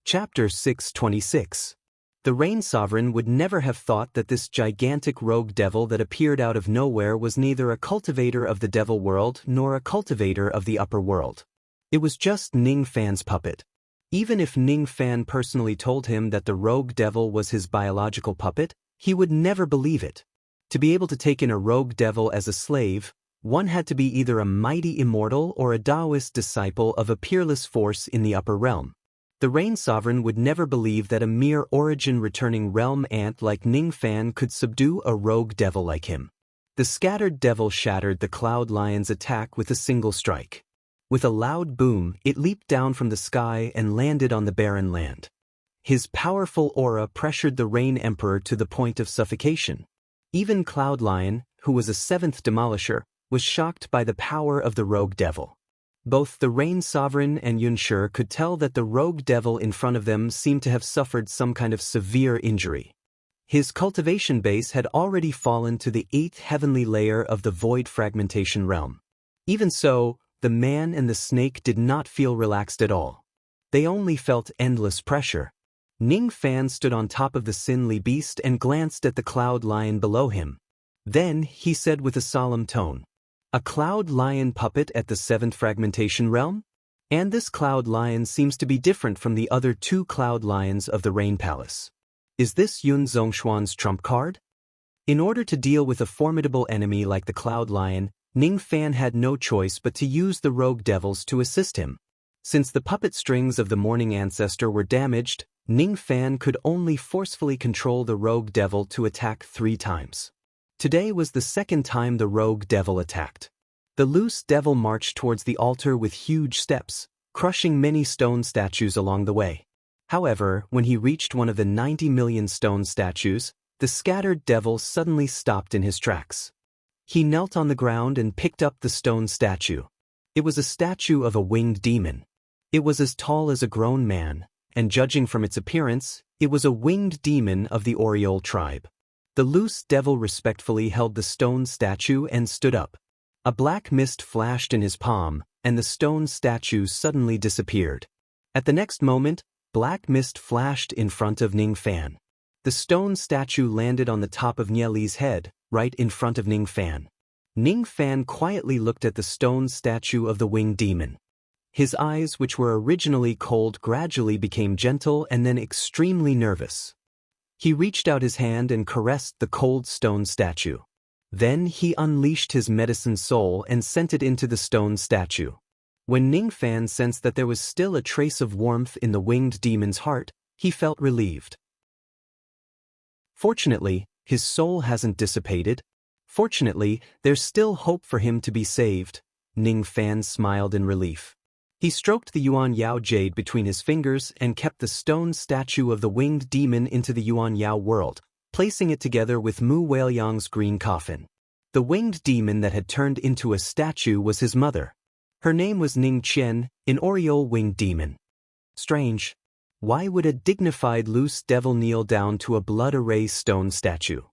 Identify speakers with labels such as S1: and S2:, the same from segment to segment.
S1: Chapter 626. The Rain Sovereign would never have thought that this gigantic rogue devil that appeared out of nowhere was neither a cultivator of the devil world nor a cultivator of the upper world. It was just Ning Fan's puppet. Even if Ning Fan personally told him that the rogue devil was his biological puppet, he would never believe it. To be able to take in a rogue devil as a slave, one had to be either a mighty immortal or a Taoist disciple of a peerless force in the upper realm. The Rain Sovereign would never believe that a mere origin-returning realm ant like Ning Fan could subdue a rogue devil like him. The scattered devil shattered the Cloud Lion's attack with a single strike. With a loud boom, it leaped down from the sky and landed on the barren land. His powerful aura pressured the Rain Emperor to the point of suffocation. Even Cloud Lion, who was a seventh demolisher, was shocked by the power of the rogue devil. Both the Rain Sovereign and Yunshi could tell that the rogue devil in front of them seemed to have suffered some kind of severe injury. His cultivation base had already fallen to the 8th heavenly layer of the void fragmentation realm. Even so, the man and the snake did not feel relaxed at all. They only felt endless pressure. Ning Fan stood on top of the Sinly beast and glanced at the Cloud Lion below him. Then he said with a solemn tone, "A Cloud Lion puppet at the 7th fragmentation realm? And this Cloud Lion seems to be different from the other 2 Cloud Lions of the Rain Palace. Is this Yun Zhongshuan's trump card?" In order to deal with a formidable enemy like the Cloud Lion, Ning Fan had no choice but to use the rogue devils to assist him. Since the puppet strings of the Morning Ancestor were damaged, Ning Fan could only forcefully control the rogue devil to attack 3 times. Today was the 2nd time the rogue devil attacked. The loose devil marched towards the altar with huge steps, crushing many stone statues along the way. However, when he reached one of the 90 million stone statues, the scattered devil suddenly stopped in his tracks. He knelt on the ground and picked up the stone statue. It was a statue of a winged demon. It was as tall as a grown man, and judging from its appearance, it was a winged demon of the Oriole tribe. The loose devil respectfully held the stone statue and stood up. A black mist flashed in his palm, and the stone statue suddenly disappeared. At the next moment, black mist flashed in front of Ning Fan. The stone statue landed on the top of Nye Li's head, right in front of Ning Fan. Ning Fan quietly looked at the stone statue of the winged demon. His eyes, which were originally cold, gradually became gentle and then extremely nervous. He reached out his hand and caressed the cold stone statue. Then he unleashed his medicine soul and sent it into the stone statue. When Ning Fan sensed that there was still a trace of warmth in the winged demon's heart, he felt relieved. Fortunately, his soul hasn't dissipated. Fortunately, there's still hope for him to be saved. Ning Fan smiled in relief. He stroked the Yuan Yao jade between his fingers and kept the stone statue of the winged demon into the Yuan Yao world, placing it together with Mu Weiliang's green coffin. The winged demon that had turned into a statue was his mother. Her name was Ning Qian, an Oriole winged demon. Strange. Why would a dignified loose devil kneel down to a blood-erased stone statue?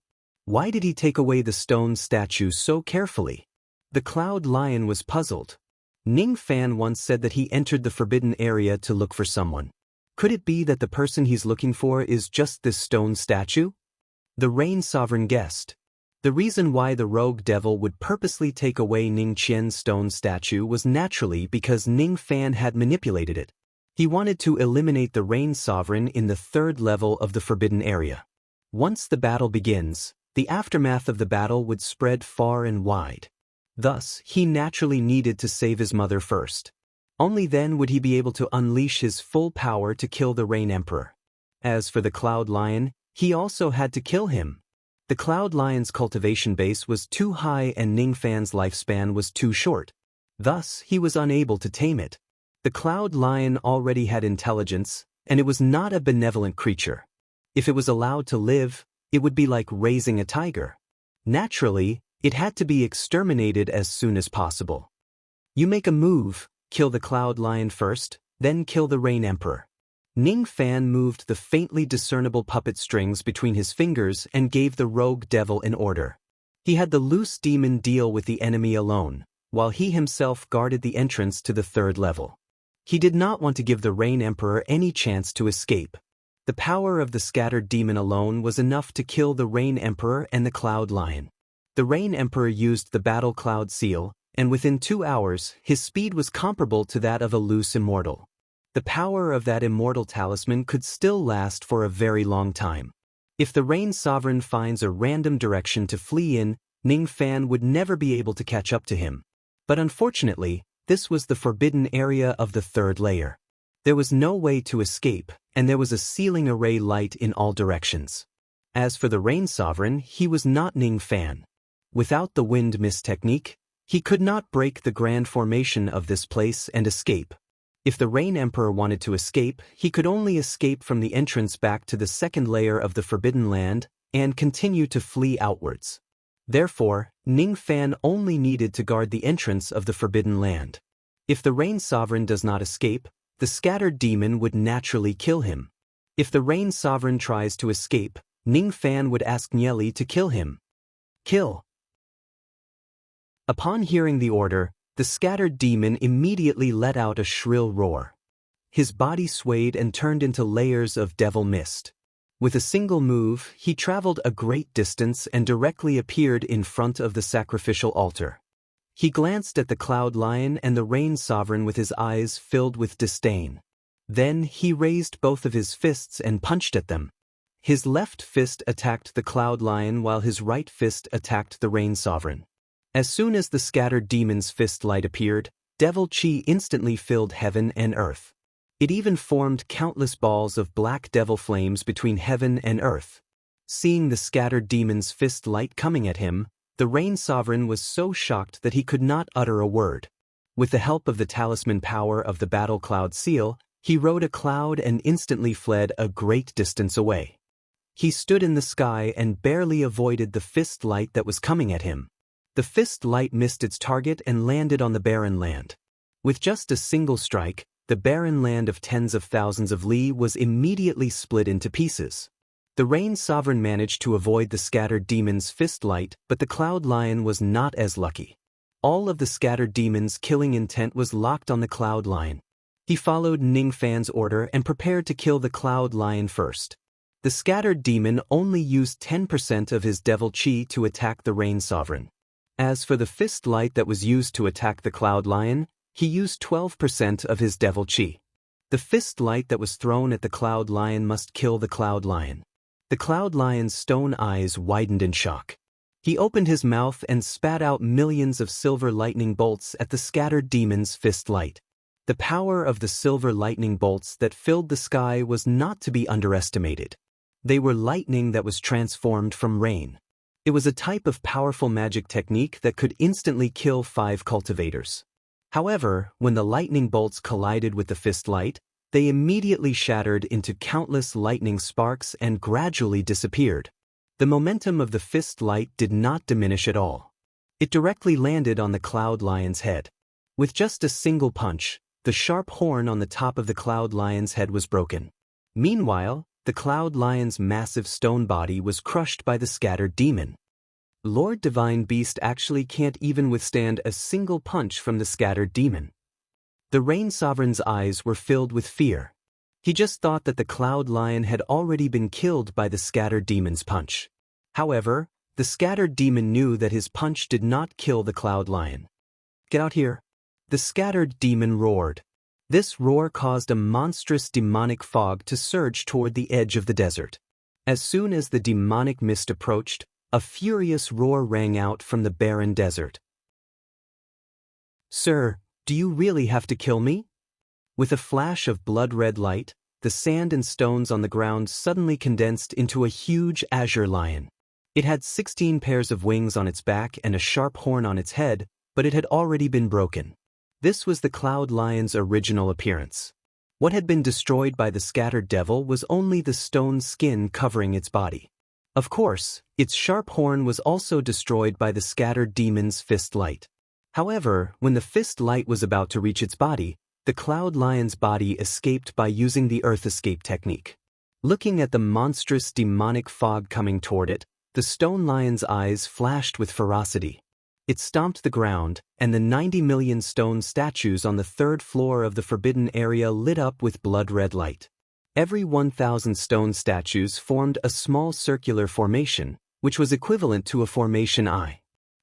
S1: Why did he take away the stone statue so carefully? The Cloud Lion was puzzled. Ning Fan once said that he entered the forbidden area to look for someone. Could it be that the person he's looking for is just this stone statue? The Rain Sovereign guessed. The reason why the rogue devil would purposely take away Ning Qian's stone statue was naturally because Ning Fan had manipulated it. He wanted to eliminate the Rain Sovereign in the 3rd level of the forbidden area. Once the battle begins, the aftermath of the battle would spread far and wide. Thus, he naturally needed to save his mother first. Only then would he be able to unleash his full power to kill the Rain Emperor. As for the Cloud Lion, he also had to kill him. The Cloud Lion's cultivation base was too high and Ning Fan's lifespan was too short. Thus, he was unable to tame it. The Cloud Lion already had intelligence, and it was not a benevolent creature. If it was allowed to live, it would be like raising a tiger. Naturally, it had to be exterminated as soon as possible. You make a move, kill the Cloud Lion first, then kill the Rain Emperor. Ning Fan moved the faintly discernible puppet strings between his fingers and gave the rogue devil an order. He had the loose demon deal with the enemy alone, while he himself guarded the entrance to the 3rd level. He did not want to give the Rain Emperor any chance to escape. The power of the scattered demon alone was enough to kill the Rain Emperor and the Cloud Lion. The Rain Emperor used the Battle Cloud Seal, and within 2 hours, his speed was comparable to that of a loose immortal. The power of that immortal talisman could still last for a very long time. If the Rain Sovereign finds a random direction to flee in, Ning Fan would never be able to catch up to him. But unfortunately, this was the forbidden area of the third layer. There was no way to escape, and there was a sealing array light in all directions. As for the Rain Sovereign, he was not Ning Fan. Without the wind mist technique, he could not break the grand formation of this place and escape. If the Rain Emperor wanted to escape, he could only escape from the entrance back to the second layer of the Forbidden Land and continue to flee outwards. Therefore, Ning Fan only needed to guard the entrance of the Forbidden Land. If the Rain Sovereign does not escape, the scattered demon would naturally kill him. If the Rain Sovereign tries to escape, Ning Fan would ask Nieli to kill him. Kill. Upon hearing the order, the scattered demon immediately let out a shrill roar. His body swayed and turned into layers of devil mist. With a single move, he traveled a great distance and directly appeared in front of the sacrificial altar. He glanced at the Cloud Lion and the Rain Sovereign with his eyes filled with disdain. Then he raised both of his fists and punched at them. His left fist attacked the Cloud Lion while his right fist attacked the Rain Sovereign. As soon as the scattered demon's fist light appeared, devil chi instantly filled heaven and earth. It even formed countless balls of black devil flames between heaven and earth. Seeing the scattered demon's fist light coming at him, the Rain Sovereign was so shocked that he could not utter a word. With the help of the talisman power of the Battle Cloud Seal, he rode a cloud and instantly fled a great distance away. He stood in the sky and barely avoided the fist light that was coming at him. The fist light missed its target and landed on the barren land. With just a single strike, the barren land of tens of thousands of li was immediately split into pieces. The Rain Sovereign managed to avoid the scattered demon's fist light, but the Cloud Lion was not as lucky. All of the scattered demon's killing intent was locked on the Cloud Lion. He followed Ning Fan's order and prepared to kill the Cloud Lion first. The scattered demon only used 10% of his devil chi to attack the Rain Sovereign. As for the fist light that was used to attack the Cloud Lion, he used 12% of his devil chi. The fist light that was thrown at the Cloud Lion must kill the Cloud Lion. The Cloud Lion's stone eyes widened in shock. He opened his mouth and spat out millions of silver lightning bolts at the scattered demon's fist light. The power of the silver lightning bolts that filled the sky was not to be underestimated. They were lightning that was transformed from rain. It was a type of powerful magic technique that could instantly kill 5 cultivators. However, when the lightning bolts collided with the fist light, they immediately shattered into countless lightning sparks and gradually disappeared. The momentum of the fist light did not diminish at all. It directly landed on the Cloud Lion's head. With just a single punch, the sharp horn on the top of the Cloud Lion's head was broken. Meanwhile, the Cloud Lion's massive stone body was crushed by the scattered demon. Lord Divine Beast actually can't even withstand a single punch from the scattered demon. The Rain Sovereign's eyes were filled with fear. He just thought that the Cloud Lion had already been killed by the scattered demon's punch. However, the scattered demon knew that his punch did not kill the Cloud Lion. "Get out here!" The scattered demon roared. This roar caused a monstrous demonic fog to surge toward the edge of the desert. As soon as the demonic mist approached, a furious roar rang out from the barren desert. "Sir, do you really have to kill me?" With a flash of blood-red light, the sand and stones on the ground suddenly condensed into a huge azure lion. It had 16 pairs of wings on its back and a sharp horn on its head, but it had already been broken. This was the Cloud Lion's original appearance. What had been destroyed by the scattered devil was only the stone skin covering its body. Of course, its sharp horn was also destroyed by the scattered demon's fist light. However, when the fist light was about to reach its body, the Cloud Lion's body escaped by using the Earth Escape technique. Looking at the monstrous demonic fog coming toward it, the stone lion's eyes flashed with ferocity. It stomped the ground, and the 90 million stone statues on the third floor of the forbidden area lit up with blood-red light. Every 1,000 stone statues formed a small circular formation, which was equivalent to a formation eye.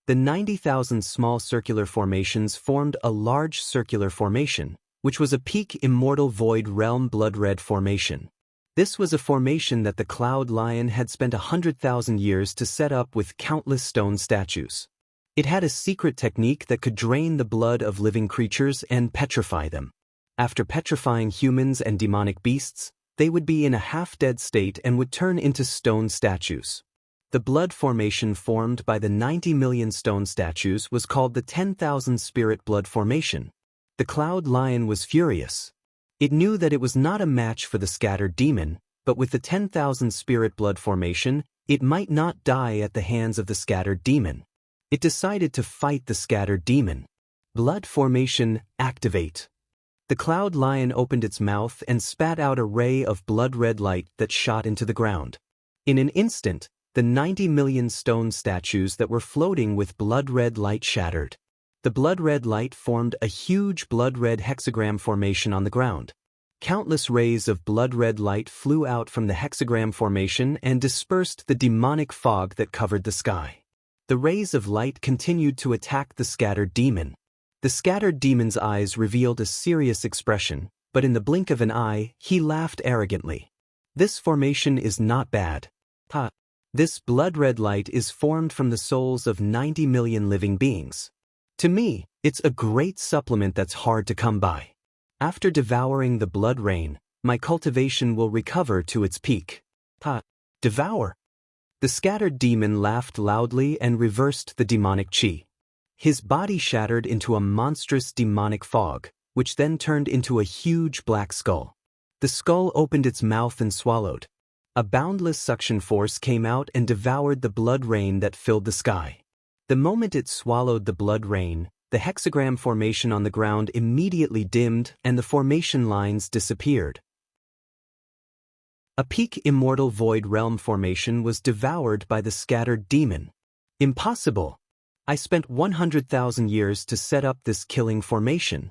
S1: The 90,000 small circular formations formed a large circular formation, which was a peak immortal void realm blood-red formation. This was a formation that the Cloud Lion had spent 100,000 years to set up with countless stone statues. It had a secret technique that could drain the blood of living creatures and petrify them. After petrifying humans and demonic beasts, they would be in a half-dead state and would turn into stone statues. The blood formation formed by the 90 million stone statues was called the 10,000 spirit blood formation. The Cloud Lion was furious. It knew that it was not a match for the scattered demon, but with the 10,000 spirit blood formation, it might not die at the hands of the scattered demon. It decided to fight the scattered demon. Blood formation, activate. The Cloud Lion opened its mouth and spat out a ray of blood-red light that shot into the ground. In an instant, the 90 million stone statues that were floating with blood-red light shattered. The blood-red light formed a huge blood-red hexagram formation on the ground. Countless rays of blood-red light flew out from the hexagram formation and dispersed the demonic fog that covered the sky. The rays of light continued to attack the scattered demon. The scattered demon's eyes revealed a serious expression, but in the blink of an eye, he laughed arrogantly. This formation is not bad. This blood-red light is formed from the souls of 90 million living beings. To me, it's a great supplement that's hard to come by. After devouring the blood rain, my cultivation will recover to its peak. Devour. The scattered demon laughed loudly and reversed the demonic chi. His body shattered into a monstrous demonic fog, which then turned into a huge black skull. The skull opened its mouth and swallowed. A boundless suction force came out and devoured the blood rain that filled the sky. The moment it swallowed the blood rain, the hexagram formation on the ground immediately dimmed and the formation lines disappeared. A peak immortal void realm formation was devoured by the scattered demon. Impossible! I spent 100,000 years to set up this killing formation.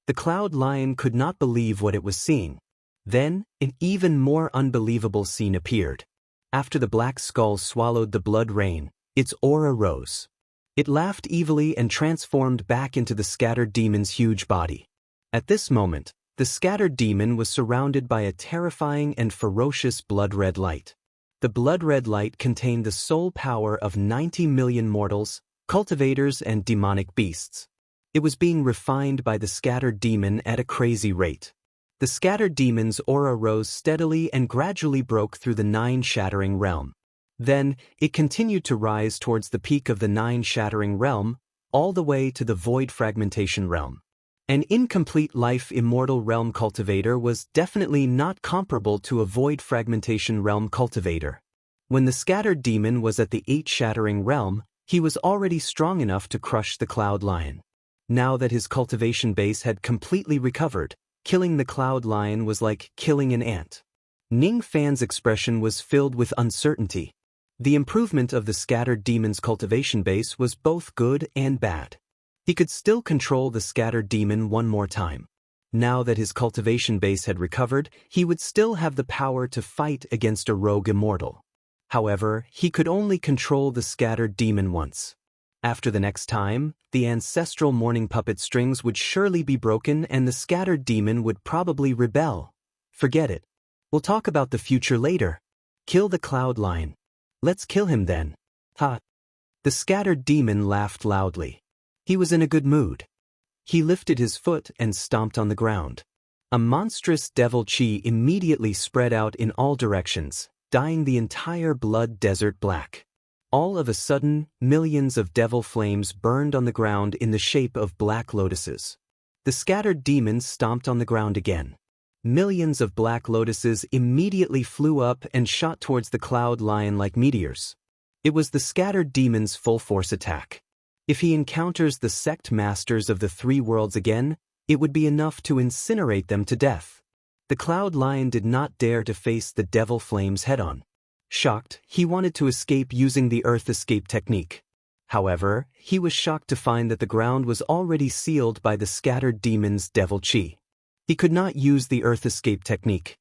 S1: The Cloud Lion could not believe what it was seeing. Then, an even more unbelievable scene appeared. After the black skull swallowed the blood rain, its aura rose. It laughed evilly and transformed back into the scattered demon's huge body. At this moment, the scattered demon was surrounded by a terrifying and ferocious blood-red light. The blood-red light contained the soul power of 90 million mortals, cultivators, and demonic beasts. It was being refined by the scattered demon at a crazy rate. The scattered demon's aura rose steadily and gradually broke through the 9 shattering realm. Then, it continued to rise towards the peak of the 9 shattering realm, all the way to the void fragmentation realm. An incomplete life immortal realm cultivator was definitely not comparable to a void fragmentation realm cultivator. When the scattered demon was at the 8 shattering realm, he was already strong enough to crush the Cloud Lion. Now that his cultivation base had completely recovered, killing the Cloud Lion was like killing an ant. Ning Fan's expression was filled with uncertainty. The improvement of the scattered demon's cultivation base was both good and bad. He could still control the scattered demon one more time. Now that his cultivation base had recovered, he would still have the power to fight against a rogue immortal. However, he could only control the scattered demon once. After the next time, the ancestral mourning puppet strings would surely be broken and the scattered demon would probably rebel. Forget it. We'll talk about the future later. Kill the Cloud Lion. Let's kill him then. The scattered demon laughed loudly. He was in a good mood. He lifted his foot and stomped on the ground. A monstrous devil chi immediately spread out in all directions, dyeing the entire blood desert black. All of a sudden, millions of devil flames burned on the ground in the shape of black lotuses. The scattered demons stomped on the ground again. Millions of black lotuses immediately flew up and shot towards the Cloud Lion like meteors. It was the scattered demon's full-force attack. If he encounters the sect masters of the 3 worlds again, it would be enough to incinerate them to death. The Cloud Lion did not dare to face the devil flames head-on. Shocked, he wanted to escape using the Earth escape technique. However, he was shocked to find that the ground was already sealed by the scattered demon's devil chi. He could not use the earth escape technique.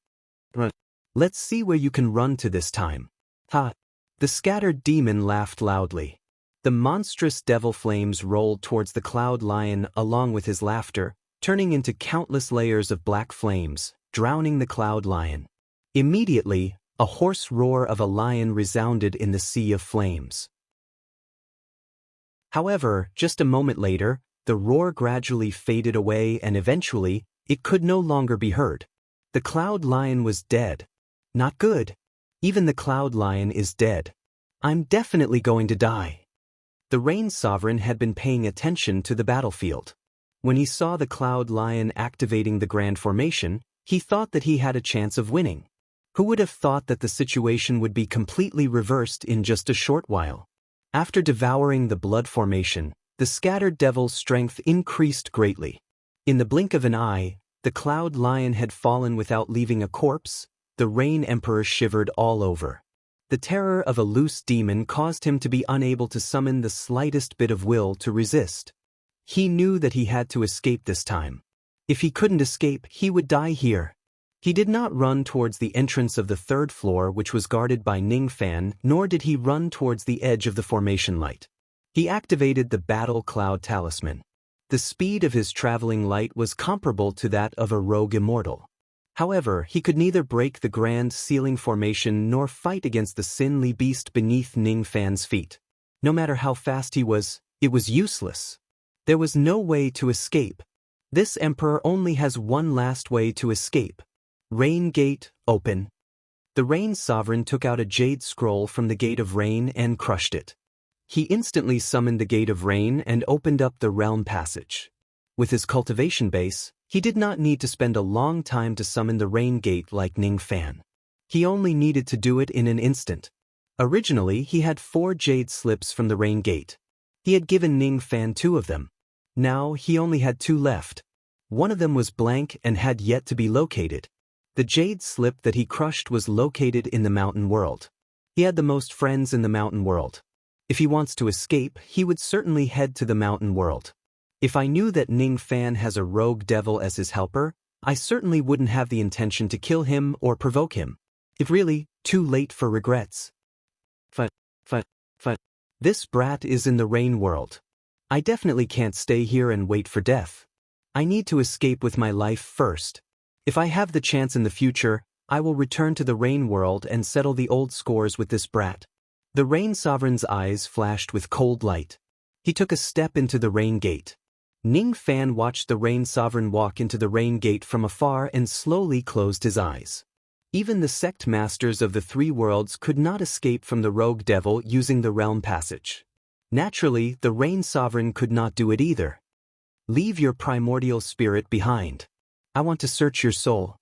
S1: Let's see where you can run to this time. Ha! The scattered demon laughed loudly. The monstrous devil flames rolled towards the cloud lion along with his laughter, turning into countless layers of black flames, drowning the cloud lion. Immediately, a hoarse roar of a lion resounded in the sea of flames. However, just a moment later, the roar gradually faded away and eventually, it could no longer be heard. The cloud lion was dead. Not good. Even the cloud lion is dead. I'm definitely going to die. The Rain Sovereign had been paying attention to the battlefield. When he saw the cloud lion activating the Grand Formation, he thought that he had a chance of winning. Who would have thought that the situation would be completely reversed in just a short while? After devouring the blood formation, the scattered devil's strength increased greatly. In the blink of an eye, the cloud lion had fallen without leaving a corpse. The Rain Emperor shivered all over. The terror of a loose demon caused him to be unable to summon the slightest bit of will to resist. He knew that he had to escape this time. If he couldn't escape, he would die here. He did not run towards the entrance of the third floor, which was guarded by Ning Fan, nor did he run towards the edge of the formation light. He activated the Battle Cloud Talisman. The speed of his traveling light was comparable to that of a rogue immortal. However, he could neither break the Grand Sealing Formation nor fight against the Sin-Li beast beneath Ning Fan's feet. No matter how fast he was, it was useless. There was no way to escape. This emperor only has one last way to escape. Rain Gate, open. The Rain Sovereign took out a jade scroll from the Gate of Rain and crushed it. He instantly summoned the Gate of Rain and opened up the realm passage. With his cultivation base, he did not need to spend a long time to summon the Rain Gate like Ning Fan. He only needed to do it in an instant. Originally, he had 4 jade slips from the Rain Gate. He had given Ning Fan 2 of them. Now, he only had 2 left. One of them was blank and had yet to be located. The jade slip that he crushed was located in the mountain world. He had the most friends in the mountain world. If he wants to escape, he would certainly head to the mountain world. If I knew that Ning Fan has a rogue devil as his helper, I certainly wouldn't have the intention to kill him or provoke him. If really, too late for regrets. This brat is in the rain world. I definitely can't stay here and wait for death. I need to escape with my life first. If I have the chance in the future, I will return to the rain world and settle the old scores with this brat. The Rain Sovereign's eyes flashed with cold light. He took a step into the Rain Gate. Ning Fan watched the Rain Sovereign walk into the Rain Gate from afar and slowly closed his eyes. Even the sect masters of the 3 worlds could not escape from the rogue devil using the realm passage. Naturally, the Rain Sovereign could not do it either. Leave your primordial spirit behind. I want to search your soul.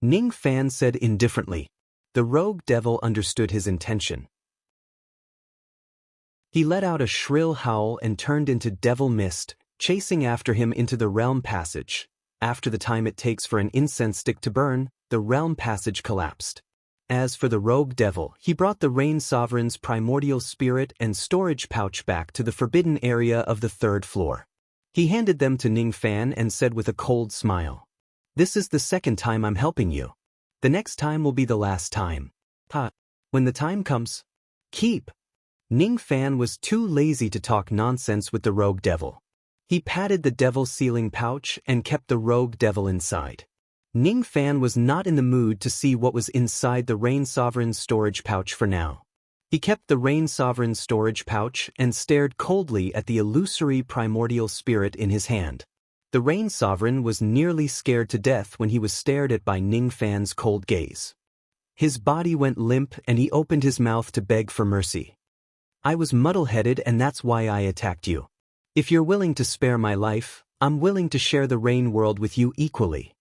S1: Ning Fan said indifferently. The rogue devil understood his intention. He let out a shrill howl and turned into devil mist, chasing after him into the realm passage. After the time it takes for an incense stick to burn, the realm passage collapsed. As for the rogue devil, he brought the Rain Sovereign's primordial spirit and storage pouch back to the forbidden area of the 3rd floor. He handed them to Ning Fan and said with a cold smile, "This is the 2nd time I'm helping you. The next time will be the last time. When the time comes, keep." Ning Fan was too lazy to talk nonsense with the rogue devil. He patted the devil sealing pouch and kept the rogue devil inside. Ning Fan was not in the mood to see what was inside the Rain Sovereign's storage pouch for now. He kept the Rain Sovereign's storage pouch and stared coldly at the illusory primordial spirit in his hand. The Rain Sovereign was nearly scared to death when he was stared at by Ning Fan's cold gaze. His body went limp and he opened his mouth to beg for mercy. "I was muddle-headed and that's why I attacked you. If you're willing to spare my life, I'm willing to share the rain world with you equally.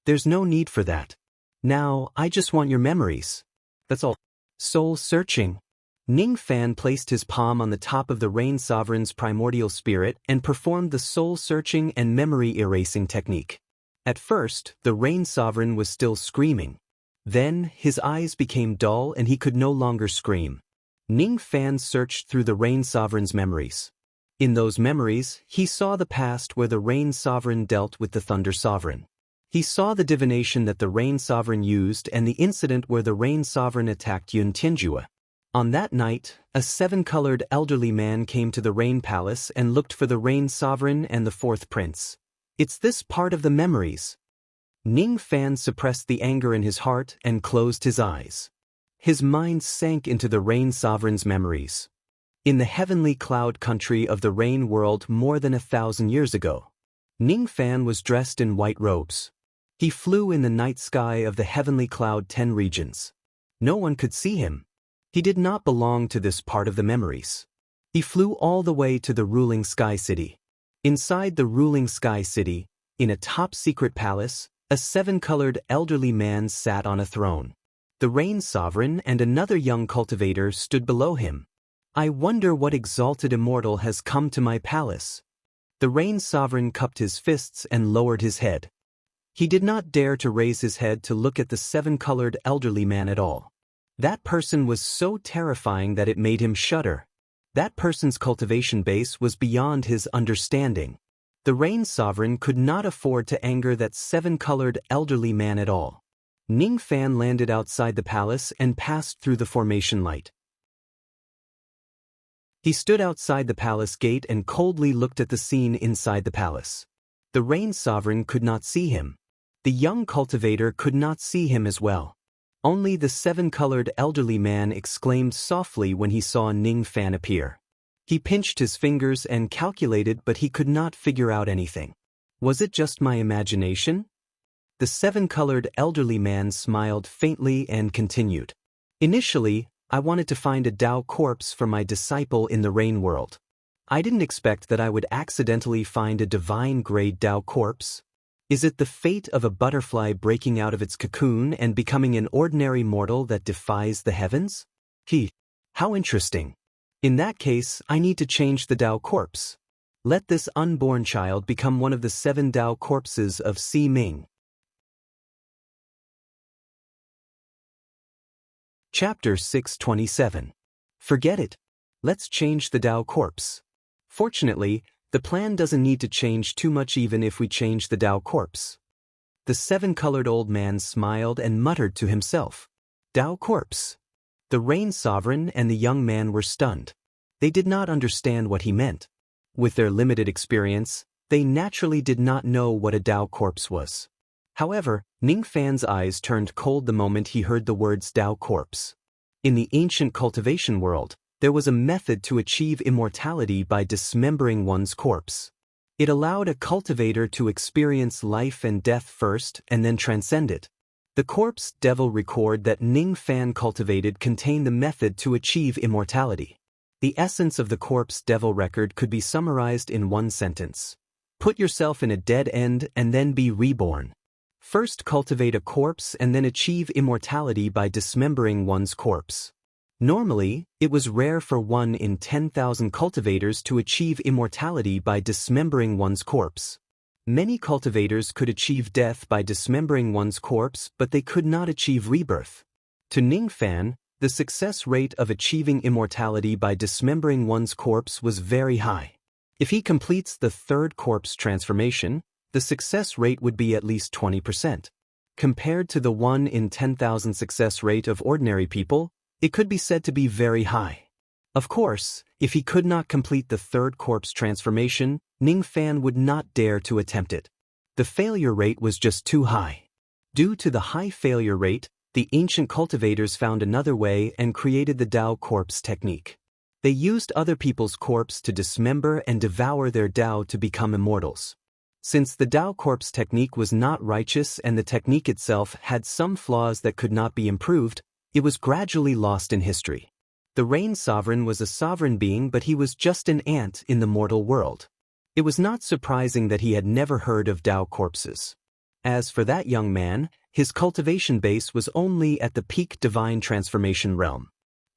S1: There's no need for that. Now, I just want your memories. That's all." Soul searching. Ning Fan placed his palm on the top of the Rain Sovereign's primordial spirit and performed the soul searching and memory erasing technique. At first, the Rain Sovereign was still screaming. Then, his eyes became dull and he could no longer scream. Ning Fan searched through the Rain Sovereign's memories. In those memories, he saw the past where the Rain Sovereign dealt with the Thunder Sovereign. He saw the divination that the Rain Sovereign used and the incident where the Rain Sovereign attacked Yun Tianjua. On that night, a seven-colored elderly man came to the Rain Palace and looked for the Rain Sovereign and the fourth prince. It's this part of the memories. Ning Fan suppressed the anger in his heart and closed his eyes. His mind sank into the Rain Sovereign's memories. In the heavenly cloud country of the Rain world more than 1,000 years ago, Ning Fan was dressed in white robes. He flew in the night sky of the heavenly cloud 10 regions. No one could see him. He did not belong to this part of the memories. He flew all the way to the ruling sky city. Inside the ruling sky city, in a top-secret palace, a seven-colored elderly man sat on a throne. The Rain Sovereign and another young cultivator stood below him. I wonder what exalted immortal has come to my palace. The Rain Sovereign cupped his fists and lowered his head. He did not dare to raise his head to look at the seven-colored elderly man at all. That person was so terrifying that it made him shudder. That person's cultivation base was beyond his understanding. The Rain Sovereign could not afford to anger that seven-colored elderly man at all. Ning Fan landed outside the palace and passed through the formation light. He stood outside the palace gate and coldly looked at the scene inside the palace. The Rain Sovereign could not see him. The young cultivator could not see him as well. Only the seven-colored elderly man exclaimed softly when he saw Ning Fan appear. He pinched his fingers and calculated, but he could not figure out anything. Was it just my imagination? The seven-colored elderly man smiled faintly and continued. Initially, I wanted to find a Tao corpse for my disciple in the Rain world. I didn't expect that I would accidentally find a divine-grade Tao corpse. Is it the fate of a butterfly breaking out of its cocoon and becoming an ordinary mortal that defies the heavens? How interesting. In that case, I need to change the Tao corpse. Let this unborn child become one of the 7 Tao corpses of Si Ming. Chapter 627. Forget it. Let's change the Tao corpse. Fortunately, the plan doesn't need to change too much even if we change the Tao corpse. The seven-colored old man smiled and muttered to himself. Tao corpse. The Rain Sovereign and the young man were stunned. They did not understand what he meant. With their limited experience, they naturally did not know what a Tao corpse was. However, Ning Fan's eyes turned cold the moment he heard the words Tao corpse. In the ancient cultivation world, there was a method to achieve immortality by dismembering one's corpse. It allowed a cultivator to experience life and death first and then transcend it. The corpse devil record that Ning Fan cultivated contained the method to achieve immortality. The essence of the corpse devil record could be summarized in one sentence. Put yourself in a dead end and then be reborn. First cultivate a corpse and then achieve immortality by dismembering one's corpse. Normally, it was rare for 1 in 10,000 cultivators to achieve immortality by dismembering one's corpse. Many cultivators could achieve death by dismembering one's corpse, but they could not achieve rebirth. To Ning Fan, the success rate of achieving immortality by dismembering one's corpse was very high. If he completes the 3rd corpse transformation, the success rate would be at least 20%. Compared to the 1 in 10,000 success rate of ordinary people, it could be said to be very high. Of course, if he could not complete the 3rd corpse transformation, Ning Fan would not dare to attempt it. The failure rate was just too high. Due to the high failure rate, the ancient cultivators found another way and created the Tao corpse technique. They used other people's corpse to dismember and devour their Tao to become immortals. Since the Tao corpse technique was not righteous and the technique itself had some flaws that could not be improved, it was gradually lost in history. The Rain Sovereign was a sovereign being, but he was just an ant in the mortal world. It was not surprising that he had never heard of Tao corpses. As for that young man, his cultivation base was only at the peak divine transformation realm.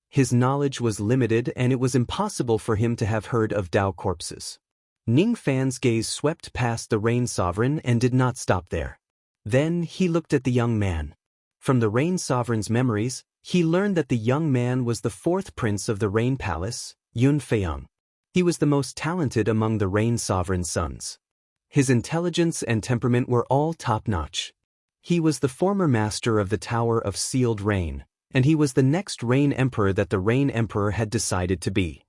S1: His knowledge was limited and it was impossible for him to have heard of Tao corpses. Ning Fan's gaze swept past the Rain Sovereign and did not stop there. Then he looked at the young man. From the Rain Sovereign's memories, he learned that the young man was the fourth prince of the Rain Palace, Yun Feiyang. He was the most talented among the Rain Sovereign's sons. His intelligence and temperament were all top-notch. He was the former master of the Tower of Sealed Rain, and he was the next Rain Emperor that the Rain Emperor had decided to be.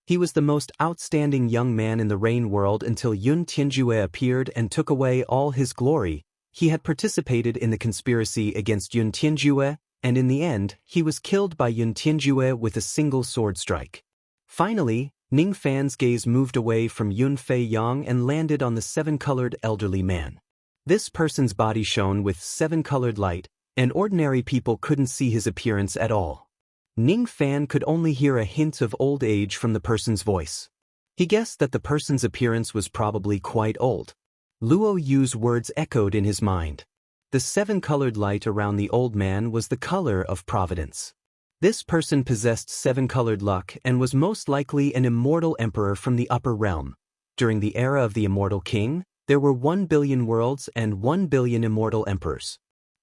S1: He was the most outstanding young man in the Rain world until Yun Tianjue appeared and took away all his glory. He had participated in the conspiracy against Yun Tianjue, and in the end, he was killed by Yun Tianjue with a single sword strike. Finally, Ning Fan's gaze moved away from Yun Feiyang and landed on the seven-colored elderly man. This person's body shone with seven-colored light, and ordinary people couldn't see his appearance at all. Ning Fan could only hear a hint of old age from the person's voice. He guessed that the person's appearance was probably quite old. Luo Yu's words echoed in his mind. The seven-colored light around the old man was the color of providence. This person possessed seven-colored luck and was most likely an immortal emperor from the upper realm. During the era of the immortal king, there were 1 billion worlds and 1 billion immortal emperors.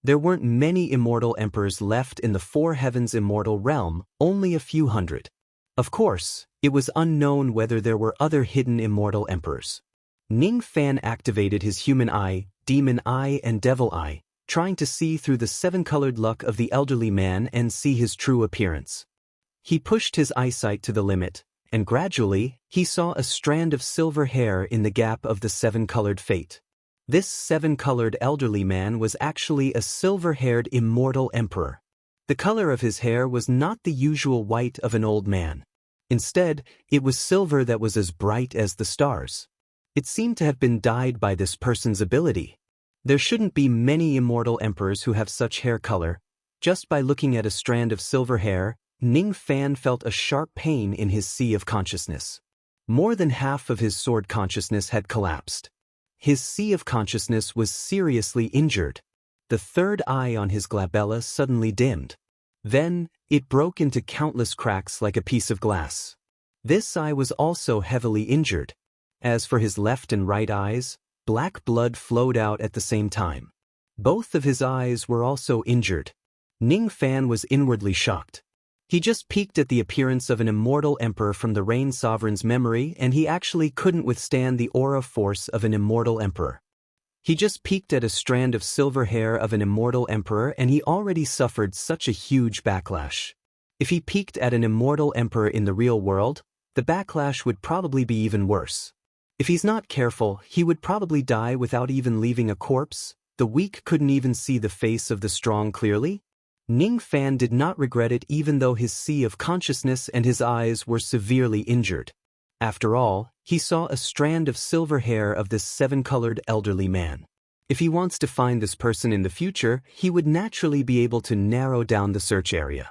S1: There weren't many immortal emperors left in the four heavens immortal realm, only a few hundred. Of course, it was unknown whether there were other hidden immortal emperors. Ning Fan activated his human eye, demon eye and devil eye, trying to see through the seven-colored luck of the elderly man and see his true appearance. He pushed his eyesight to the limit, and gradually, he saw a strand of silver hair in the gap of the seven-colored fate. This seven-colored elderly man was actually a silver-haired immortal emperor. The color of his hair was not the usual white of an old man. Instead, it was silver that was as bright as the stars. It seemed to have been dyed by this person's ability. There shouldn't be many immortal emperors who have such hair color. Just by looking at a strand of silver hair, Ning Fan felt a sharp pain in his sea of consciousness. More than half of his sword consciousness had collapsed. His sea of consciousness was seriously injured. The third eye on his glabella suddenly dimmed. Then, it broke into countless cracks like a piece of glass. This eye was also heavily injured. As for his left and right eyes, black blood flowed out at the same time. Both of his eyes were also injured. Ning Fan was inwardly shocked. He just peeked at the appearance of an immortal emperor from the Rain Sovereign's memory, and he actually couldn't withstand the aura force of an immortal emperor. He just peeked at a strand of silver hair of an immortal emperor, and he already suffered such a huge backlash. If he peeked at an immortal emperor in the real world, the backlash would probably be even worse. If he's not careful, he would probably die without even leaving a corpse. The weak couldn't even see the face of the strong clearly. Ning Fan did not regret it even though his sea of consciousness and his eyes were severely injured. After all, he saw a strand of silver hair of this seven-colored elderly man. If he wants to find this person in the future, he would naturally be able to narrow down the search area.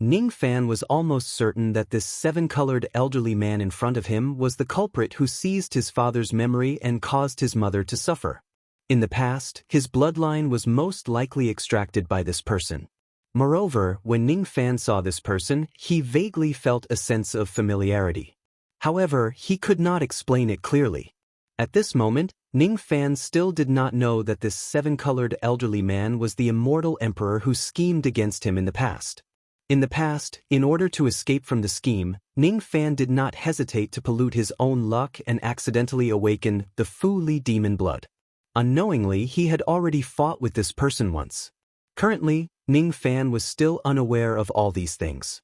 S1: Ning Fan was almost certain that this seven-colored elderly man in front of him was the culprit who seized his father's memory and caused his mother to suffer. In the past, his bloodline was most likely extracted by this person. Moreover, when Ning Fan saw this person, he vaguely felt a sense of familiarity. However, he could not explain it clearly. At this moment, Ning Fan still did not know that this seven-colored elderly man was the immortal emperor who schemed against him in the past. In the past, in order to escape from the scheme, Ning Fan did not hesitate to pollute his own luck and accidentally awaken the Fu Li demon blood. Unknowingly, he had already fought with this person once. Currently, Ning Fan was still unaware of all these things.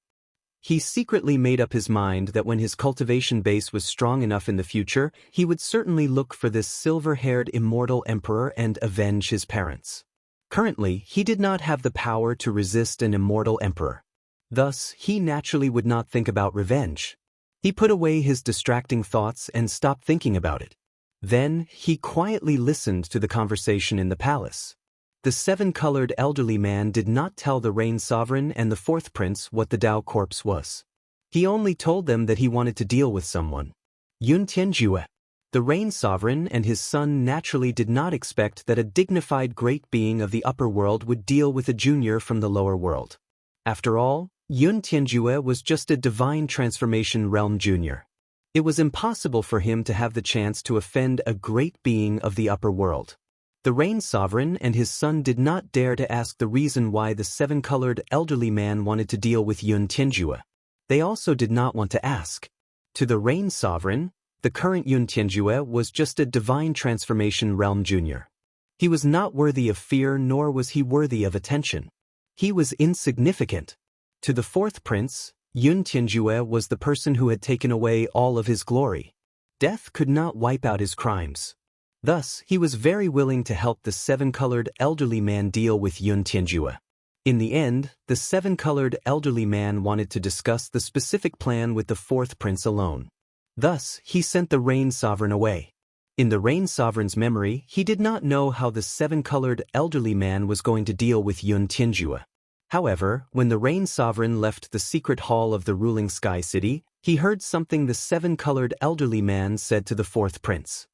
S1: He secretly made up his mind that when his cultivation base was strong enough in the future, he would certainly look for this silver-haired immortal emperor and avenge his parents. Currently, he did not have the power to resist an immortal emperor. Thus, he naturally would not think about revenge. He put away his distracting thoughts and stopped thinking about it. Then, he quietly listened to the conversation in the palace. The seven-colored elderly man did not tell the Rain Sovereign and the fourth prince what the Dao corpse was. He only told them that he wanted to deal with someone. Yun Tianjue. The Rain Sovereign and his son naturally did not expect that a dignified great being of the upper world would deal with a junior from the lower world. After all, Yun Tianjue was just a divine transformation realm junior. It was impossible for him to have the chance to offend a great being of the upper world. The Rain Sovereign and his son did not dare to ask the reason why the seven-colored elderly man wanted to deal with Yun Tianjue. They also did not want to ask. To the Rain Sovereign, the current Yun Tianjue was just a divine transformation realm junior. He was not worthy of fear, nor was he worthy of attention. He was insignificant. To the fourth prince, Yun Tianjue was the person who had taken away all of his glory. Death could not wipe out his crimes. Thus, he was very willing to help the seven-colored elderly man deal with Yun Tianjue. In the end, the seven-colored elderly man wanted to discuss the specific plan with the fourth prince alone. Thus, he sent the Rain Sovereign away. In the Rain Sovereign's memory, he did not know how the seven-colored elderly man was going to deal with Yun Tianjue. However, when the Rain Sovereign left the secret hall of the ruling Sky City, he heard something the seven-colored elderly man said to the fourth prince.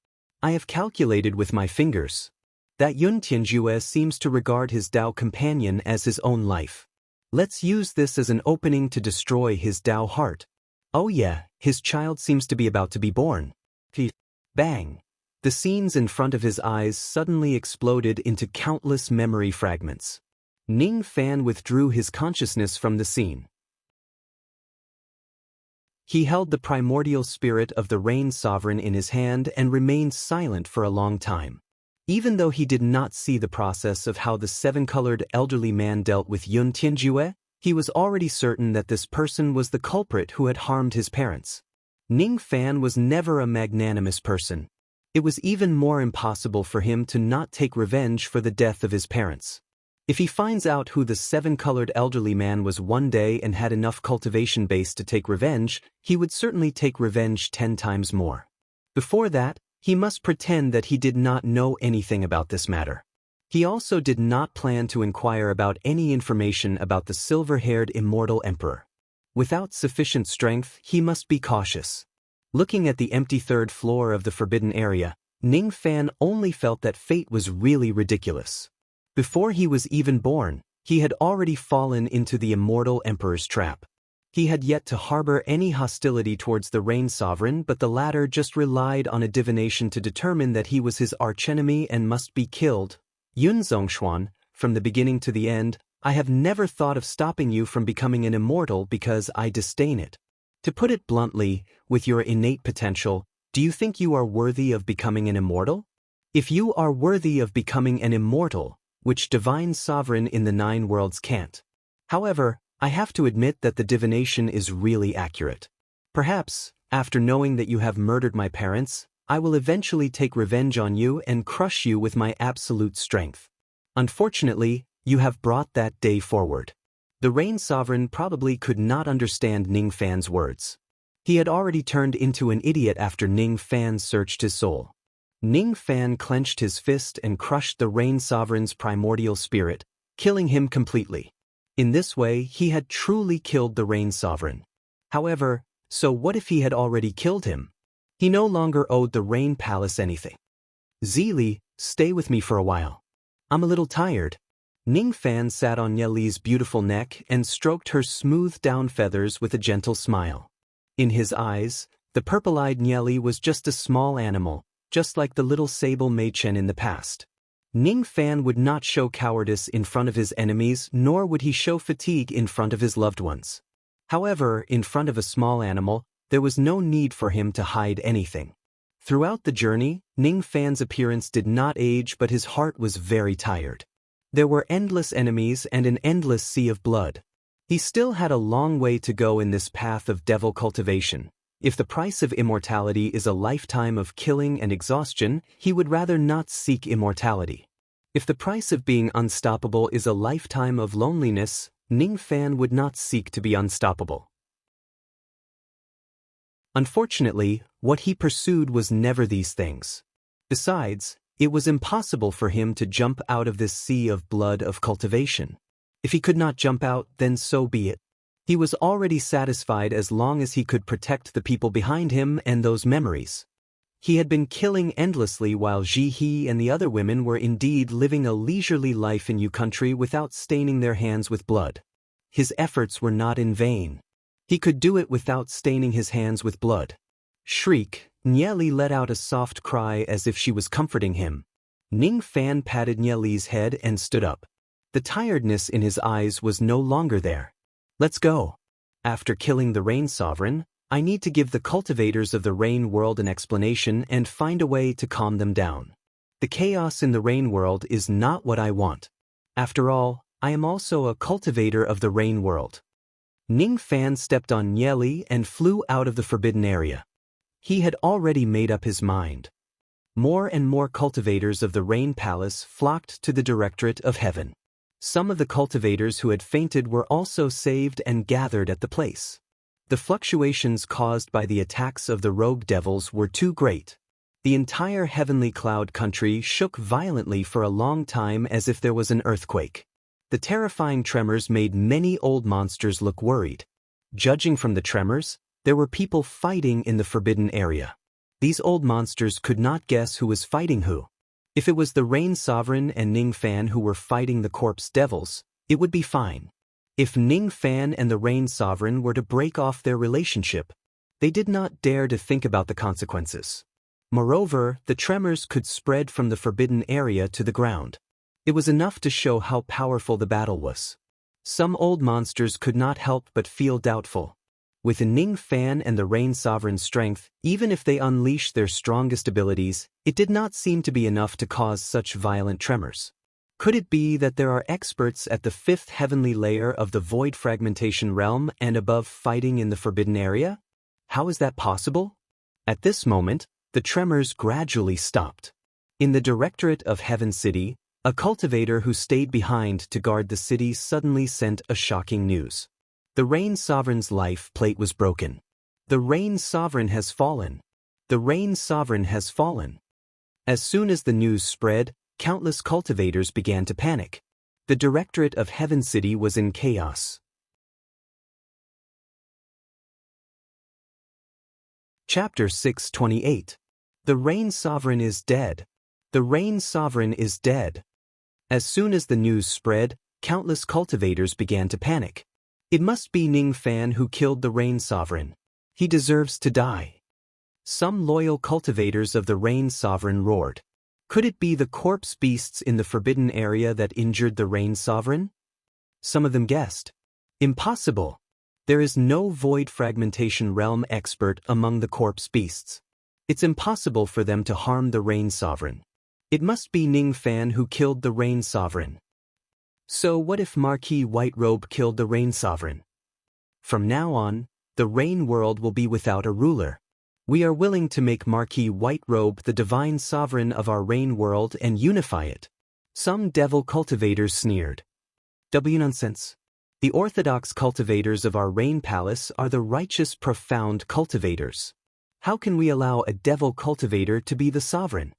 S1: I have calculated with my fingers. That Yun Tianjue seems to regard his Tao companion as his own life. Let's use this as an opening to destroy his Tao heart. Oh yeah, his child seems to be about to be born. Bang! The scenes in front of his eyes suddenly exploded into countless memory fragments. Ning Fan withdrew his consciousness from the scene. He held the primordial spirit of the Rain Sovereign in his hand and remained silent for a long time. Even though he did not see the process of how the seven-colored elderly man dealt with Yun Tianjue, he was already certain that this person was the culprit who had harmed his parents. Ning Fan was never a magnanimous person. It was even more impossible for him to not take revenge for the death of his parents. If he finds out who the seven-colored elderly man was one day and had enough cultivation base to take revenge, he would certainly take revenge 10 times more. Before that, he must pretend that he did not know anything about this matter. He also did not plan to inquire about any information about the silver-haired immortal emperor. Without sufficient strength, he must be cautious. Looking at the empty third floor of the forbidden area, Ning Fan only felt that fate was really ridiculous. Before he was even born, he had already fallen into the immortal emperor's trap. He had yet to harbor any hostility towards the Rain Sovereign, but the latter just relied on a divination to determine that he was his archenemy and must be killed. Yun Zhongshuan, from the beginning to the end, I have never thought of stopping you from becoming an immortal because I disdain it. To put it bluntly, with your innate potential, do you think you are worthy of becoming an immortal? If you are worthy of becoming an immortal, which divine sovereign in the 9 worlds can't. However, I have to admit that the divination is really accurate. Perhaps, after knowing that you have murdered my parents, I will eventually take revenge on you and crush you with my absolute strength. Unfortunately, you have brought that day forward. The Rain Sovereign probably could not understand Ning Fan's words. He had already turned into an idiot after Ning Fan searched his soul. Ning Fan clenched his fist and crushed the Rain Sovereign's primordial spirit, killing him completely. In this way, he had truly killed the Rain Sovereign. However, so what if he had already killed him? He no longer owed the Rain Palace anything. Zili, stay with me for a while. I'm a little tired. Ning Fan sat on Yeli's beautiful neck and stroked her smooth down feathers with a gentle smile. In his eyes, the purple-eyed Nyeli was just a small animal, just like the little sable Meichen in the past. Ning Fan would not show cowardice in front of his enemies, nor would he show fatigue in front of his loved ones. However, in front of a small animal, there was no need for him to hide anything. Throughout the journey, Ning Fan's appearance did not age, but his heart was very tired. There were endless enemies and an endless sea of blood. He still had a long way to go in this path of devil cultivation. If the price of immortality is a lifetime of killing and exhaustion, he would rather not seek immortality. If the price of being unstoppable is a lifetime of loneliness, Ning Fan would not seek to be unstoppable. Unfortunately, what he pursued was never these things. Besides, it was impossible for him to jump out of this sea of blood of cultivation. If he could not jump out, then so be it. He was already satisfied as long as he could protect the people behind him and those memories. He had been killing endlessly while Ji He and the other women were indeed living a leisurely life in Yu country without staining their hands with blood. His efforts were not in vain. He could do it without staining his hands with blood. Shriek, Nyeli let out a soft cry as if she was comforting him. Ning Fan patted Nye Li's head and stood up. The tiredness in his eyes was no longer there. Let's go. After killing the Rain Sovereign, I need to give the cultivators of the Rain World an explanation and find a way to calm them down. The chaos in the Rain World is not what I want. After all, I am also a cultivator of the Rain World. Ning Fan stepped on Nye Li and flew out of the forbidden area. He had already made up his mind. More and more cultivators of the Rain Palace flocked to the Directorate of Heaven. Some of the cultivators who had fainted were also saved and gathered at the place. The fluctuations caused by the attacks of the rogue devils were too great. The entire heavenly cloud country shook violently for a long time as if there was an earthquake. The terrifying tremors made many old monsters look worried. Judging from the tremors, there were people fighting in the forbidden area. These old monsters could not guess who was fighting who. If it was the Rain Sovereign and Ning Fan who were fighting the corpse devils, it would be fine. If Ning Fan and the Rain Sovereign were to break off their relationship, they did not dare to think about the consequences. Moreover, the tremors could spread from the forbidden area to the ground. It was enough to show how powerful the battle was. Some old monsters could not help but feel doubtful. With Ning Fan and the Rain Sovereign's strength, even if they unleashed their strongest abilities, it did not seem to be enough to cause such violent tremors. Could it be that there are experts at the fifth heavenly layer of the Void Fragmentation Realm and above fighting in the forbidden area? How is that possible? At this moment, the tremors gradually stopped. In the Directorate of Heaven City, a cultivator who stayed behind to guard the city suddenly sent a shocking news. The Rain Sovereign's life plate was broken. The Rain Sovereign has fallen. The Rain Sovereign has fallen. As soon as the news spread, countless cultivators began to panic. The Directorate of Heaven City was in chaos. Chapter 628. The Rain Sovereign is dead. The Rain Sovereign is dead. As soon as the news spread, countless cultivators began to panic. It must be Ning Fan who killed the Rain Sovereign. He deserves to die. Some loyal cultivators of the Rain Sovereign roared. Could it be the corpse beasts in the forbidden area that injured the Rain Sovereign? Some of them guessed. Impossible. There is no Void Fragmentation Realm expert among the corpse beasts. It's impossible for them to harm the Rain Sovereign. It must be Ning Fan who killed the Rain Sovereign. So what if Marquis Whiterobe killed the Rain Sovereign? From now on, the Rain World will be without a ruler. We are willing to make Marquis Whiterobe the divine sovereign of our Rain World and unify it. Some devil cultivators sneered. Nonsense. The orthodox cultivators of our Rain Palace are the righteous profound cultivators. How can we allow a devil cultivator to be the sovereign?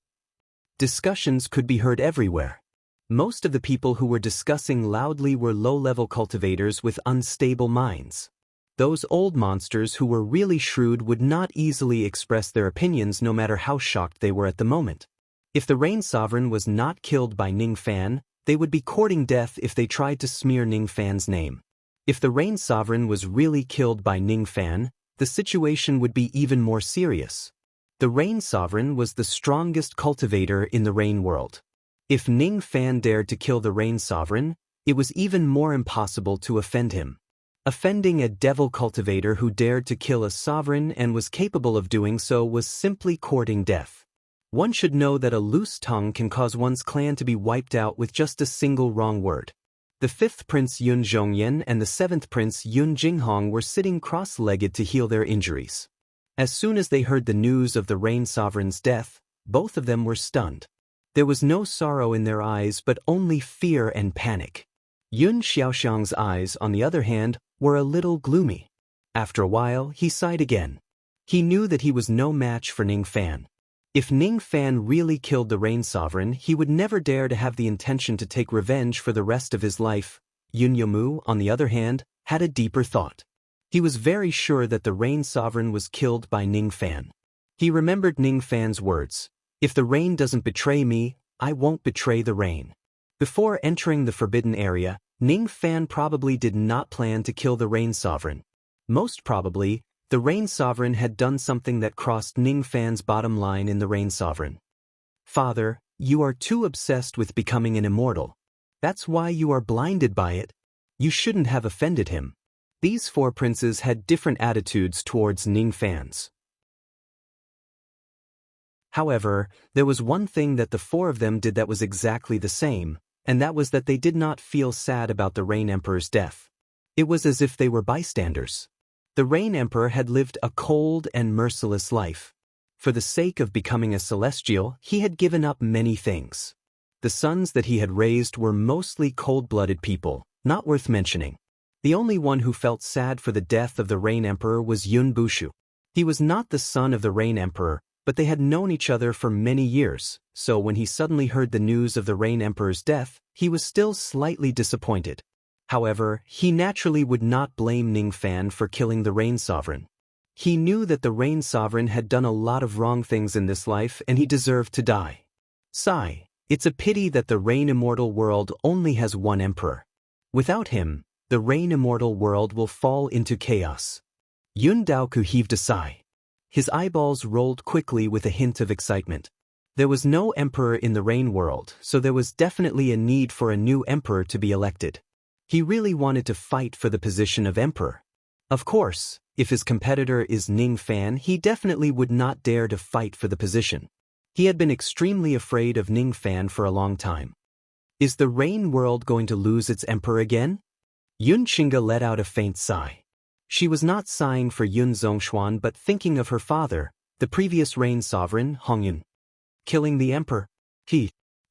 S1: Discussions could be heard everywhere. Most of the people who were discussing loudly were low-level cultivators with unstable minds. Those old monsters who were really shrewd would not easily express their opinions no matter how shocked they were at the moment. If the Rain Sovereign was not killed by Ning Fan, they would be courting death if they tried to smear Ning Fan's name. If the Rain Sovereign was really killed by Ning Fan, the situation would be even more serious. The Rain Sovereign was the strongest cultivator in the Rain World. If Ning Fan dared to kill the Rain Sovereign, it was even more impossible to offend him. Offending a devil cultivator who dared to kill a sovereign and was capable of doing so was simply courting death. One should know that a loose tongue can cause one's clan to be wiped out with just a single wrong word. The fifth Prince Yun Zhongyan and the seventh Prince Yun Jinghong were sitting cross-legged to heal their injuries. As soon as they heard the news of the Rain Sovereign's death, both of them were stunned. There was no sorrow in their eyes but only fear and panic. Yun Xiaoxiang's eyes, on the other hand, were a little gloomy. After a while, he sighed again. He knew that he was no match for Ning Fan. If Ning Fan really killed the Rain Sovereign, he would never dare to have the intention to take revenge for the rest of his life. Yun Yomu, on the other hand, had a deeper thought. He was very sure that the Rain Sovereign was killed by Ning Fan. He remembered Ning Fan's words, "If the rain doesn't betray me, I won't betray the rain." Before entering the forbidden area, Ning Fan probably did not plan to kill the Rain Sovereign. Most probably, the Rain Sovereign had done something that crossed Ning Fan's bottom line in the Rain Sovereign. "Father, You are too obsessed with becoming an immortal. That's why you are blinded by it. You shouldn't have offended him. These four princes had different attitudes towards Ning fans. However, there was one thing that the four of them did that was exactly the same, and that was that they did not feel sad about the Rain Emperor's death. It was as if they were bystanders. The Rain Emperor had lived a cold and merciless life. For the sake of becoming a celestial, he had given up many things. The sons that he had raised were mostly cold-blooded people, not worth mentioning. The only one who felt sad for the death of the Rain Emperor was Yun Bushu. He was not the son of the Rain Emperor, but they had known each other for many years, so when he suddenly heard the news of the Rain Emperor's death, he was still slightly disappointed. However, he naturally would not blame Ning Fan for killing the Rain Sovereign. He knew that the Rain Sovereign had done a lot of wrong things in this life and he deserved to die. Sigh, it's a pity that the Rain Immortal world only has one emperor. Without him, the Rain Immortal world will fall into chaos. Yun Daoku heaved a sigh. His eyeballs rolled quickly with a hint of excitement. There was no emperor in the Rain world, so there was definitely a need for a new emperor to be elected. He really wanted to fight for the position of emperor. Of course, if his competitor is Ning Fan, he definitely would not dare to fight for the position. He had been extremely afraid of Ning Fan for a long time. Is the Rain world going to lose its emperor again? Yun Qingge let out a faint sigh. She was not sighing for Yun Zhongshuan but thinking of her father, the previous Rain sovereign, Hongyun. Killing the emperor?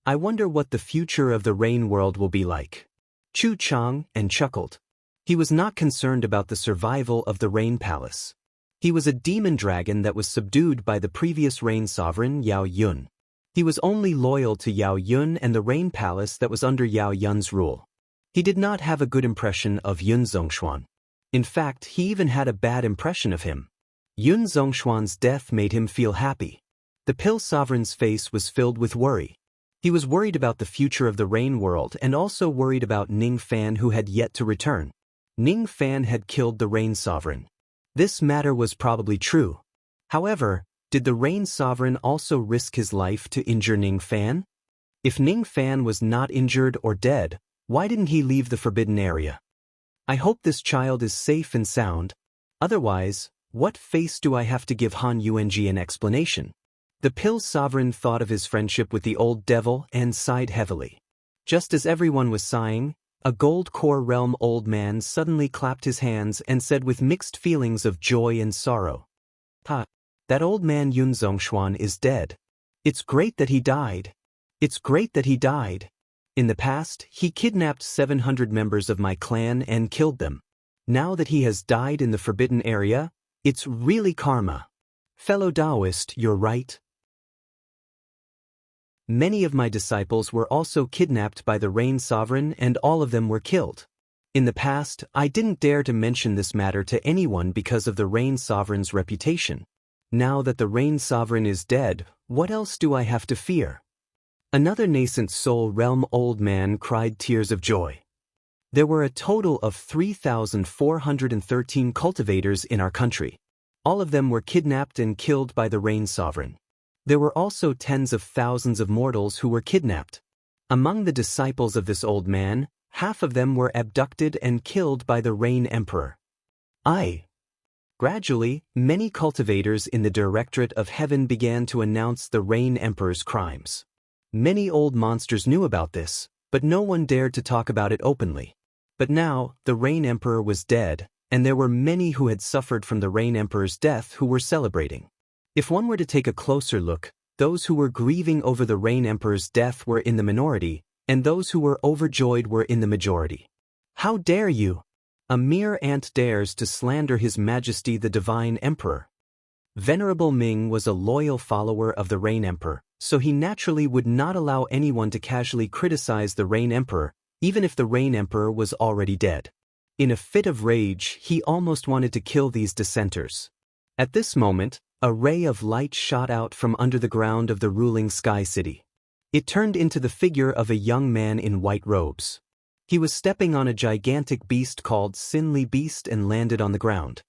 S1: I wonder what the future of the Rain world will be like. Chu Chang and chuckled. He was not concerned about the survival of the Rain Palace. He was a demon dragon that was subdued by the previous Rain sovereign, Yao Yun. He was only loyal to Yao Yun and the Rain Palace that was under Yao Yun's rule. He did not have a good impression of Yun Zhongshuan. In fact, he even had a bad impression of him. Yun Zhongshuan's death made him feel happy. The Pill Sovereign's face was filled with worry. He was worried about the future of the Rain world and also worried about Ning Fan who had yet to return. Ning Fan had killed the Rain Sovereign. This matter was probably true. However, did the Rain Sovereign also risk his life to injure Ning Fan? If Ning Fan was not injured or dead, why didn't he leave the forbidden area? I hope this child is safe and sound. Otherwise, what face do I have to give Han Yuanji an explanation? The Pill Sovereign thought of his friendship with the old devil and sighed heavily. Just as everyone was sighing, a Gold Core Realm old man suddenly clapped his hands and said with mixed feelings of joy and sorrow, that old man Yun Zhongshuan is dead. It's great that he died. It's great that he died. In the past, he kidnapped 700 members of my clan and killed them. Now that he has died in the forbidden area, it's really karma. Fellow Taoist, you're right. Many of my disciples were also kidnapped by the Rain Sovereign and all of them were killed. In the past, I didn't dare to mention this matter to anyone because of the Rain Sovereign's reputation. Now that the Rain Sovereign is dead, what else do I have to fear? Another nascent soul realm old man cried tears of joy. There were a total of 3,413 cultivators in our country. All of them were kidnapped and killed by the Rain Sovereign. There were also tens of thousands of mortals who were kidnapped. Among the disciples of this old man, half of them were abducted and killed by the Rain Emperor. Gradually, many cultivators in the Directorate of Heaven began to announce the Rain Emperor's crimes. Many old monsters knew about this, but no one dared to talk about it openly. But now, the Rain Emperor was dead, and there were many who had suffered from the Rain Emperor's death who were celebrating. If one were to take a closer look, those who were grieving over the Rain Emperor's death were in the minority, and those who were overjoyed were in the majority. How dare you! A mere ant dares to slander His Majesty the Divine Emperor. Venerable Ming was a loyal follower of the Rain Emperor, so he naturally would not allow anyone to casually criticize the Rain Emperor, even if the Rain Emperor was already dead. In a fit of rage, he almost wanted to kill these dissenters. At this moment, a ray of light shot out from under the ground of the ruling Sky City. It turned into the figure of a young man in white robes. He was stepping on a gigantic beast called Sinli Beast and landed on the ground.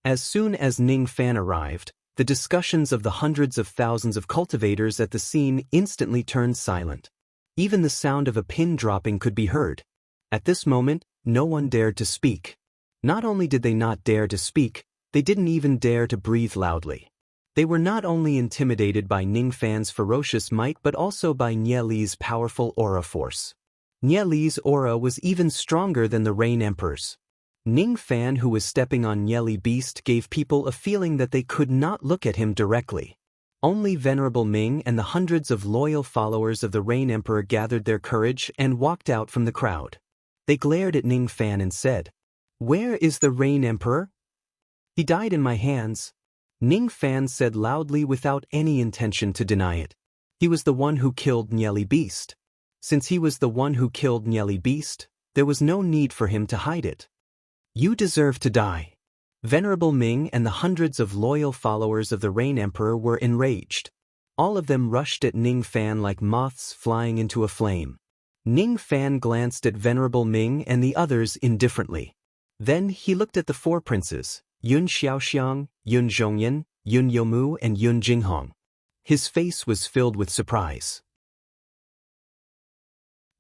S1: As soon as Ning Fan arrived, The discussions of the hundreds of thousands of cultivators at the scene instantly turned silent. Even the sound of a pin dropping could be heard. At this moment, no one dared to speak. Not only did they not dare to speak, they didn't even dare to breathe loudly. They were not only intimidated by Ning Fan's ferocious might but also by Nye Li's powerful aura force. Nye Li's aura was even stronger than the Rain Emperor's. Ning Fan, who was stepping on Nye Li Beast, gave people a feeling that they could not look at him directly. Only Venerable Ming and the hundreds of loyal followers of the Rain Emperor gathered their courage and walked out from the crowd. They glared at Ning Fan and said, "Where is the Rain Emperor?" "He died in my hands," Ning Fan said loudly without any intention to deny it. He was the one who killed Nye Li Beast. Since he was the one who killed Nye Li Beast, there was no need for him to hide it. "You deserve to die." Venerable Ming and the hundreds of loyal followers of the Rain Emperor were enraged. All of them rushed at Ning Fan like moths flying into a flame. Ning Fan glanced at Venerable Ming and the others indifferently. Then he looked at the four princes, Yun Xiaoxiang, Yun Zhongyan, Yun Youmu and Yun Jinghong. His face was filled with surprise.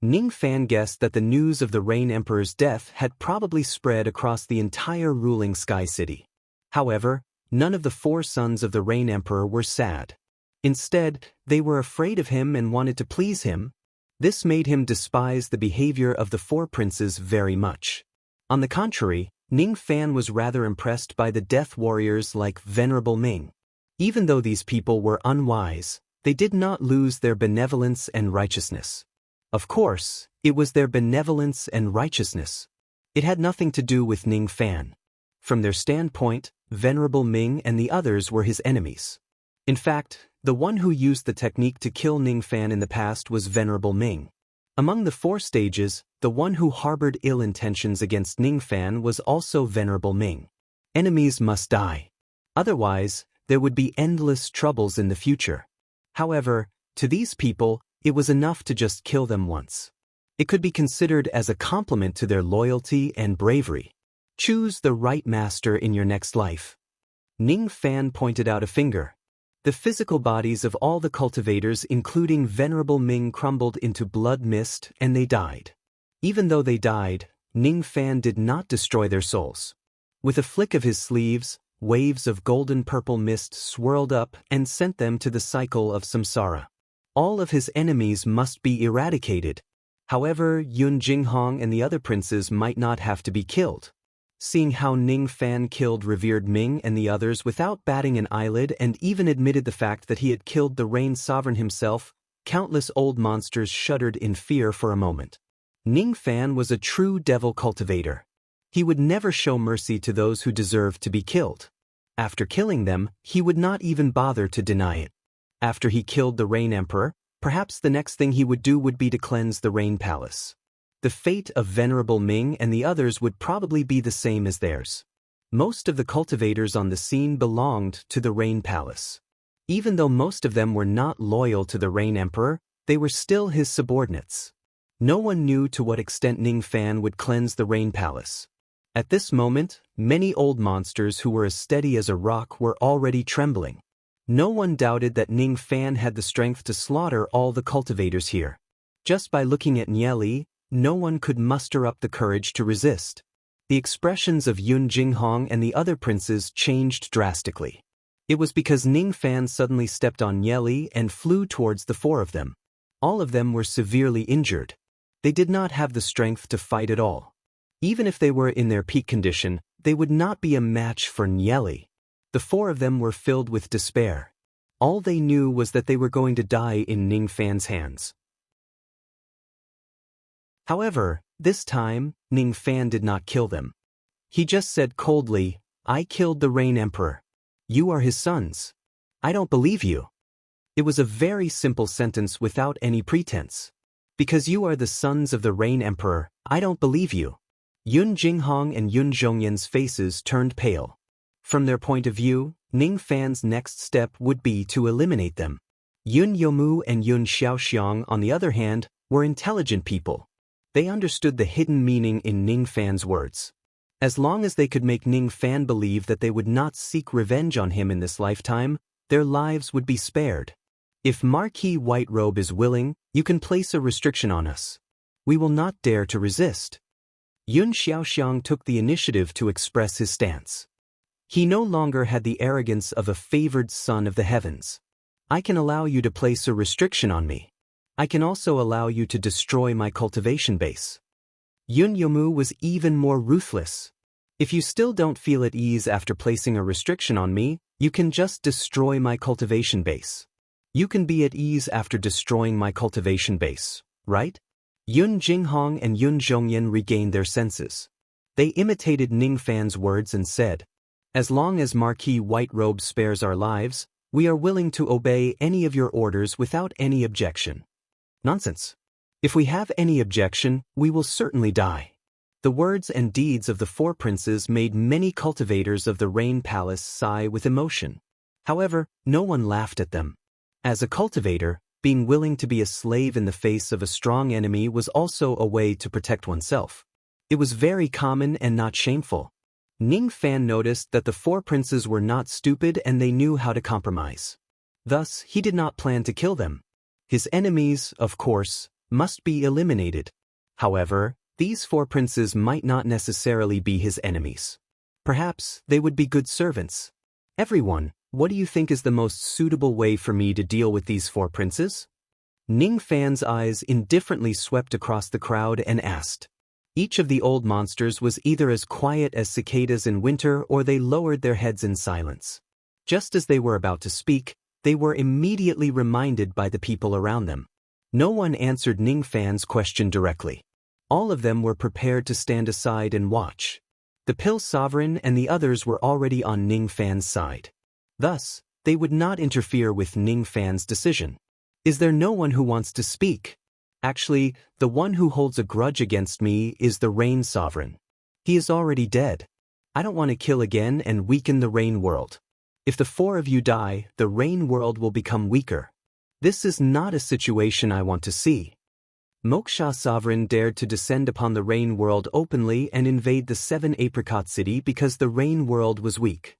S1: Ning Fan guessed that the news of the Rain Emperor's death had probably spread across the entire ruling Sky City. However, none of the four sons of the Rain Emperor were sad. Instead, they were afraid of him and wanted to please him. This made him despise the behavior of the four princes very much. On the contrary, Ning Fan was rather impressed by the death warriors like Venerable Ming. Even though these people were unwise, they did not lose their benevolence and righteousness. Of course, it was their benevolence and righteousness. It had nothing to do with Ning Fan. From their standpoint, Venerable Ming and the others were his enemies. In fact, the one who used the technique to kill Ning Fan in the past was Venerable Ming. Among the four stages, the one who harbored ill intentions against Ning Fan was also Venerable Ming. Enemies must die. Otherwise, there would be endless troubles in the future. However, to these people, it was enough to just kill them once. It could be considered as a compliment to their loyalty and bravery. Choose the right master in your next life. Ning Fan pointed out a finger. The physical bodies of all the cultivators, including Venerable Ming, crumbled into blood mist and they died. Even though they died, Ning Fan did not destroy their souls. With a flick of his sleeves, waves of golden-purple mist swirled up and sent them to the cycle of samsara. All of his enemies must be eradicated. However, Yun Jinghong and the other princes might not have to be killed. Seeing how Ning Fan killed revered Ming and the others without batting an eyelid and even admitted the fact that he had killed the Rain Sovereign himself, countless old monsters shuddered in fear for a moment. Ning Fan was a true devil cultivator. He would never show mercy to those who deserved to be killed. After killing them, he would not even bother to deny it. After he killed the Rain Emperor, perhaps the next thing he would do would be to cleanse the Rain Palace. The fate of Venerable Ming and the others would probably be the same as theirs. Most of the cultivators on the scene belonged to the Rain Palace. Even though most of them were not loyal to the Rain Emperor, they were still his subordinates. No one knew to what extent Ning Fan would cleanse the Rain Palace. At this moment, many old monsters who were as steady as a rock were already trembling. No one doubted that Ning Fan had the strength to slaughter all the cultivators here. Just by looking at Nye Li, no one could muster up the courage to resist. The expressions of Yun Jinghong and the other princes changed drastically. It was because Ning Fan suddenly stepped on Nye Li and flew towards the four of them. All of them were severely injured. They did not have the strength to fight at all. Even if they were in their peak condition, they would not be a match for Nye Li. The four of them were filled with despair. All they knew was that they were going to die in Ning Fan's hands. However, this time, Ning Fan did not kill them. He just said coldly, "I killed the Rain Emperor. You are his sons. I don't believe you." It was a very simple sentence without any pretense. "Because you are the sons of the Rain Emperor, I don't believe you." Yun Jinghong and Yun Zhongyan's faces turned pale. From their point of view, Ning Fan's next step would be to eliminate them. Yun Youmu and Yun Xiaoxiang, on the other hand, were intelligent people. They understood the hidden meaning in Ning Fan's words. As long as they could make Ning Fan believe that they would not seek revenge on him in this lifetime, their lives would be spared. If Marquis White Robe is willing, you can place a restriction on us. We will not dare to resist. Yun Xiaoxiang took the initiative to express his stance. He no longer had the arrogance of a favored son of the heavens. I can allow you to place a restriction on me. I can also allow you to destroy my cultivation base. Yun Yomu was even more ruthless. If you still don't feel at ease after placing a restriction on me, you can just destroy my cultivation base. You can be at ease after destroying my cultivation base, right? Yun Jinghong and Yun Zhongyan regained their senses. They imitated Ning Fan's words and said, "As long as Marquis White Robe spares our lives, we are willing to obey any of your orders without any objection." Nonsense. If we have any objection, we will certainly die. The words and deeds of the four princes made many cultivators of the Rain Palace sigh with emotion. However, no one laughed at them. As a cultivator, being willing to be a slave in the face of a strong enemy was also a way to protect oneself. It was very common and not shameful. Ning Fan noticed that the four princes were not stupid and they knew how to compromise. Thus, he did not plan to kill them. His enemies, of course, must be eliminated. However, these four princes might not necessarily be his enemies. Perhaps they would be good servants. Everyone, what do you think is the most suitable way for me to deal with these four princes? Ning Fan's eyes indifferently swept across the crowd and asked. Each of the old monsters was either as quiet as cicadas in winter or they lowered their heads in silence. Just as they were about to speak, they were immediately reminded by the people around them. No one answered Ning Fan's question directly. All of them were prepared to stand aside and watch. The Pill Sovereign and the others were already on Ning Fan's side. Thus, they would not interfere with Ning Fan's decision. Is there no one who wants to speak? Actually, the one who holds a grudge against me is the Rain Sovereign. He is already dead. I don't want to kill again and weaken the Rain World. If the four of you die, the Rain World will become weaker. This is not a situation I want to see. Moksha Sovereign dared to descend upon the Rain World openly and invade the 7 Apricot City because the Rain World was weak.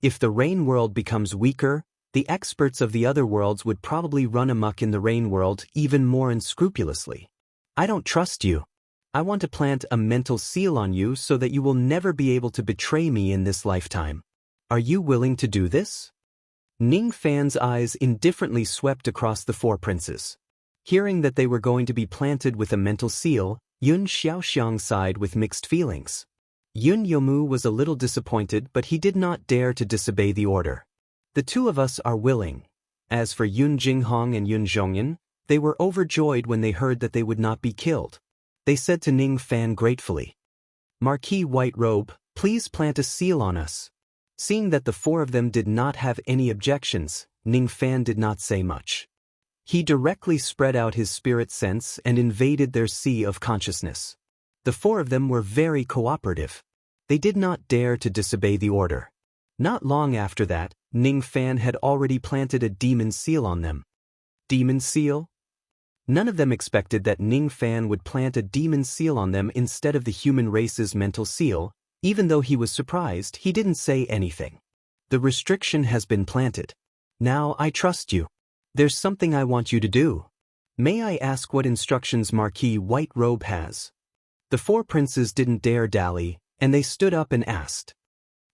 S1: If the Rain World becomes weaker, the experts of the other worlds would probably run amok in the Rain World even more unscrupulously. I don't trust you. I want to plant a mental seal on you so that you will never be able to betray me in this lifetime. Are you willing to do this? Ning Fan's eyes indifferently swept across the four princes. Hearing that they were going to be planted with a mental seal, Yun Xiaoxiang sighed with mixed feelings. Yun Yomu was a little disappointed, but he did not dare to disobey the order. The two of us are willing. As for Yun Jinghong and Yun Zhongyan, they were overjoyed when they heard that they would not be killed. They said to Ning Fan gratefully, "Marquis White Robe, please plant a seal on us." Seeing that the four of them did not have any objections, Ning Fan did not say much. He directly spread out his spirit sense and invaded their sea of consciousness. The four of them were very cooperative. They did not dare to disobey the order. Not long after that, Ning Fan had already planted a demon seal on them. Demon seal? None of them expected that Ning Fan would plant a demon seal on them instead of the human race's mental seal. Even though he was surprised, he didn't say anything. The restriction has been planted. Now I trust you. There's something I want you to do. May I ask what instructions Marquis White Robe has? The four princes didn't dare dally, and they stood up and asked.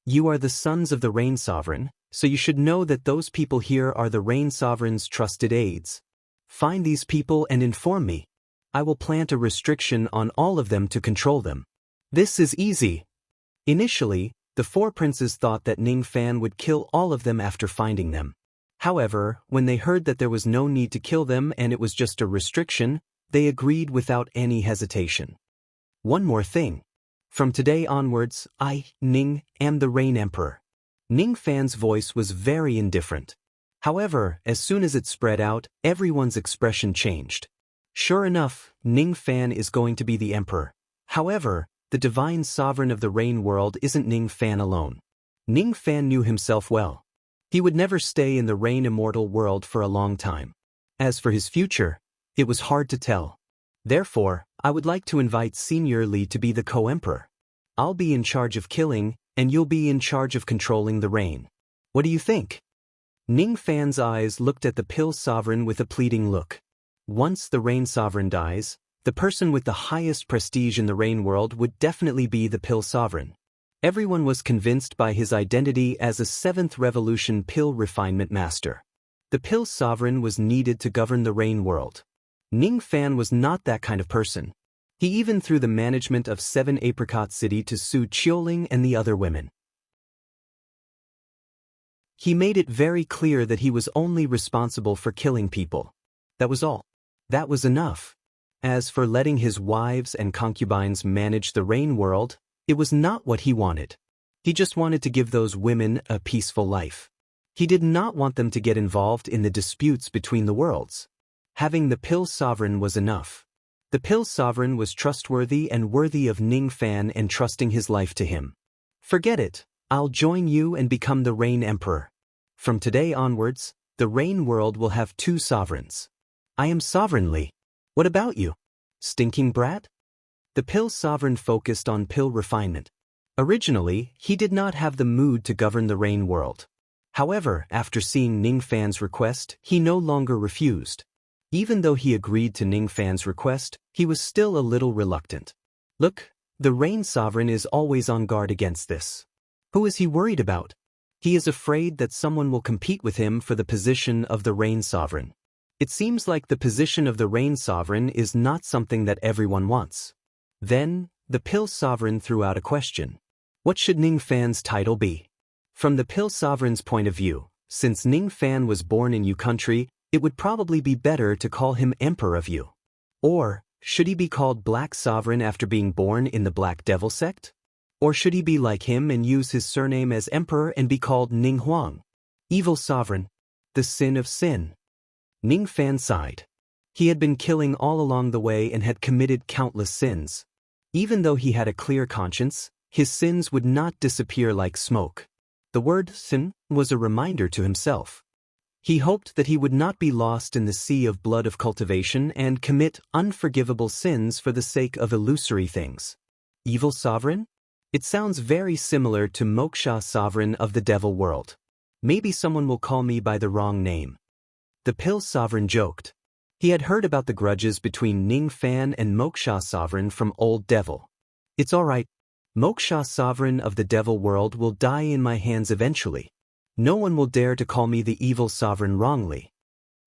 S1: You are the sons of the Rain Sovereign, so you should know that those people here are the Rain Sovereign's trusted aides. Find these people and inform me. I will plant a restriction on all of them to control them. This is easy. Initially, the four princes thought that Ning Fan would kill all of them after finding them. However, when they heard that there was no need to kill them and it was just a restriction, they agreed without any hesitation. One more thing. From today onwards, I, Ning, am the Rain Emperor. Ning Fan's voice was very indifferent. However, as soon as it spread out, everyone's expression changed. Sure enough, Ning Fan is going to be the emperor. However, the divine sovereign of the Rain World isn't Ning Fan alone. Ning Fan knew himself well. He would never stay in the Rain Immortal world for a long time. As for his future, it was hard to tell. Therefore, I would like to invite Senior Li to be the co-emperor. I'll be in charge of killing, and you'll be in charge of controlling the reign. What do you think? Ning Fan's eyes looked at the Pill Sovereign with a pleading look. Once the Rain Sovereign dies, the person with the highest prestige in the Rain world would definitely be the Pill Sovereign. Everyone was convinced by his identity as a 7th Revolution Pill Refinement Master. The Pill Sovereign was needed to govern the Rain world. Ning Fan was not that kind of person. He even threw the management of 7 Apricot City to Su Qiuling and the other women. He made it very clear that he was only responsible for killing people. That was all. That was enough. As for letting his wives and concubines manage the Rain world, it was not what he wanted. He just wanted to give those women a peaceful life. He did not want them to get involved in the disputes between the worlds. Having the Pill Sovereign was enough. The Pill Sovereign was trustworthy and worthy of Ning Fan entrusting his life to him. Forget it, I'll join you and become the Rain Emperor. From today onwards, the Rain world will have 2 sovereigns. I am sovereignly. What about you? Stinking brat? The Pill Sovereign focused on pill refinement. Originally, he did not have the mood to govern the Rain world. However, after seeing Ning Fan's request, he no longer refused. Even though he agreed to Ning Fan's request, he was still a little reluctant. Look, the Rain Sovereign is always on guard against this. Who is he worried about? He is afraid that someone will compete with him for the position of the Rain Sovereign. It seems like the position of the Rain Sovereign is not something that everyone wants. Then, the Pill Sovereign threw out a question. What should Ning Fan's title be? From the Pill Sovereign's point of view, since Ning Fan was born in Yu country, it would probably be better to call him Emperor of Yu. Or, should he be called Black Sovereign after being born in the Black Devil sect? Or should he be like him and use his surname as Emperor and be called Ning Huang? Evil Sovereign. The sin of sin. Ning Fan sighed. He had been killing all along the way and had committed countless sins. Even though he had a clear conscience, his sins would not disappear like smoke. The word sin was a reminder to himself. He hoped that he would not be lost in the sea of blood of cultivation and commit unforgivable sins for the sake of illusory things. Evil Sovereign? It sounds very similar to Moksha Sovereign of the Devil world. Maybe someone will call me by the wrong name. The Pill Sovereign joked. He had heard about the grudges between Ning Fan and Moksha Sovereign from Old Devil. It's alright. Moksha Sovereign of the Devil world will die in my hands eventually. No one will dare to call me the Evil Sovereign wrongly.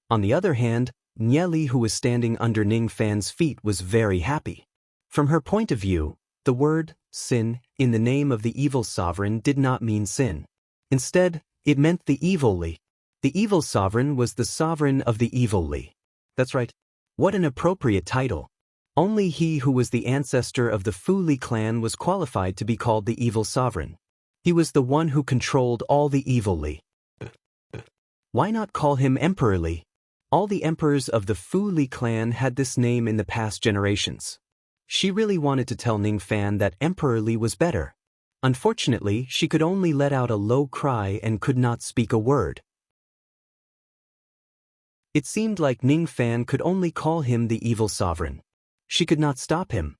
S1: On the other hand, Nieli, who was standing under Ning Fan's feet, was very happy. From her point of view, the word sin in the name of the Evil Sovereign did not mean sin. Instead, it meant the Evil Li. The Evil Sovereign was the sovereign of the Evil Li. That's right. What an appropriate title. Only he who was the ancestor of the Fu Li clan was qualified to be called the Evil Sovereign. He was the one who controlled all the Evil Li. Why not call him Emperor Li? All the emperors of the Fu Li clan had this name in the past generations. She really wanted to tell Ning Fan that Emperor Li was better. Unfortunately, she could only let out a low cry and could not speak a word. It seemed like Ning Fan could only call him the Evil Sovereign. She could not stop him.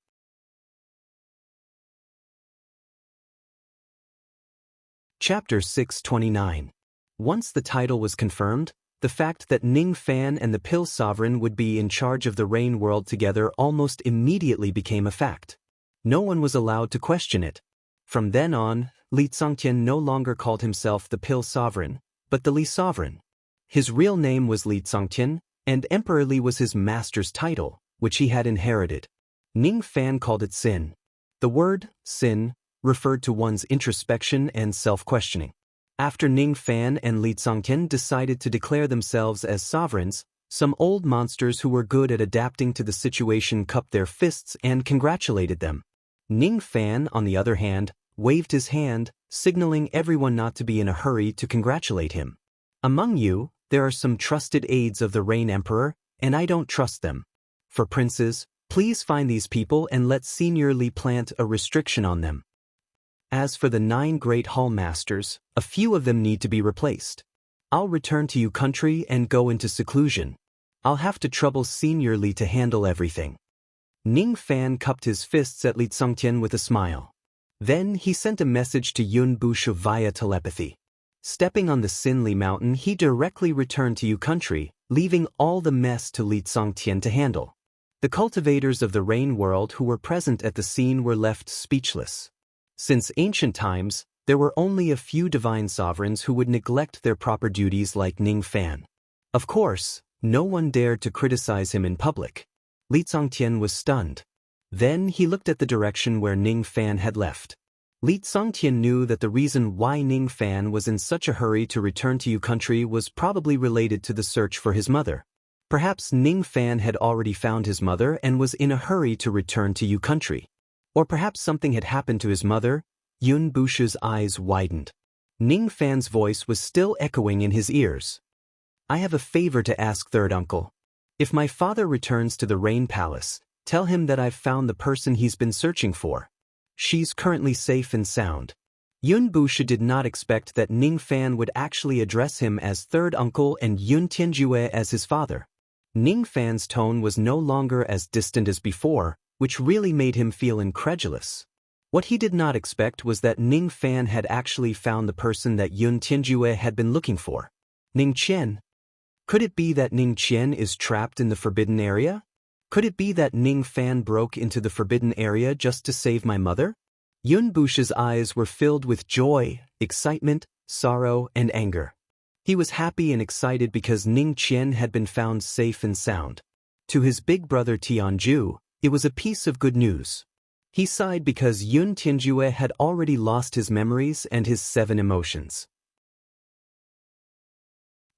S1: Chapter 629. Once the title was confirmed, the fact that Ning Fan and the Pill Sovereign would be in charge of the Rain world together almost immediately became a fact. No one was allowed to question it. From then on, Li Tsongtian no longer called himself the Pill Sovereign, but the Li Sovereign. His real name was Li Tsongtian, and Emperor Li was his master's title, which he had inherited. Ning Fan called it sin. The word sin referred to one's introspection and self-questioning. After Ning Fan and Li Tsongtian decided to declare themselves as sovereigns, some old monsters who were good at adapting to the situation cupped their fists and congratulated them. Ning Fan, on the other hand, waved his hand, signaling everyone not to be in a hurry to congratulate him. Among you, there are some trusted aides of the Rain Emperor, and I don't trust them. For princes, please find these people and let Senior Li plant a restriction on them. As for the 9 great hall masters, a few of them need to be replaced. I'll return to Yu country and go into seclusion. I'll have to trouble Senior Li to handle everything. Ning Fan cupped his fists at Li Tsongtian with a smile. Then he sent a message to Yun Bushu via telepathy. Stepping on the Sinli mountain, he directly returned to Yu country, leaving all the mess to Li Tsongtian to handle. The cultivators of the rain world who were present at the scene were left speechless. Since ancient times, there were only a few divine sovereigns who would neglect their proper duties like Ning Fan. Of course, no one dared to criticize him in public. Li Tsongtian was stunned. Then he looked at the direction where Ning Fan had left. Li Tsongtian knew that the reason why Ning Fan was in such a hurry to return to Yu country was probably related to the search for his mother. Perhaps Ning Fan had already found his mother and was in a hurry to return to Yu country. Or perhaps something had happened to his mother. Yun Bushu's eyes widened. Ning Fan's voice was still echoing in his ears. I have a favor to ask, third uncle. If my father returns to the Rain Palace, tell him that I've found the person he's been searching for. She's currently safe and sound. Yun Bushu did not expect that Ning Fan would actually address him as third uncle and Yun Tianjue as his father. Ning Fan's tone was no longer as distant as before, which really made him feel incredulous. What he did not expect was that Ning Fan had actually found the person that Yun Tianjue had been looking for. Ning Qian. Could it be that Ning Qian is trapped in the forbidden area? Could it be that Ning Fan broke into the forbidden area just to save my mother? Yun Bushu's eyes were filled with joy, excitement, sorrow, and anger. He was happy and excited because Ning Qian had been found safe and sound. To his big brother Tianju, it was a piece of good news. He sighed because Yun Tianjue had already lost his memories and his 7 emotions.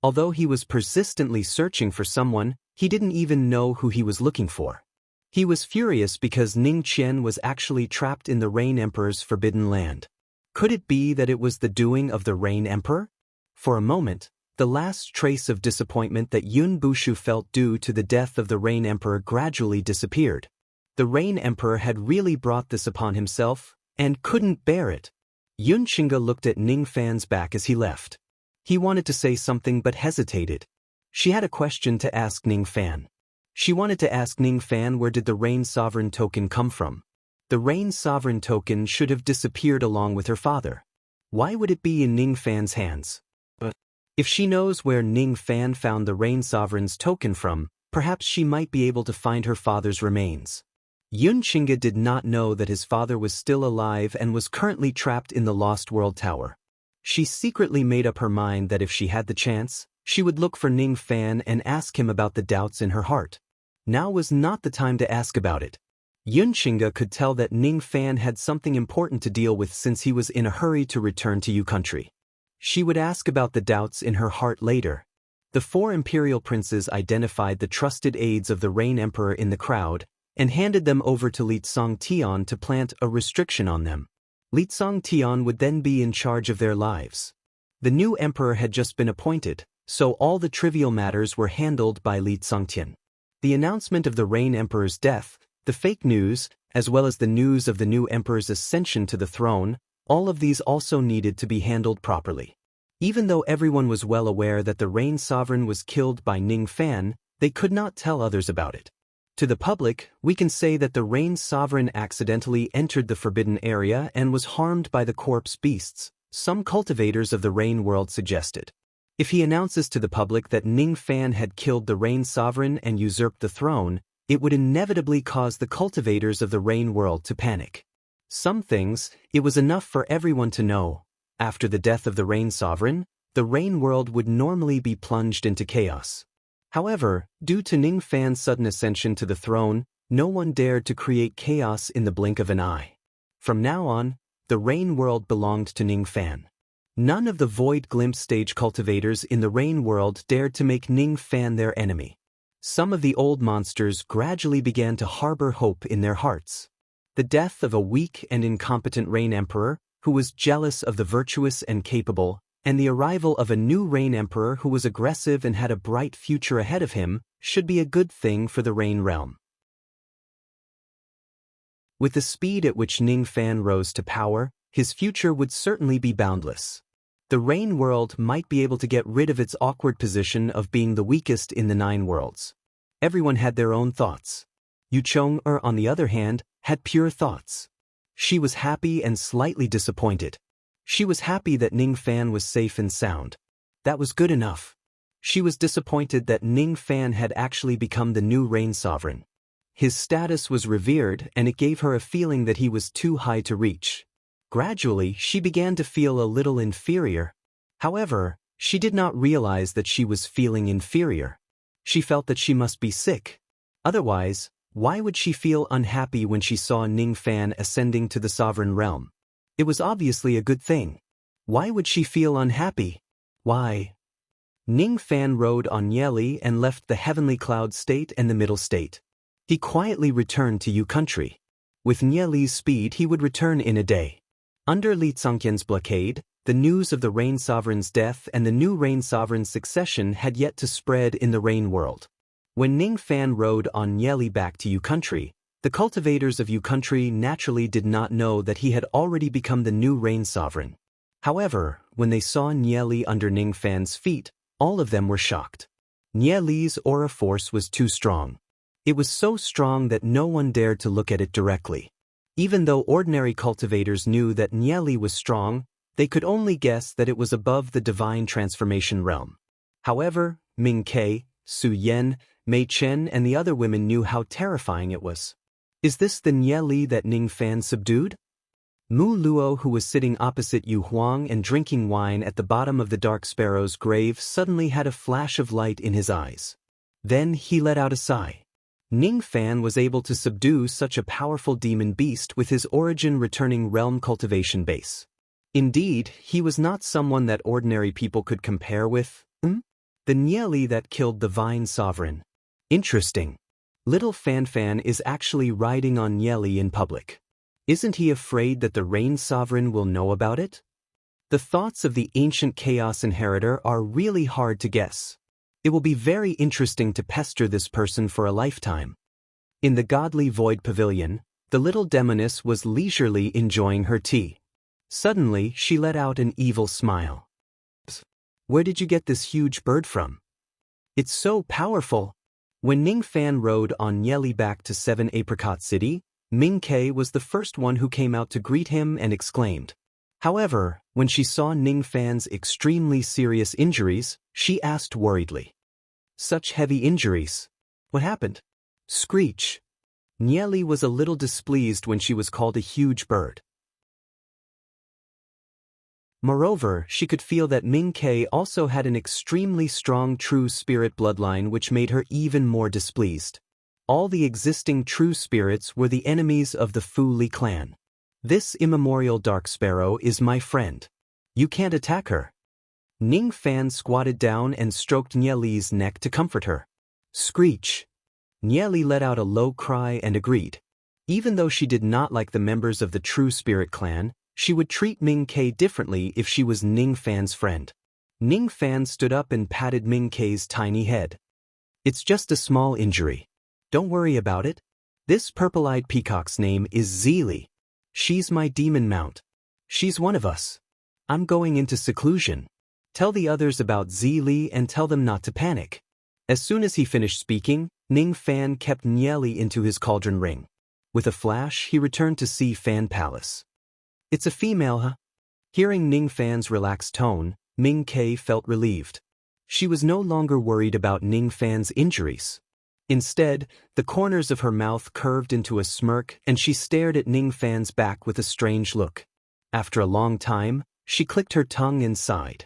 S1: Although he was persistently searching for someone, he didn't even know who he was looking for. He was furious because Ning Qian was actually trapped in the Rain Emperor's forbidden land. Could it be that it was the doing of the Rain Emperor? For a moment, the last trace of disappointment that Yun Bushu felt due to the death of the Rain Emperor gradually disappeared. The Rain Emperor had really brought this upon himself, and couldn't bear it. Yun Qingge looked at Ning Fan's back as he left. He wanted to say something but hesitated. She had a question to ask Ning Fan. She wanted to ask Ning Fan where did the Rain Sovereign token come from. The Rain Sovereign token should have disappeared along with her father. Why would it be in Ning Fan's hands? But if she knows where Ning Fan found the Rain Sovereign's token from, perhaps she might be able to find her father's remains. Yun Qingge did not know that his father was still alive and was currently trapped in the Lost World Tower. She secretly made up her mind that if she had the chance, she would look for Ning Fan and ask him about the doubts in her heart. Now was not the time to ask about it. Yun Qingge could tell that Ning Fan had something important to deal with since he was in a hurry to return to Yu country. She would ask about the doubts in her heart later. The 4 imperial princes identified the trusted aides of the Rain Emperor in the crowd and handed them over to Li Tsongtian to plant a restriction on them. Li Tsongtian would then be in charge of their lives. The new emperor had just been appointed, so all the trivial matters were handled by Li Tsongtian. The announcement of the Rain Emperor's death, the fake news, as well as the news of the new emperor's ascension to the throne, all of these also needed to be handled properly. Even though everyone was well aware that the Rain Sovereign was killed by Ning Fan, they could not tell others about it. To the public, we can say that the Rain Sovereign accidentally entered the forbidden area and was harmed by the corpse beasts, some cultivators of the Rain world suggested. If he announces to the public that Ning Fan had killed the Rain Sovereign and usurped the throne, it would inevitably cause the cultivators of the Rain world to panic. Some things, it was enough for everyone to know. After the death of the Rain Sovereign, the Rain world would normally be plunged into chaos. However, due to Ning Fan's sudden ascension to the throne, no one dared to create chaos in the blink of an eye. From now on, the Rain world belonged to Ning Fan. None of the Void Glimpse stage cultivators in the Rain world dared to make Ning Fan their enemy. Some of the old monsters gradually began to harbor hope in their hearts. The death of a weak and incompetent Rain Emperor, who was jealous of the virtuous and capable, and the arrival of a new Rain Emperor who was aggressive and had a bright future ahead of him, should be a good thing for the Rain realm. With the speed at which Ning Fan rose to power, his future would certainly be boundless. The Rain world might be able to get rid of its awkward position of being the weakest in the 9 worlds. Everyone had their own thoughts. Yu Chong-er, on the other hand, had pure thoughts. She was happy and slightly disappointed. She was happy that Ning Fan was safe and sound. That was good enough. She was disappointed that Ning Fan had actually become the new Rain Sovereign. His status was revered, and it gave her a feeling that he was too high to reach. Gradually, she began to feel a little inferior. However, she did not realize that she was feeling inferior. She felt that she must be sick. Otherwise, why would she feel unhappy when she saw Ning Fan ascending to the sovereign realm? It was obviously a good thing. Why would she feel unhappy? Why? Ning Fan rode on Nieli and left the heavenly cloud state and the middle state. He quietly returned to Yu country. With Nieli's speed, he would return in a day. Under Li Zongqian's blockade, the news of the Rain Sovereign's death and the new Rain Sovereign's succession had yet to spread in the Rain world. When Ning Fan rode on Nieli back to Yu country, the cultivators of Yu country naturally did not know that he had already become the new Rain Sovereign. However, when they saw Nieli under Ning Fan's feet, all of them were shocked. Nieli's aura force was too strong. It was so strong that no one dared to look at it directly. Even though ordinary cultivators knew that Nieli was strong, they could only guess that it was above the divine transformation realm. However, Ming Ke, Su Yan, Mei Chen and the other women knew how terrifying it was. Is this the Nieli that Ning Fan subdued? Mu Luo, who was sitting opposite Yu Huang and drinking wine at the bottom of the Dark Sparrow's grave, suddenly had a flash of light in his eyes. Then he let out a sigh. Ning Fan was able to subdue such a powerful demon beast with his origin-returning realm cultivation base. Indeed, he was not someone that ordinary people could compare with. The Nieli that killed the Vine Sovereign. Interesting. Little Fan Fan is actually riding on Nieli in public. Isn't he afraid that the Rain Sovereign will know about it? The thoughts of the ancient Chaos Inheritor are really hard to guess. It will be very interesting to pester this person for a lifetime. In the Godly Void Pavilion, the little demoness was leisurely enjoying her tea. Suddenly, she let out an evil smile. Where did you get this huge bird from? It's so powerful. When Ning Fan rode on Nieli back to 7 Apricot City, Ming Ke was the first one who came out to greet him and exclaimed. However, when she saw Ning Fan's extremely serious injuries, she asked worriedly. Such heavy injuries. What happened? Screech. Nieli was a little displeased when she was called a huge bird. Moreover, she could feel that Ming Ke also had an extremely strong true spirit bloodline, which made her even more displeased. All the existing true spirits were the enemies of the Fu Li clan. This immemorial Dark Sparrow is my friend. You can't attack her. Ning Fan squatted down and stroked Nieli's neck to comfort her. Screech. Nieli let out a low cry and agreed. Even though she did not like the members of the True Spirit clan, she would treat Ming Ke differently if she was Ning Fan's friend. Ning Fan stood up and patted Ming Ke's tiny head. It's just a small injury. Don't worry about it. This purple-eyed peacock's name is Zili. She's my demon mount. She's one of us. I'm going into seclusion. Tell the others about Zili and tell them not to panic. As soon as he finished speaking, Ning Fan kept Nieli into his cauldron ring. With a flash, he returned to see Fan Palace. It's a female, huh? Hearing Ning Fan's relaxed tone, Ming Ke felt relieved. She was no longer worried about Ning Fan's injuries. Instead, the corners of her mouth curved into a smirk and she stared at Ning Fan's back with a strange look. After a long time, she clicked her tongue and sighed.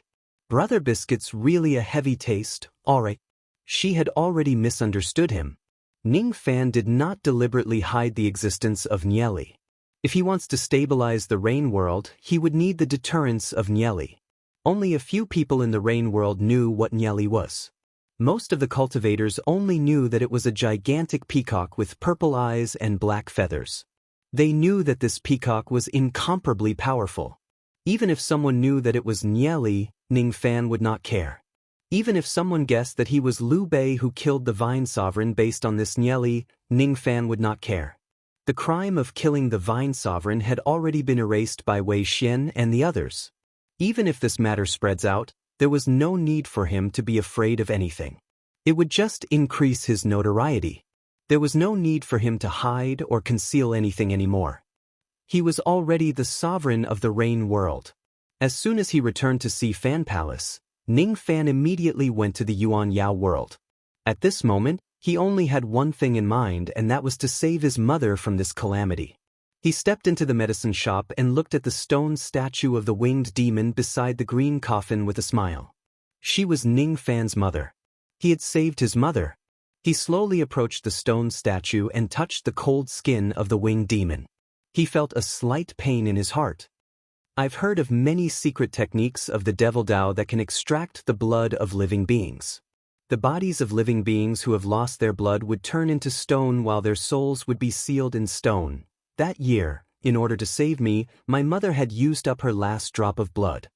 S1: Brother Biscuit's really a heavy taste, alright. She had already misunderstood him. Ning Fan did not deliberately hide the existence of Nieli. If he wants to stabilize the Rain world, he would need the deterrence of Nieli. Only a few people in the Rain world knew what Nieli was. Most of the cultivators only knew that it was a gigantic peacock with purple eyes and black feathers. They knew that this peacock was incomparably powerful. Even if someone knew that it was Nieli, Ning Fan would not care. Even if someone guessed that he was Liu Bei who killed the Vine Sovereign based on this Nieli, Ning Fan would not care. The crime of killing the Vine Sovereign had already been erased by Wei Xian and the others. Even if this matter spreads out, there was no need for him to be afraid of anything. It would just increase his notoriety. There was no need for him to hide or conceal anything anymore. He was already the sovereign of the rain world. As soon as he returned to Si Fan Palace, Ning Fan immediately went to the Yuan Yao world. At this moment, he only had one thing in mind, and that was to save his mother from this calamity. He stepped into the medicine shop and looked at the stone statue of the winged demon beside the green coffin with a smile. She was Ning Fan's mother. He had saved his mother. He slowly approached the stone statue and touched the cold skin of the winged demon. He felt a slight pain in his heart. I've heard of many secret techniques of the Devil Dao that can extract the blood of living beings. The bodies of living beings who have lost their blood would turn into stone while their souls would be sealed in stone. That year, in order to save me, my mother had used up her last drop of blood.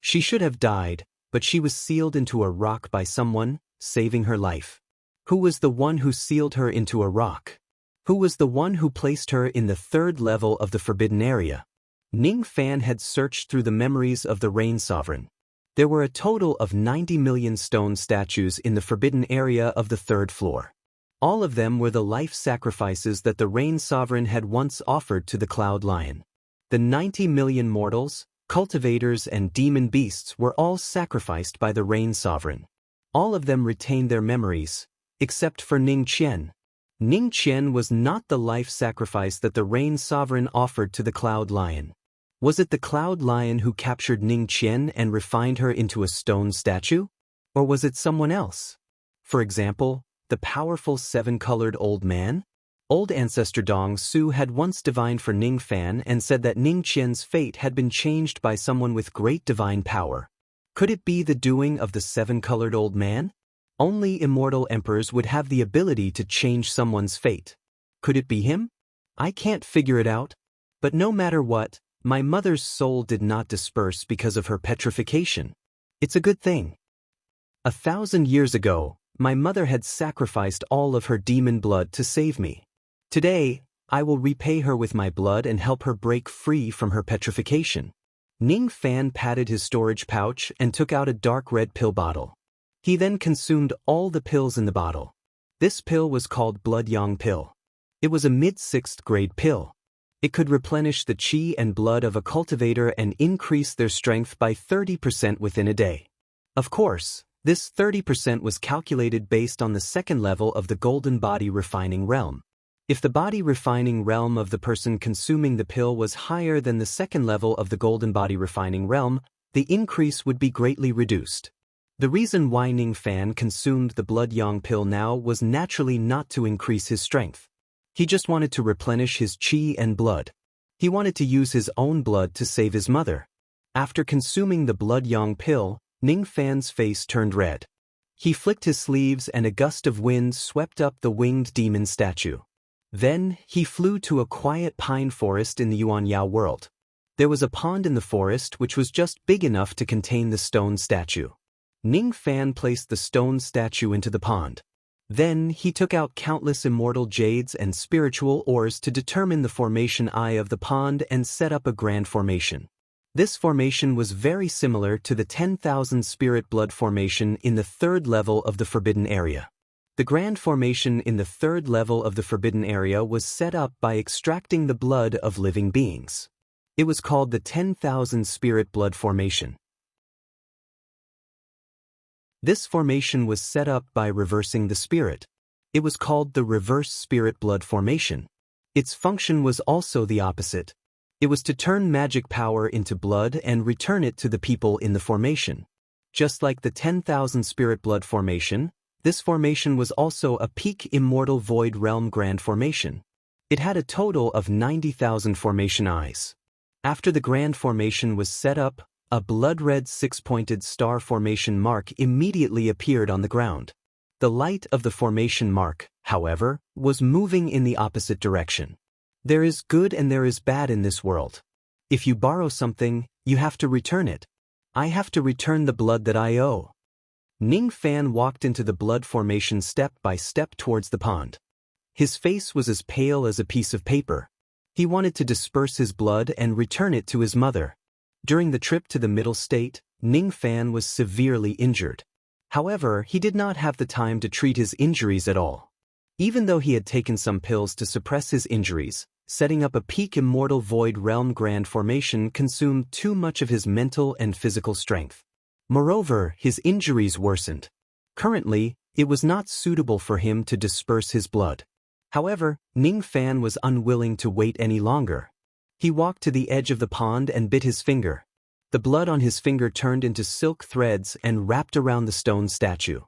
S1: She should have died, but she was sealed into a rock by someone, saving her life. Who was the one who sealed her into a rock? Who was the one who placed her in the third level of the forbidden area? Ning Fan had searched through the memories of the Rain Sovereign. There were a total of 90 million stone statues in the forbidden area of the third floor. All of them were the life sacrifices that the Rain Sovereign had once offered to the Cloud Lion. The 90 million mortals, cultivators and demon beasts were all sacrificed by the Rain Sovereign. All of them retained their memories, except for Ning Qian. Ning Qian was not the life sacrifice that the Rain Sovereign offered to the Cloud Lion. Was it the Cloud Lion who captured Ning Qian and refined her into a stone statue? Or was it someone else? For example, the powerful seven-colored old man? Old ancestor Dong Su had once divined for Ning Fan and said that Ning Qian's fate had been changed by someone with great divine power. Could it be the doing of the seven-colored old man? Only immortal emperors would have the ability to change someone's fate. Could it be him? I can't figure it out. But no matter what, my mother's soul did not disperse because of her petrification. It's a good thing. 1,000 years ago, my mother had sacrificed all of her demon blood to save me. Today, I will repay her with my blood and help her break free from her petrification. Ning Fan patted his storage pouch and took out a dark red pill bottle. He then consumed all the pills in the bottle. This pill was called Blood Yang Pill. It was a mid-6th grade pill. It could replenish the qi and blood of a cultivator and increase their strength by 30% within a day. Of course, this 30% was calculated based on the second level of the golden body refining realm. If the body refining realm of the person consuming the pill was higher than the second level of the golden body refining realm, the increase would be greatly reduced. The reason why Ning Fan consumed the Blood Yang Pill now was naturally not to increase his strength. He just wanted to replenish his qi and blood. He wanted to use his own blood to save his mother. After consuming the Blood Yang Pill, Ning Fan's face turned red. He flicked his sleeves and a gust of wind swept up the winged demon statue. Then, he flew to a quiet pine forest in the Yuan Yao world. There was a pond in the forest which was just big enough to contain the stone statue. Ning Fan placed the stone statue into the pond. Then, he took out countless immortal jades and spiritual ores to determine the formation eye of the pond and set up a grand formation. This formation was very similar to the 10,000 spirit blood formation in the third level of the forbidden area. The grand formation in the third level of the forbidden area was set up by extracting the blood of living beings. It was called the 10,000 spirit blood formation. This formation was set up by reversing the spirit. It was called the reverse spirit blood formation. Its function was also the opposite. It was to turn magic power into blood and return it to the people in the formation. Just like the 10,000 spirit blood formation, this formation was also a peak immortal void realm grand formation. It had a total of 90,000 formation eyes. After the grand formation was set up, a blood-red six-pointed star formation mark immediately appeared on the ground. The light of the formation mark, however, was moving in the opposite direction. There is good and there is bad in this world. If you borrow something, you have to return it. I have to return the blood that I owe. Ning Fan walked into the blood formation step by step towards the pond. His face was as pale as a piece of paper. He wanted to disperse his blood and return it to his mother. During the trip to the middle state, Ning Fan was severely injured. However, he did not have the time to treat his injuries at all. Even though he had taken some pills to suppress his injuries, setting up a peak immortal void realm grand formation consumed too much of his mental and physical strength. Moreover, his injuries worsened. Currently, it was not suitable for him to disperse his blood. However, Ning Fan was unwilling to wait any longer. He walked to the edge of the pond and bit his finger. The blood on his finger turned into silk threads and wrapped around the stone statue.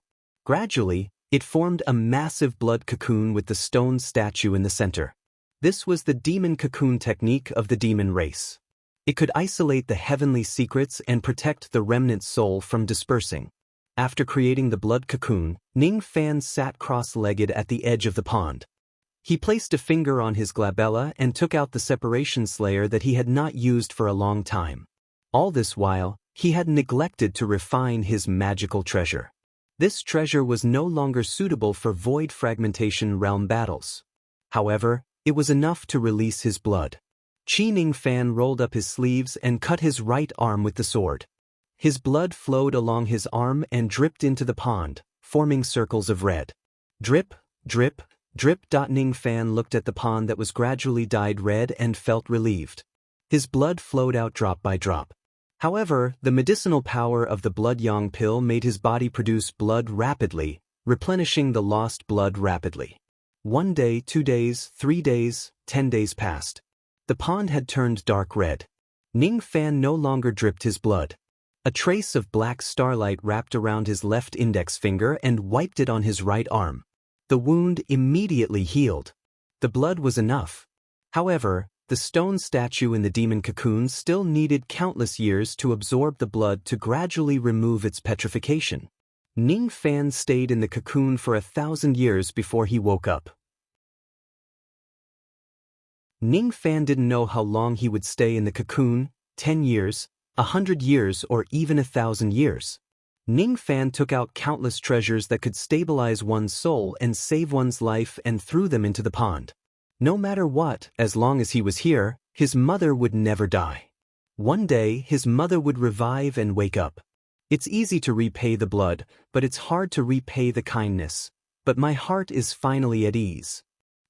S1: Gradually, it formed a massive blood cocoon with the stone statue in the center. This was the demon cocoon technique of the demon race. It could isolate the heavenly secrets and protect the remnant soul from dispersing. After creating the blood cocoon, Ning Fan sat cross-legged at the edge of the pond. He placed a finger on his glabella and took out the separation slayer that he had not used for a long time. All this while, he had neglected to refine his magical treasure. This treasure was no longer suitable for void fragmentation realm battles. However, it was enough to release his blood. Ning Fan rolled up his sleeves and cut his right arm with the sword. His blood flowed along his arm and dripped into the pond, forming circles of red. Drip, drip, drip. Ning Fan looked at the pond that was gradually dyed red and felt relieved. His blood flowed out drop by drop. However, the medicinal power of the blood yang pill made his body produce blood rapidly, replenishing the lost blood rapidly. 1 day, 2 days, 3 days, 10 days passed. The pond had turned dark red. Ning Fan no longer dripped his blood. A trace of black starlight wrapped around his left index finger and wiped it on his right arm. The wound immediately healed. The blood was enough. However, the stone statue in the demon cocoon still needed countless years to absorb the blood to gradually remove its petrification. Ning Fan stayed in the cocoon for 1,000 years before he woke up. Ning Fan didn't know how long he would stay in the cocoon, 10 years, 100 years, or even 1,000 years. Ning Fan took out countless treasures that could stabilize one's soul and save one's life and threw them into the pond. No matter what, as long as he was here, his mother would never die. One day, his mother would revive and wake up. It's easy to repay the blood, but it's hard to repay the kindness. But my heart is finally at ease.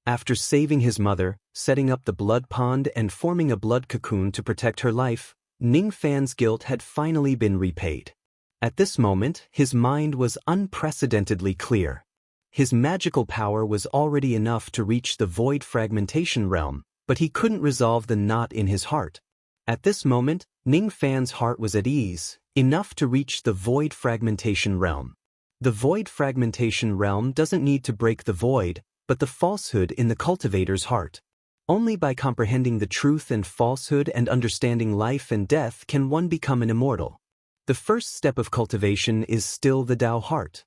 S1: After saving his mother, setting up the blood pond and forming a blood cocoon to protect her life, Ning Fan's guilt had finally been repaid. At this moment, his mind was unprecedentedly clear. His magical power was already enough to reach the void fragmentation realm, but he couldn't resolve the knot in his heart. At this moment, Ning Fan's heart was at ease, enough to reach the void fragmentation realm. The void fragmentation realm doesn't need to break the void, but the falsehood in the cultivator's heart. Only by comprehending the truth and falsehood and understanding life and death can one become an immortal. The first step of cultivation is still the Tao heart.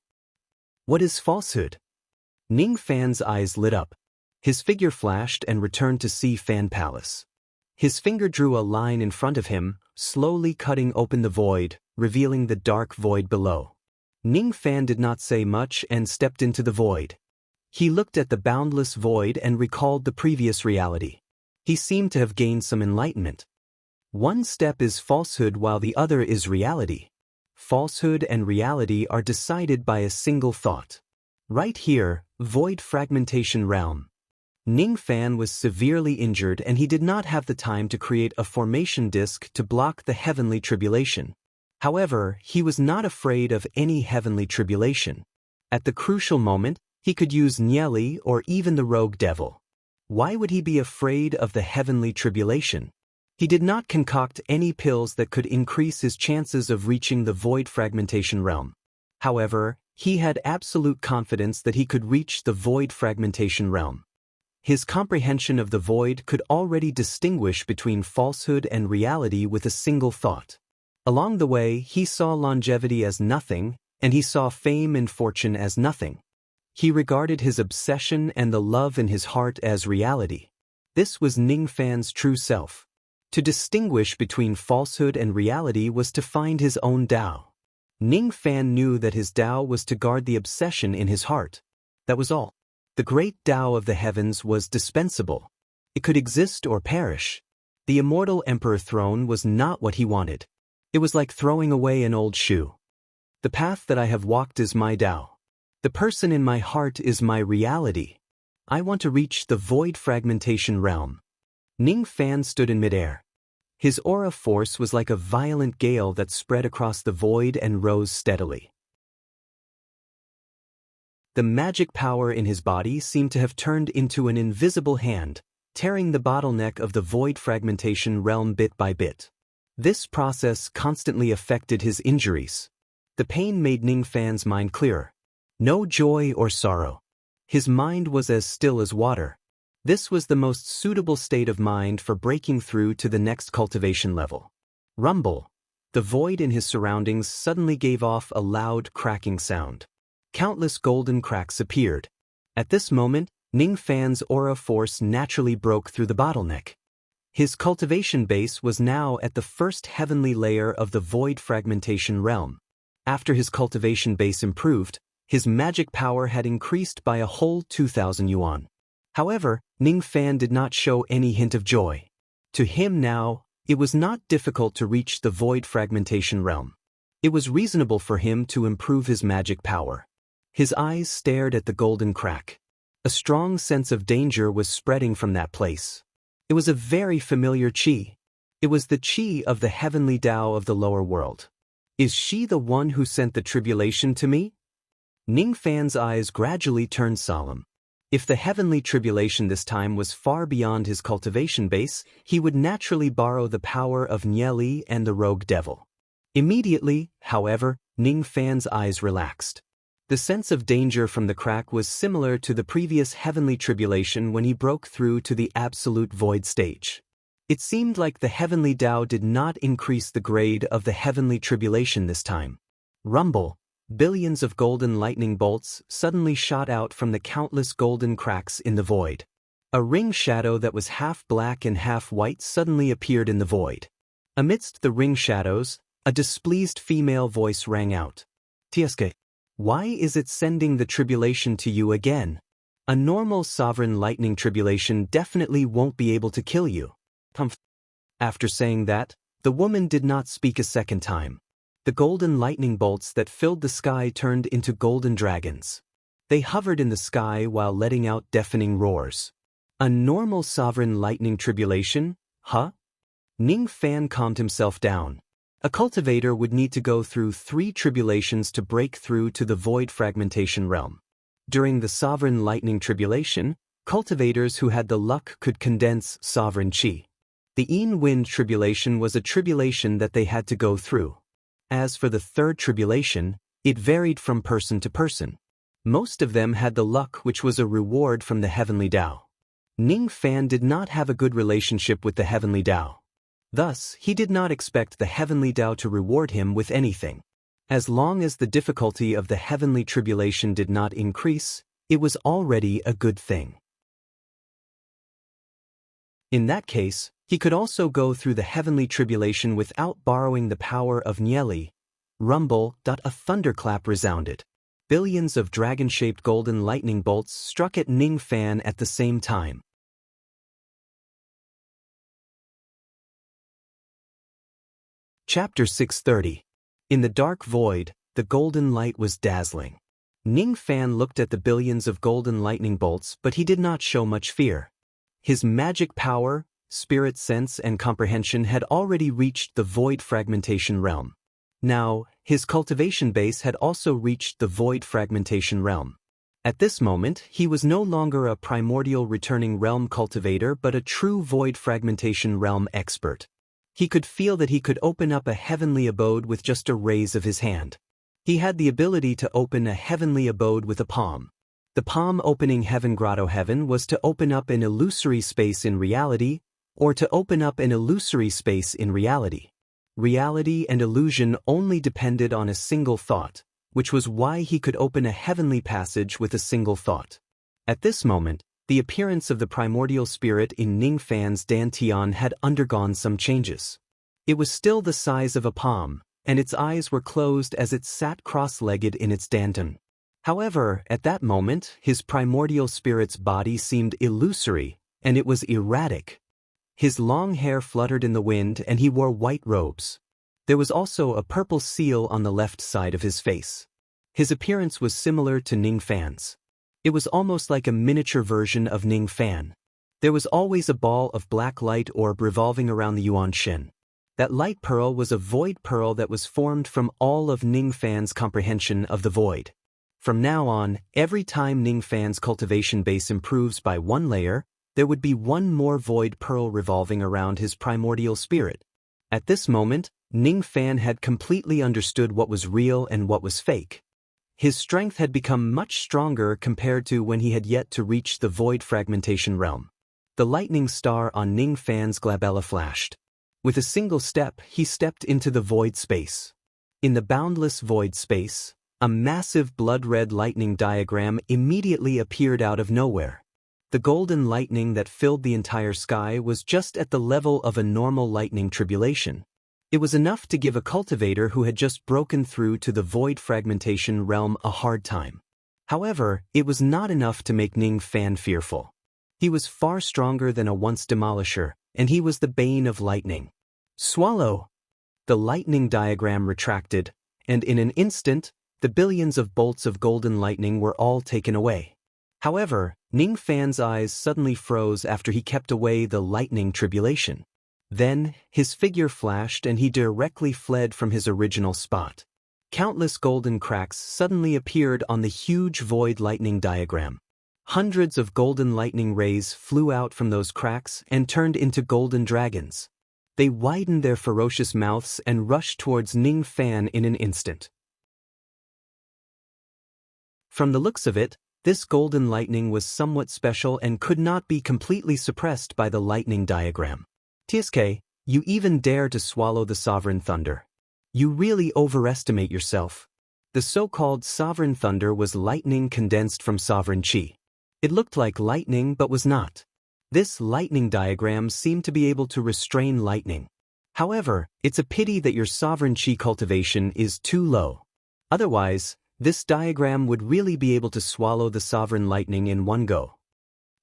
S1: What is falsehood? Ning Fan's eyes lit up. His figure flashed and returned to See Fan Palace. His finger drew a line in front of him, slowly cutting open the void, revealing the dark void below. Ning Fan did not say much and stepped into the void. He looked at the boundless void and recalled the previous reality. He seemed to have gained some enlightenment. One step is falsehood while the other is reality. Falsehood and reality are decided by a single thought. Right here, void fragmentation realm. Ning Fan was severely injured and he did not have the time to create a formation disk to block the heavenly tribulation. However, he was not afraid of any heavenly tribulation. At the crucial moment, he could use Nyeli or even the rogue devil. Why would he be afraid of the heavenly tribulation? He did not concoct any pills that could increase his chances of reaching the void fragmentation realm. However, he had absolute confidence that he could reach the void fragmentation realm. His comprehension of the void could already distinguish between falsehood and reality with a single thought. Along the way, he saw longevity as nothing, and he saw fame and fortune as nothing. He regarded his obsession and the love in his heart as reality. This was Ning Fan's true self. To distinguish between falsehood and reality was to find his own Tao. Ning Fan knew that his Tao was to guard the obsession in his heart. That was all. The great Tao of the heavens was dispensable. It could exist or perish. The immortal emperor throne was not what he wanted. It was like throwing away an old shoe. The path that I have walked is my Tao. The person in my heart is my reality. I want to reach the void fragmentation realm. Ning Fan stood in midair. His aura force was like a violent gale that spread across the void and rose steadily. The magic power in his body seemed to have turned into an invisible hand, tearing the bottleneck of the void fragmentation realm bit by bit. This process constantly affected his injuries. The pain made Ning Fan's mind clearer. No joy or sorrow. His mind was as still as water. This was the most suitable state of mind for breaking through to the next cultivation level. Rumble. The void in his surroundings suddenly gave off a loud cracking sound. Countless golden cracks appeared. At this moment, Ning Fan's aura force naturally broke through the bottleneck. His cultivation base was now at the first heavenly layer of the void fragmentation realm. After his cultivation base improved, his magic power had increased by a whole 2,000 yuan. However, Ning Fan did not show any hint of joy. To him now, it was not difficult to reach the void fragmentation realm. It was reasonable for him to improve his magic power. His eyes stared at the golden crack. A strong sense of danger was spreading from that place. It was a very familiar qi. It was the qi of the heavenly Tao of the lower world. Is she the one who sent the tribulation to me? Ning Fan's eyes gradually turned solemn. If the heavenly tribulation this time was far beyond his cultivation base, he would naturally borrow the power of Nieli and the rogue devil. Immediately, however, Ning Fan's eyes relaxed. The sense of danger from the crack was similar to the previous heavenly tribulation when he broke through to the absolute void stage. It seemed like the heavenly Tao did not increase the grade of the heavenly tribulation this time. Rumble. Billions of golden lightning bolts suddenly shot out from the countless golden cracks in the void. A ring shadow that was half black and half white suddenly appeared in the void. Amidst the ring shadows, a displeased female voice rang out. Tieske, why is it sending the tribulation to you again? A normal sovereign lightning tribulation definitely won't be able to kill you. After saying that, the woman did not speak a second time. The golden lightning bolts that filled the sky turned into golden dragons. They hovered in the sky while letting out deafening roars. A normal sovereign lightning tribulation? Huh? Ning Fan calmed himself down. A cultivator would need to go through 3 tribulations to break through to the void fragmentation realm. During the sovereign lightning tribulation, cultivators who had the luck could condense sovereign qi. The Yin wind tribulation was a tribulation that they had to go through. As for the 3rd tribulation, it varied from person to person. Most of them had the luck, which was a reward from the heavenly Tao. Ning Fan did not have a good relationship with the heavenly Tao. Thus, he did not expect the heavenly Tao to reward him with anything. As long as the difficulty of the heavenly tribulation did not increase, it was already a good thing. In that case, he could also go through the heavenly tribulation without borrowing the power of Nieli. Rumble. A thunderclap resounded. Billions of dragon-shaped golden lightning bolts struck at Ning Fan at the same time. Chapter 630. In the dark void, the golden light was dazzling. Ning Fan looked at the billions of golden lightning bolts, but he did not show much fear. His magic power, spirit sense and comprehension had already reached the void fragmentation realm. Now, his cultivation base had also reached the void fragmentation realm. At this moment, he was no longer a primordial returning realm cultivator but a true void fragmentation realm expert. He could feel that he could open up a heavenly abode with just a raise of his hand. He had the ability to open a heavenly abode with a palm. The palm opening Heaven Grotto Heaven was to open up an illusory space in reality, or to open up an illusory space in reality. Reality and illusion only depended on a single thought, which was why he could open a heavenly passage with a single thought. At this moment, the appearance of the primordial spirit in Ning Fan's dantian had undergone some changes. It was still the size of a palm, and its eyes were closed as it sat cross-legged in its dantian. However, at that moment, his primordial spirit's body seemed illusory, and it was erratic. His long hair fluttered in the wind and he wore white robes. There was also a purple seal on the left side of his face. His appearance was similar to Ning Fan's. It was almost like a miniature version of Ning Fan. There was always a ball of black light orb revolving around the Yuan Shen. That light pearl was a void pearl that was formed from all of Ning Fan's comprehension of the void. From now on, every time Ning Fan's cultivation base improves by one layer, there would be one more void pearl revolving around his primordial spirit. At this moment, Ning Fan had completely understood what was real and what was fake. His strength had become much stronger compared to when he had yet to reach the void fragmentation realm. The lightning star on Ning Fan's glabella flashed. With a single step, he stepped into the void space. In the boundless void space, a massive blood-red lightning diagram immediately appeared out of nowhere. The golden lightning that filled the entire sky was just at the level of a normal lightning tribulation. It was enough to give a cultivator who had just broken through to the void fragmentation realm a hard time. However, it was not enough to make Ning Fan fearful. He was far stronger than a once demolisher, and he was the bane of lightning. Swallow! The lightning diagram retracted, and in an instant, the billions of bolts of golden lightning were all taken away. However, Ning Fan's eyes suddenly froze after he kept away the lightning tribulation. Then, his figure flashed and he directly fled from his original spot. Countless golden cracks suddenly appeared on the huge void lightning diagram. Hundreds of golden lightning rays flew out from those cracks and turned into golden dragons. They widened their ferocious mouths and rushed towards Ning Fan in an instant. From the looks of it, this golden lightning was somewhat special and could not be completely suppressed by the lightning diagram. TSK, you even dare to swallow the sovereign thunder. You really overestimate yourself. The so-called sovereign thunder was lightning condensed from sovereign chi. It looked like lightning but was not. This lightning diagram seemed to be able to restrain lightning. However, it's a pity that your sovereign chi cultivation is too low. Otherwise, this diagram would really be able to swallow the sovereign lightning in one go.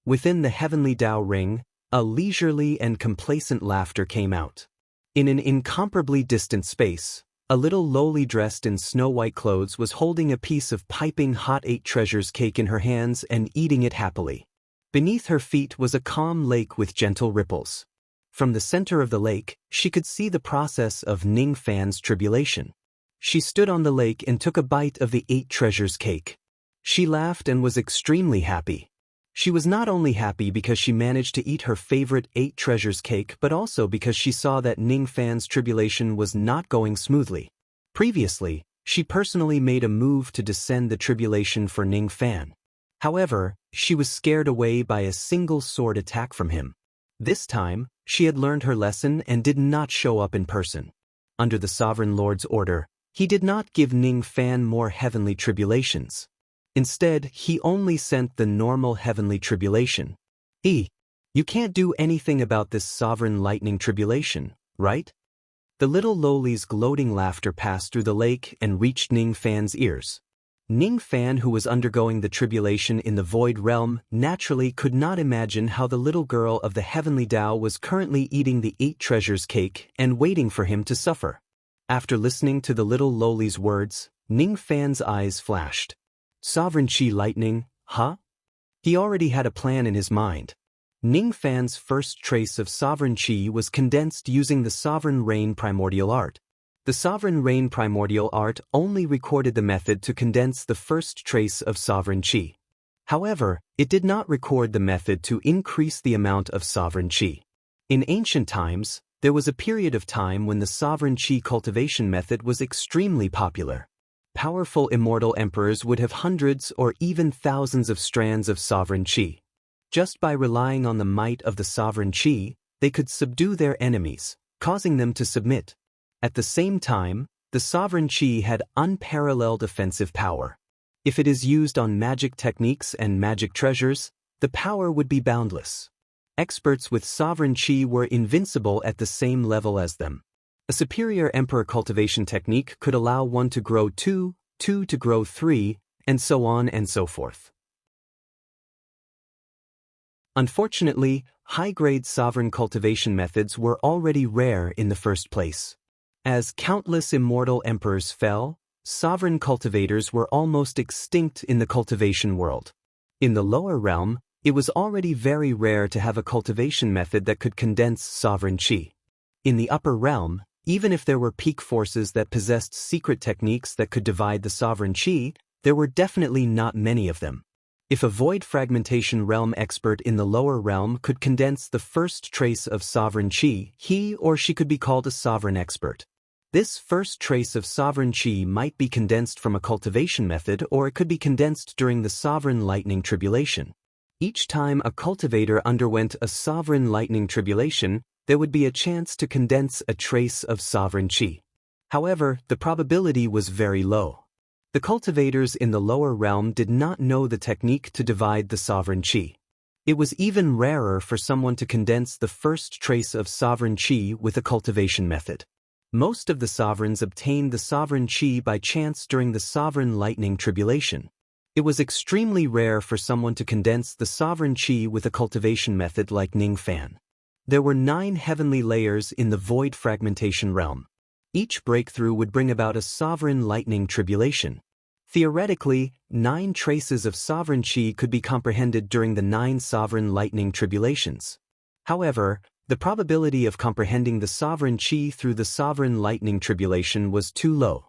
S1: Within the heavenly Tao ring, a leisurely and complacent laughter came out. In an incomparably distant space, a little lowly dressed in snow-white clothes was holding a piece of piping hot 8 treasures cake in her hands and eating it happily. Beneath her feet was a calm lake with gentle ripples. From the center of the lake, she could see the process of Ning Fan's tribulation. She stood on the lake and took a bite of the 8 treasures cake. She laughed and was extremely happy. She was not only happy because she managed to eat her favorite 8 treasures cake but also because she saw that Ning Fan's tribulation was not going smoothly. Previously, she personally made a move to descend the tribulation for Ning Fan. However, she was scared away by a single sword attack from him. This time, she had learned her lesson and did not show up in person. Under the Sovereign Lord's order, he did not give Ning Fan more heavenly tribulations. Instead, he only sent the normal heavenly tribulation. You can't do anything about this sovereign lightning tribulation, right? The little lowly's gloating laughter passed through the lake and reached Ning Fan's ears. Ning Fan, who was undergoing the tribulation in the void realm, naturally could not imagine how the little girl of the heavenly Tao was currently eating the 8 treasures cake and waiting for him to suffer. After listening to the little lowly's words, Ning Fan's eyes flashed. Sovereign Chi lightning, huh? He already had a plan in his mind. Ning Fan's first trace of sovereign Chi was condensed using the Sovereign Rain primordial art. The Sovereign Rain primordial art only recorded the method to condense the first trace of sovereign Chi. However, it did not record the method to increase the amount of sovereign Chi. In ancient times, there was a period of time when the sovereign Chi cultivation method was extremely popular. Powerful immortal emperors would have hundreds or even thousands of strands of sovereign Chi. Just by relying on the might of the sovereign Chi, they could subdue their enemies, causing them to submit. At the same time, the sovereign Chi had unparalleled offensive power. If it is used on magic techniques and magic treasures, the power would be boundless. Experts with sovereign Chi were invincible at the same level as them. A superior emperor cultivation technique could allow one to grow 2, 2 to grow 3, and so on and so forth. Unfortunately, high-grade sovereign cultivation methods were already rare in the first place. As countless immortal emperors fell, sovereign cultivators were almost extinct in the cultivation world. In the lower realm, it was already very rare to have a cultivation method that could condense sovereign qi. In the upper realm, even if there were peak forces that possessed secret techniques that could divide the sovereign qi, there were definitely not many of them. If a void fragmentation realm expert in the lower realm could condense the first trace of sovereign qi, he or she could be called a sovereign expert. This first trace of sovereign qi might be condensed from a cultivation method, or it could be condensed during the sovereign lightning tribulation. Each time a cultivator underwent a sovereign lightning tribulation, there would be a chance to condense a trace of sovereign qi. However, the probability was very low. The cultivators in the lower realm did not know the technique to divide the sovereign qi. It was even rarer for someone to condense the first trace of sovereign qi with a cultivation method. Most of the sovereigns obtained the sovereign qi by chance during the sovereign lightning tribulation. It was extremely rare for someone to condense the sovereign qi with a cultivation method like Ningfan. There were 9 heavenly layers in the void fragmentation realm. Each breakthrough would bring about a sovereign lightning tribulation. Theoretically, 9 traces of sovereign qi could be comprehended during the 9 sovereign lightning tribulations. However, the probability of comprehending the sovereign qi through the sovereign lightning tribulation was too low.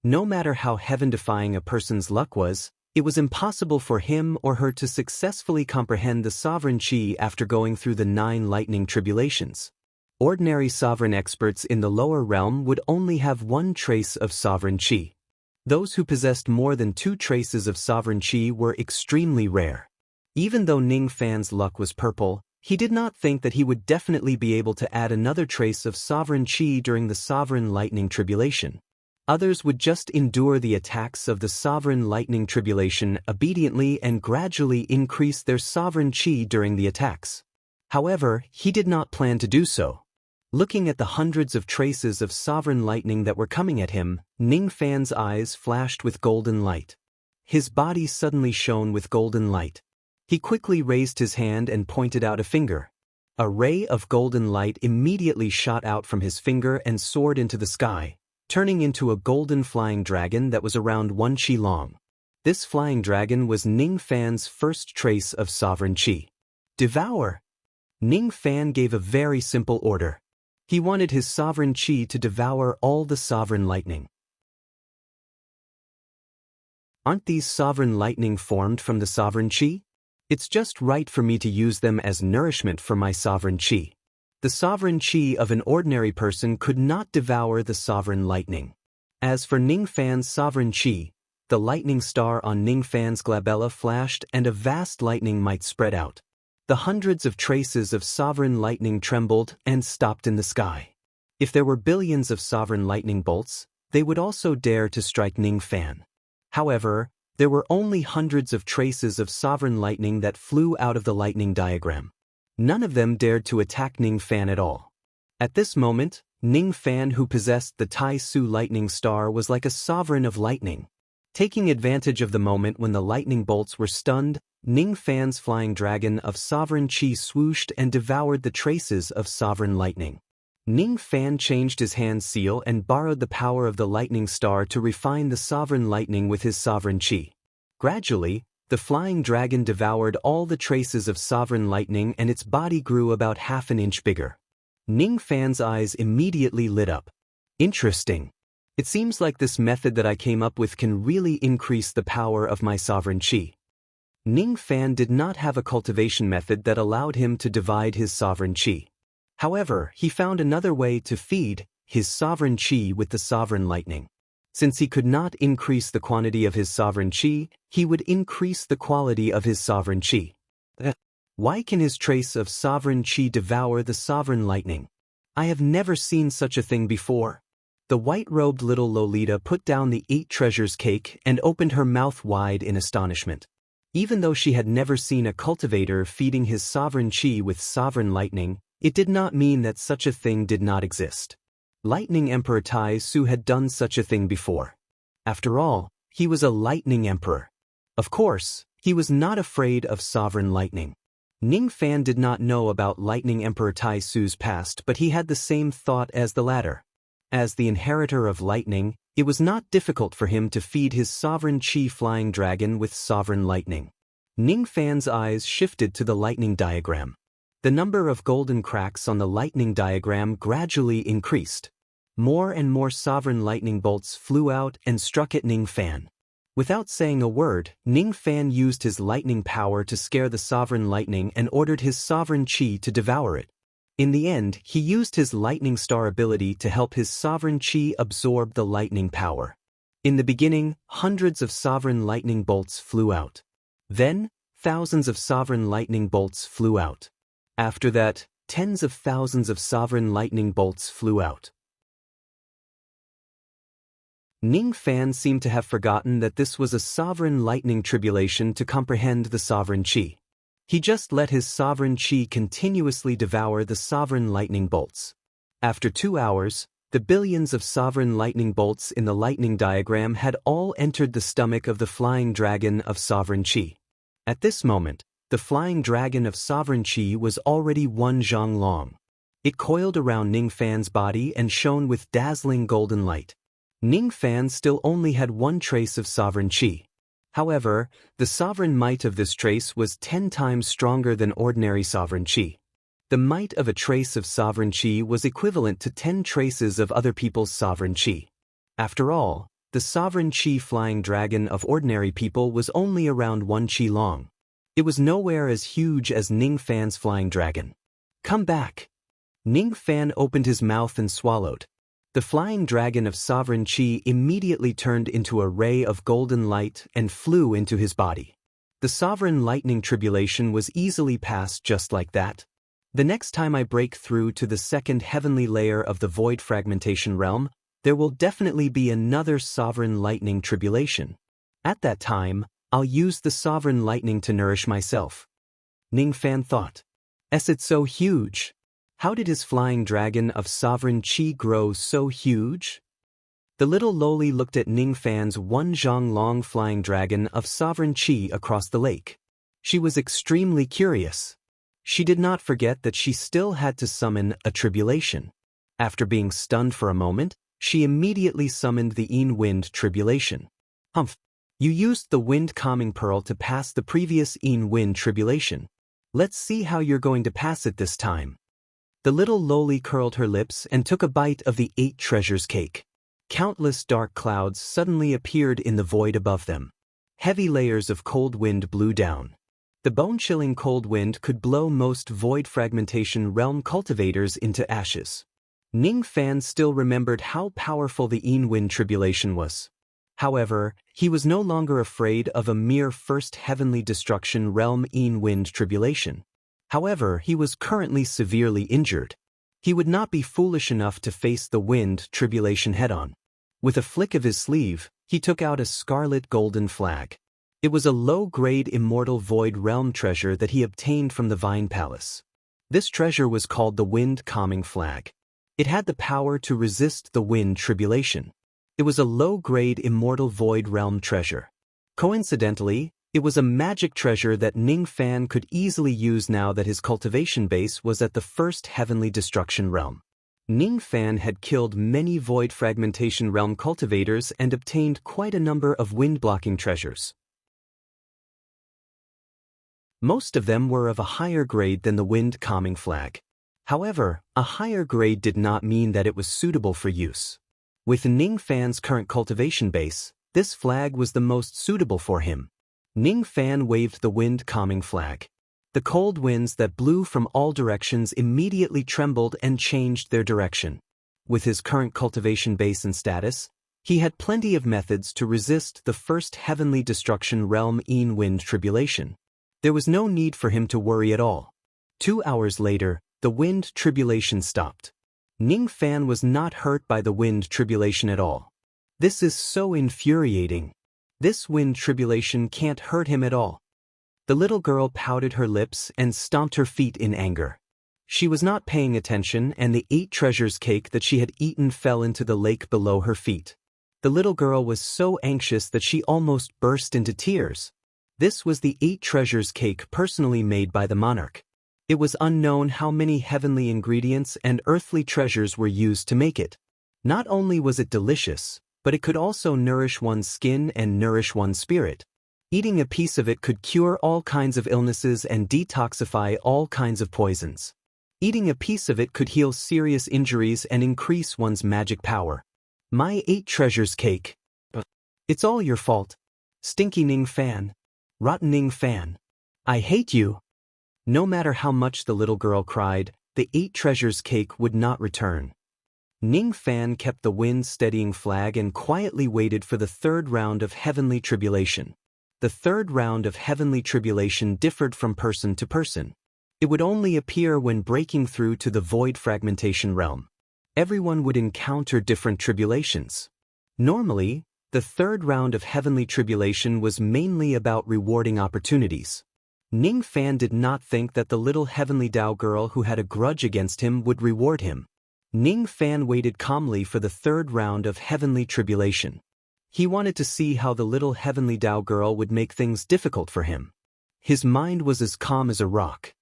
S1: No matter how heaven-defying a person's luck was, it was impossible for him or her to successfully comprehend the sovereign qi after going through the 9 lightning tribulations. Ordinary sovereign experts in the lower realm would only have 1 trace of sovereign qi. Those who possessed more than 2 traces of sovereign qi were extremely rare. Even though Ningfan's luck was purple, he did not think that he would definitely be able to add another trace of sovereign qi during the sovereign lightning tribulation. Others would just endure the attacks of the sovereign lightning tribulation obediently and gradually increase their sovereign qi during the attacks. However, he did not plan to do so. Looking at the hundreds of traces of sovereign lightning that were coming at him, Ningfan's eyes flashed with golden light. His body suddenly shone with golden light. He quickly raised his hand and pointed out a finger. A ray of golden light immediately shot out from his finger and soared into the sky, turning into a golden flying dragon that was around 1 qi long. This flying dragon was Ningfan's first trace of sovereign qi. Devour! Ningfan gave a very simple order. He wanted his sovereign qi to devour all the sovereign lightning. Aren't these sovereign lightning formed from the sovereign qi? It's just right for me to use them as nourishment for my sovereign qi. The sovereign qi of an ordinary person could not devour the sovereign lightning. As for Ningfan's sovereign qi, the lightning star on Ningfan's glabella flashed and a vast lightning might spread out. The hundreds of traces of sovereign lightning trembled and stopped in the sky. If there were billions of sovereign lightning bolts, they would also dare to strike Ningfan. However, there were only hundreds of traces of sovereign lightning that flew out of the lightning diagram. None of them dared to attack Ningfan at all. At this moment, Ningfan, who possessed the Tai Su lightning star, was like a sovereign of lightning. Taking advantage of the moment when the lightning bolts were stunned, Ningfan's flying dragon of sovereign qi swooshed and devoured the traces of sovereign lightning. Ningfan changed his hand seal and borrowed the power of the lightning star to refine the sovereign lightning with his sovereign qi. Gradually, the flying dragon devoured all the traces of sovereign lightning and its body grew about half an inch bigger. Ningfan's eyes immediately lit up. Interesting. It seems like this method that I came up with can really increase the power of my sovereign qi. Ningfan did not have a cultivation method that allowed him to divide his sovereign qi. However, he found another way to feed his sovereign qi with the sovereign lightning. Since he could not increase the quantity of his sovereign qi, he would increase the quality of his sovereign qi. Why can his trace of sovereign qi devour the sovereign lightning? I have never seen such a thing before. The white-robed little Lolita put down the 8 treasures cake and opened her mouth wide in astonishment. Even though she had never seen a cultivator feeding his sovereign qi with sovereign lightning, it did not mean that such a thing did not exist. Lightning Emperor Tai Su had done such a thing before. After all, he was a lightning emperor. Of course, he was not afraid of sovereign lightning. Ningfan did not know about Lightning Emperor Tai Su's past, but he had the same thought as the latter. As the inheritor of lightning, it was not difficult for him to feed his sovereign chi flying dragon with sovereign lightning. Ning Fan's eyes shifted to the lightning diagram. The number of golden cracks on the lightning diagram gradually increased. More and more sovereign lightning bolts flew out and struck at Ning Fan. Without saying a word, Ning Fan used his lightning power to scare the sovereign lightning and ordered his sovereign chi to devour it. In the end, he used his lightning star ability to help his sovereign chi absorb the lightning power. In the beginning, hundreds of sovereign lightning bolts flew out. Then, thousands of sovereign lightning bolts flew out. After that, tens of thousands of sovereign lightning bolts flew out. Ning Fan seemed to have forgotten that this was a sovereign lightning tribulation to comprehend the sovereign chi. He just let his sovereign chi continuously devour the sovereign lightning bolts. After 2 hours, the billions of sovereign lightning bolts in the lightning diagram had all entered the stomach of the flying dragon of sovereign chi. At this moment, the flying dragon of sovereign chi was already 1 zhang long. It coiled around Ning Fan's body and shone with dazzling golden light. Ning Fan still only had 1 trace of sovereign chi. However, the sovereign might of this trace was 10 times stronger than ordinary sovereign chi. The might of a trace of sovereign chi was equivalent to 10 traces of other people's sovereign chi. After all, the sovereign chi flying dragon of ordinary people was only around 1 chi long. It was nowhere as huge as Ning Fan's flying dragon. Come back! Ning Fan opened his mouth and swallowed. The flying dragon of sovereign chi immediately turned into a ray of golden light and flew into his body. The sovereign lightning tribulation was easily passed just like that. The next time I break through to the 2nd heavenly layer of the void fragmentation realm, there will definitely be another sovereign lightning tribulation. At that time, I'll use the sovereign lightning to nourish myself. Ning Fan thought. Is it so huge? How did his flying dragon of sovereign chi grow so huge? The little loli looked at Ning Fan's 1 zhang long flying dragon of sovereign chi across the lake. She was extremely curious. She did not forget that she still had to summon a tribulation. After being stunned for a moment, she immediately summoned the Yin Wind tribulation. Humph! You used the Wind Calming Pearl to pass the previous Yin Wind tribulation. Let's see how you're going to pass it this time. The little loli curled her lips and took a bite of the 8 treasures cake. Countless dark clouds suddenly appeared in the void above them. Heavy layers of cold wind blew down. The bone-chilling cold wind could blow most void fragmentation realm cultivators into ashes. Ning Fan still remembered how powerful the Yin Wind tribulation was. However, he was no longer afraid of a mere 1st heavenly destruction realm Yin Wind tribulation. However, he was currently severely injured. He would not be foolish enough to face the wind tribulation head-on. With a flick of his sleeve, he took out a scarlet golden flag. It was a low-grade immortal void realm treasure that he obtained from the Vine Palace. This treasure was called the Wind Calming Flag. It had the power to resist the wind tribulation. It was a low-grade immortal void realm treasure. Coincidentally, it was a magic treasure that Ning Fan could easily use now that his cultivation base was at the 1st heavenly destruction realm. Ning Fan had killed many void fragmentation realm cultivators and obtained quite a number of wind-blocking treasures. Most of them were of a higher grade than the Wind Calming Flag. However, a higher grade did not mean that it was suitable for use. With Ning Fan's current cultivation base, this flag was the most suitable for him. Ning Fan waved the Wind Calming Flag. The cold winds that blew from all directions immediately trembled and changed their direction. With his current cultivation base and status, he had plenty of methods to resist the 1st heavenly destruction realm Yin Wind tribulation. There was no need for him to worry at all. 2 hours later, the wind tribulation stopped. Ning Fan was not hurt by the wind tribulation at all. This is so infuriating. This wind tribulation can't hurt him at all. The little girl pouted her lips and stomped her feet in anger. She was not paying attention, and the 8 treasures cake that she had eaten fell into the lake below her feet. The little girl was so anxious that she almost burst into tears. This was the 8 treasures cake personally made by the monarch. It was unknown how many heavenly ingredients and earthly treasures were used to make it. Not only was it delicious, but it could also nourish one's skin and nourish one's spirit. Eating a piece of it could cure all kinds of illnesses and detoxify all kinds of poisons. Eating a piece of it could heal serious injuries and increase one's magic power. My 8 treasures cake. It's all your fault. Stinky Ning Fan. Rotten Ning Fan. I hate you. No matter how much the little girl cried, the 8 treasures cake would not return. Ning Fan kept the wind-steadying flag and quietly waited for the third round of heavenly tribulation. The third round of heavenly tribulation differed from person to person. It would only appear when breaking through to the void fragmentation realm. Everyone would encounter different tribulations. Normally, the third round of heavenly tribulation was mainly about rewarding opportunities. Ning Fan did not think that the little heavenly Tao girl who had a grudge against him would reward him. Ning Fan waited calmly for the third round of heavenly tribulation. He wanted to see how the little heavenly Tao girl would make things difficult for him. His mind was as calm as a rock.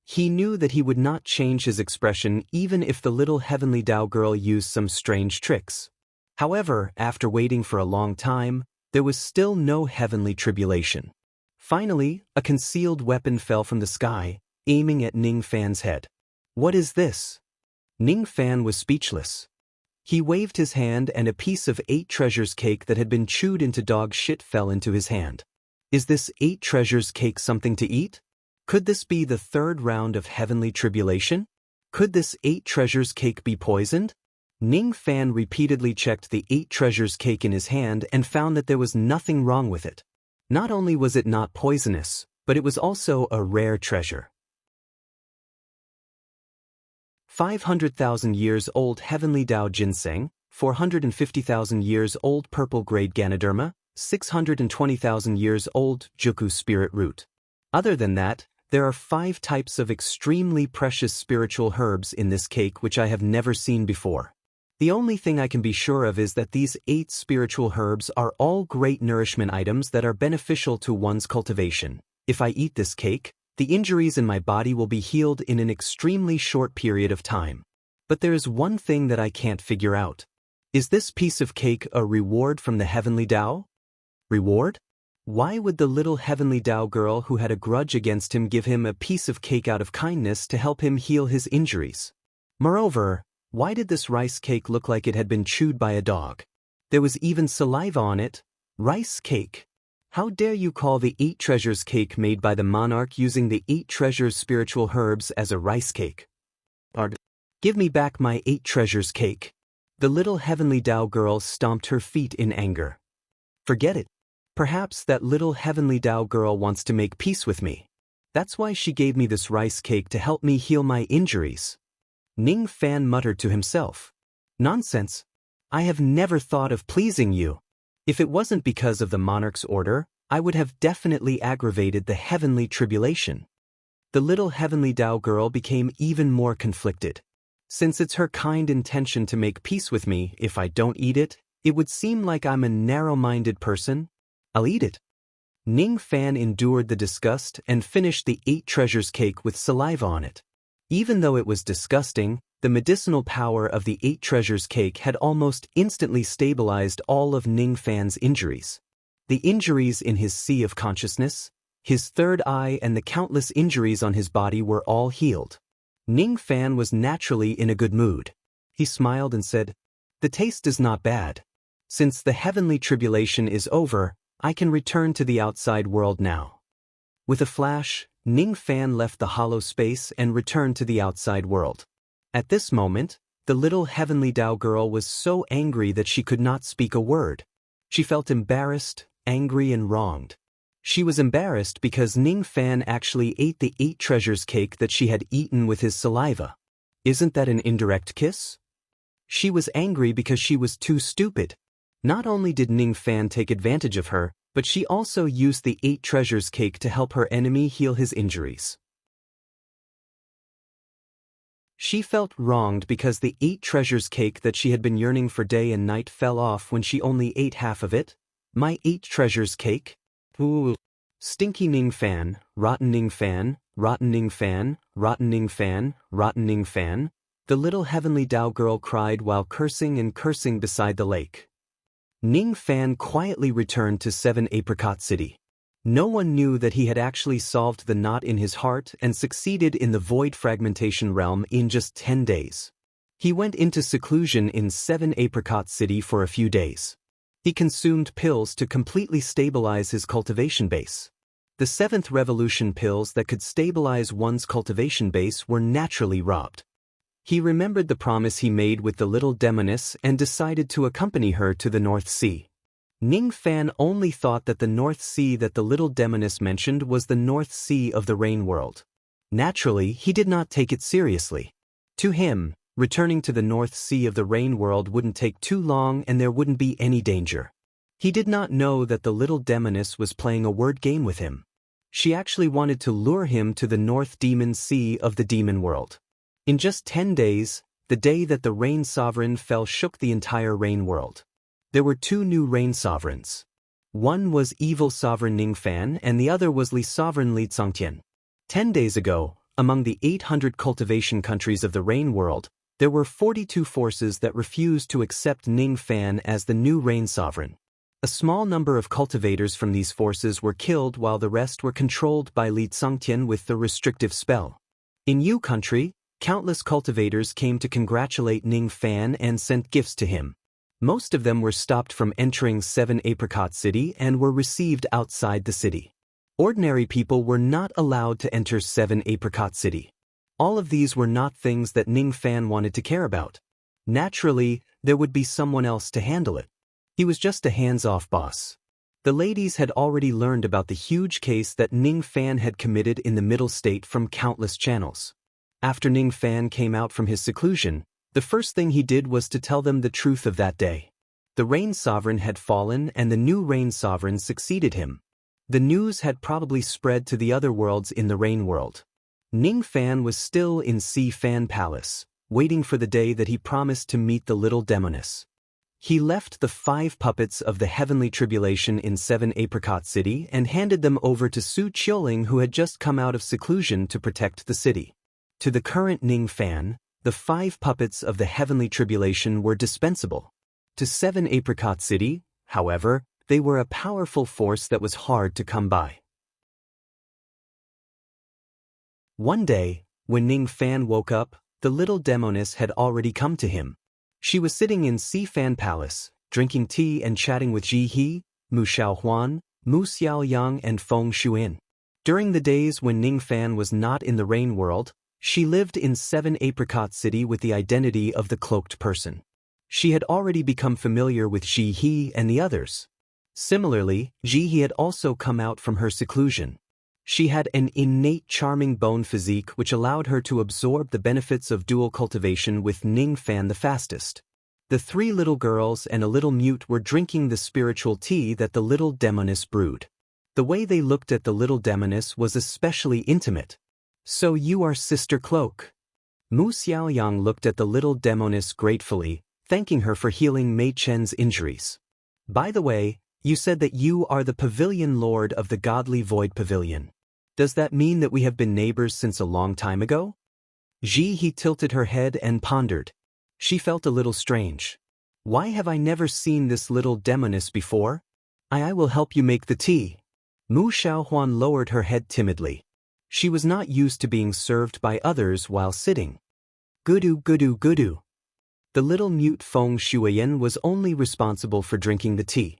S1: He knew that he would not change his expression even if the little heavenly Tao girl used some strange tricks. However, after waiting for a long time, there was still no heavenly tribulation. Finally, a concealed weapon fell from the sky, aiming at Ning Fan's head. What is this? Ning Fan was speechless. He waved his hand and a piece of 8 treasures cake that had been chewed into dog shit fell into his hand. Is this 8 treasures cake something to eat? Could this be the third round of heavenly tribulation? Could this 8 treasures cake be poisoned? Ning Fan repeatedly checked the 8 treasures cake in his hand and found that there was nothing wrong with it. Not only was it not poisonous, but it was also a rare treasure. 500,000 years old heavenly Tao ginseng, 450,000 years old purple grade Ganoderma, 620,000 years old Juku spirit root. Other than that, there are 5 types of extremely precious spiritual herbs in this cake which I have never seen before. The only thing I can be sure of is that these 8 spiritual herbs are all great nourishment items that are beneficial to one's cultivation. If I eat this cake, the injuries in my body will be healed in an extremely short period of time. But there is one thing that I can't figure out. Is this piece of cake a reward from the heavenly Tao? Reward? Why would the little heavenly Tao girl who had a grudge against him give him a piece of cake out of kindness to help him heal his injuries? Moreover, why did this rice cake look like it had been chewed by a dog? There was even saliva on it. Rice cake. How dare you call the 8 treasures cake made by the monarch using the 8 treasures spiritual herbs as a rice cake? Give me back my 8 treasures cake. The little heavenly Tao girl stomped her feet in anger. Forget it. Perhaps that little heavenly Tao girl wants to make peace with me. That's why she gave me this rice cake to help me heal my injuries. Ning Fan muttered to himself. Nonsense. I have never thought of pleasing you. If it wasn't because of the monarch's order, I would have definitely aggravated the heavenly tribulation. The little heavenly Tao girl became even more conflicted. Since it's her kind intention to make peace with me if I don't eat it, it would seem like I'm a narrow-minded person. I'll eat it. Ning Fan endured the disgust and finished the 8 treasures cake with saliva on it. Even though it was disgusting, the medicinal power of the 8 treasures cake had almost instantly stabilized all of Ning Fan's injuries. The injuries in his sea of consciousness, his third eye and the countless injuries on his body were all healed. Ning Fan was naturally in a good mood. He smiled and said, "The taste is not bad. Since the heavenly tribulation is over, I can return to the outside world now." With a flash, Ning Fan left the hollow space and returned to the outside world. At this moment, the little heavenly Tao girl was so angry that she could not speak a word. She felt embarrassed, angry and wronged. She was embarrassed because Ning Fan actually ate the 8 treasures cake that she had eaten with his saliva. Isn't that an indirect kiss? She was angry because she was too stupid. Not only did Ning Fan take advantage of her, but she also used the 8 treasures cake to help her enemy heal his injuries. She felt wronged because the 8 treasures cake that she had been yearning for day and night fell off when she only ate half of it. My 8 treasures cake? Ooh. Stinky Ning Fan, rotten Ning Fan, rotten Ning Fan, rotten Ning Fan, rotten Ning Fan. the little heavenly Dao girl cried while cursing and cursing beside the lake. Ning Fan quietly returned to 7 Apricot City. No one knew that he had actually solved the knot in his heart and succeeded in the void fragmentation realm in just 10 days. He went into seclusion in 7 Apricot City for a few days. He consumed pills to completely stabilize his cultivation base. The 7th revolution pills that could stabilize one's cultivation base were naturally robbed. He remembered the promise he made with the little demoness and decided to accompany her to the North Sea. Ning Fan only thought that the North Sea that the little demoness mentioned was the North Sea of the Rain World. Naturally, he did not take it seriously. To him, returning to the North Sea of the Rain World wouldn't take too long and there wouldn't be any danger. He did not know that the little demoness was playing a word game with him. She actually wanted to lure him to the North Demon Sea of the Demon World. In just 10 days, the day that the Rain Sovereign fell shook the entire Rain World. There were 2 new Rain Sovereigns. One was evil Sovereign Ning Fan and the other was Li Sovereign Li Tsangtian. 10 days ago, among the 800 cultivation countries of the Rain World, there were 42 forces that refused to accept Ning Fan as the new Rain Sovereign. A small number of cultivators from these forces were killed while the rest were controlled by Li Tsangtian with the restrictive spell. In Yu country, countless cultivators came to congratulate Ning Fan and sent gifts to him. Most of them were stopped from entering 7 Apricot City and were received outside the city. Ordinary people were not allowed to enter 7 Apricot City. All of these were not things that Ning Fan wanted to care about. Naturally, there would be someone else to handle it. He was just a hands-off boss. The ladies had already learned about the huge case that Ning Fan had committed in the Middle State from countless channels. After Ning Fan came out from his seclusion, the first thing he did was to tell them the truth of that day. The Rain Sovereign had fallen and the new Rain Sovereign succeeded him. The news had probably spread to the other worlds in the Rain World. Ning Fan was still in Si Fan Palace, waiting for the day that he promised to meet the little demoness. He left the 5 puppets of the heavenly tribulation in 7 Apricot City and handed them over to Su Qiuling, who had just come out of seclusion to protect the city. To the current Ning Fan, the 5 puppets of the heavenly tribulation were dispensable. To 7 Apricot City, however, they were a powerful force that was hard to come by. One day, when Ning Fan woke up, the little demoness had already come to him. She was sitting in Si Fan Palace, drinking tea and chatting with Ji He, Mu Xiaohuan, Mu Xiaoyang and Feng Shuin. During the days when Ning Fan was not in the Rain World, she lived in 7 Apricot City with the identity of the cloaked person. She had already become familiar with Ji He and the others. Similarly, Ji He had also come out from her seclusion. She had an innate charming bone physique which allowed her to absorb the benefits of dual cultivation with Ning Fan the fastest. The 3 little girls and a little mute were drinking the spiritual tea that the little demoness brewed. The way they looked at the little demoness was especially intimate. "So you are Sister Cloak." Mu Xiaoyang looked at the little demoness gratefully, thanking her for healing Mei Chen's injuries. "By the way, you said that you are the pavilion lord of the godly void pavilion. Does that mean that we have been neighbors since a long time ago?" Ji He tilted her head and pondered. She felt a little strange. "Why have I never seen this little demoness before? I will help you make the tea." Mu Xiaohuan lowered her head timidly. She was not used to being served by others while sitting. "Gudu gudu gudu." The little mute Feng Shuiyan was only responsible for drinking the tea.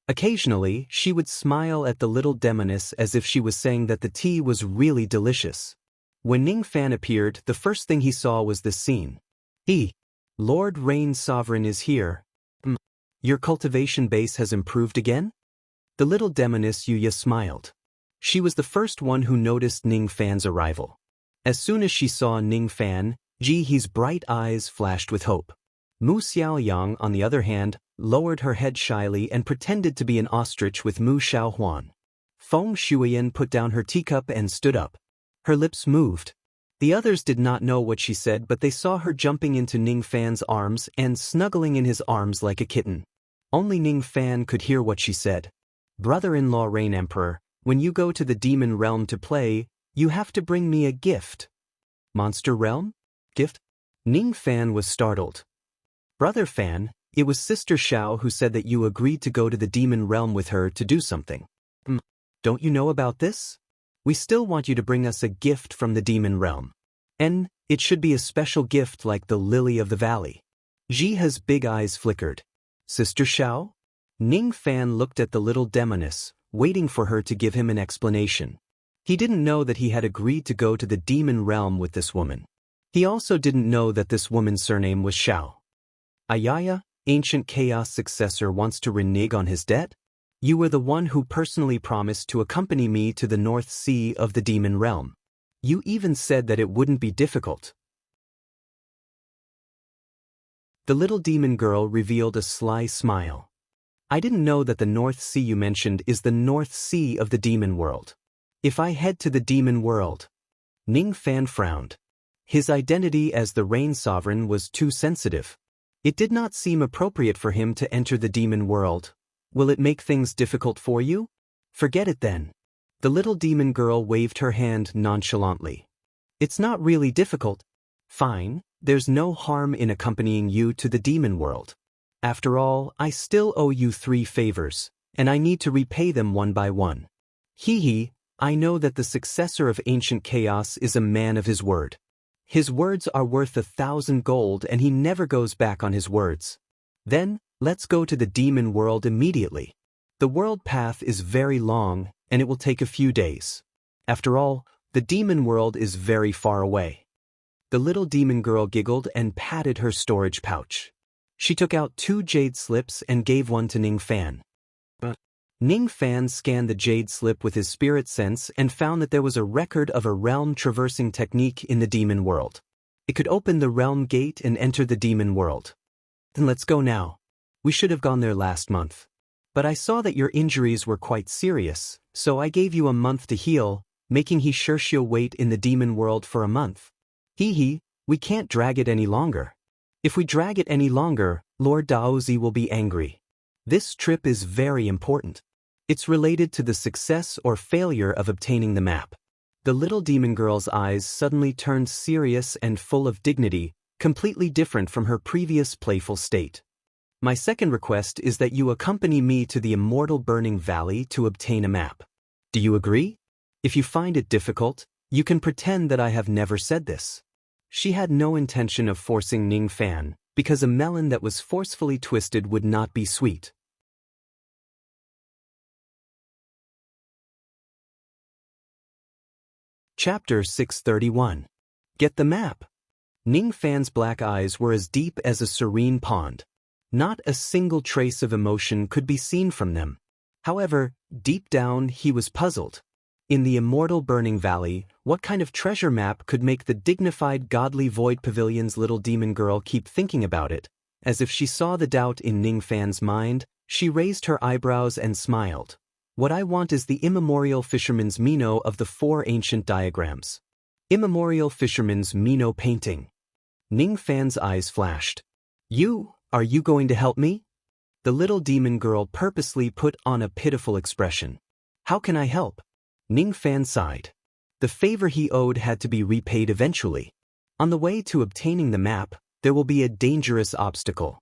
S1: Occasionally, she would smile at the little demoness as if she was saying that the tea was really delicious. When Ning Fan appeared, the first thing he saw was this scene. "Lord Rain Sovereign is here. Your cultivation base has improved again?" The little demoness Yuya smiled. She was the first one who noticed Ning Fan's arrival. As soon as she saw Ning Fan, Ji He's bright eyes flashed with hope. Mu Xiaoyang, on the other hand, lowered her head shyly and pretended to be an ostrich with Mu Xiaohuan. Feng Shuiyan put down her teacup and stood up. Her lips moved. The others did not know what she said, but they saw her jumping into Ning Fan's arms and snuggling in his arms like a kitten. Only Ning Fan could hear what she said. "Brother-in-law Rain Emperor, when you go to the demon realm to play, you have to bring me a gift." "Monster realm? Gift?" Ning Fan was startled. Brother Fan, it was Sister Xiao who said that you agreed to go to the demon realm with her to do something. Don't you know about this? We still want you to bring us a gift from the demon realm. And it should be a special gift like the lily of the valley. Jihe's big eyes flickered. Sister Xiao? Ning Fan looked at the little demoness, waiting for her to give him an explanation. He didn't know that he had agreed to go to the demon realm with this woman. He also didn't know that this woman's surname was Xiao. Ayaya, ancient chaos successor, wants to renege on his debt? You were the one who personally promised to accompany me to the North Sea of the demon realm. You even said that it wouldn't be difficult. The little demon girl revealed a sly smile. I didn't know that the North Sea you mentioned is the North Sea of the demon world. If I head to the demon world... Ning Fan frowned. His identity as the Rain Sovereign was too sensitive. It did not seem appropriate for him to enter the demon world. Will it make things difficult for you? Forget it then. The little demon girl waved her hand nonchalantly. It's not really difficult. Fine, there's no harm in accompanying you to the demon world. After all, I still owe you 3 favors, and I need to repay them one by one. I know that the successor of ancient chaos is a man of his word. His words are worth 1,000 gold and he never goes back on his words. Then, let's go to the demon world immediately. The world path is very long, and it will take a few days. After all, the demon world is very far away. The little demon girl giggled and patted her storage pouch. She took out 2 jade slips and gave one to Ning Fan. Ning Fan scanned the jade slip with his spirit sense and found that there was a record of a realm-traversing technique in the demon world. It could open the realm gate and enter the demon world. Then let's go now. We should have gone there last month. But I saw that your injuries were quite serious, so I gave you a month to heal, making He Shershio wait in the demon world for a month. We can't drag it any longer. If we drag it any longer, Lord Daozi will be angry. This trip is very important. It's related to the success or failure of obtaining the map. The little demon girl's eyes suddenly turned serious and full of dignity, completely different from her previous playful state. My second request is that you accompany me to the immortal burning valley to obtain a map. Do you agree? If you find it difficult, you can pretend that I have never said this. She had no intention of forcing Ning Fan, because a melon that was forcefully twisted would not be sweet. Chapter 631. Get the map. Ning Fan's black eyes were as deep as a serene pond. Not a single trace of emotion could be seen from them. However, deep down he was puzzled. In the immortal burning valley, what kind of treasure map could make the dignified godly void pavilion's little demon girl keep thinking about it? As if she saw the doubt in Ning Fan's mind, she raised her eyebrows and smiled. What I want is the immemorial fisherman's Mino of the 4 ancient diagrams. Immemorial fisherman's Mino painting. Ning Fan's eyes flashed. Are you going to help me? The little demon girl purposely put on a pitiful expression. How can I help? Ning Fan sighed. The favor he owed had to be repaid eventually. On the way to obtaining the map, there will be a dangerous obstacle.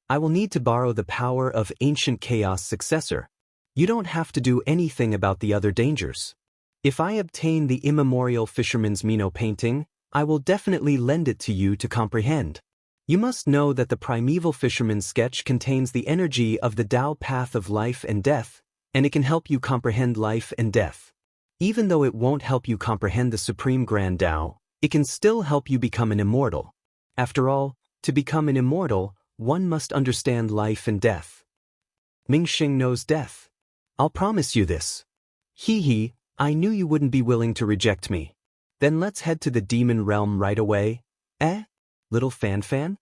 S1: I will need to borrow the power of ancient chaos successor. You don't have to do anything about the other dangers. If I obtain the immemorial fisherman's Mino painting, I will definitely lend it to you to comprehend. You must know that the primeval fisherman's sketch contains the energy of the Tao path of life and death, and it can help you comprehend life and death. Even though it won't help you comprehend the Supreme Grand Tao, it can still help you become an immortal. After all, to become an immortal, one must understand life and death. Mingxing knows death. I'll promise you this. I knew you wouldn't be willing to reject me. Then let's head to the demon realm right away. Little Fan?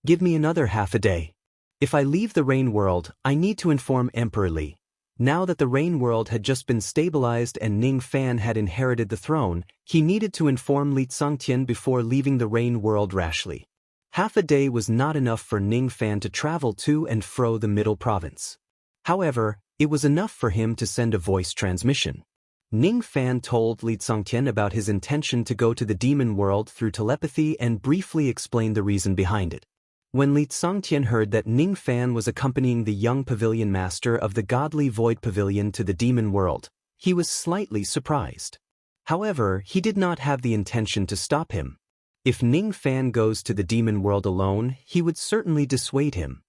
S1: Give me another half a day. If I leave the Rain World, I need to inform Emperor Li. Now that the Rain World had just been stabilized and Ning Fan had inherited the throne, he needed to inform Li Tsangtian before leaving the Rain World rashly. Half a day was not enough for Ning Fan to travel to and fro the Middle Province. However, it was enough for him to send a voice transmission. Ning Fan told Li Tsongtian about his intention to go to the demon world through telepathy and briefly explained the reason behind it. When Li Tsongtian heard that Ning Fan was accompanying the young pavilion master of the godly void pavilion to the demon world, he was slightly surprised. However, he did not have the intention to stop him. If Ning Fan goes to the demon world alone, he would certainly dissuade him.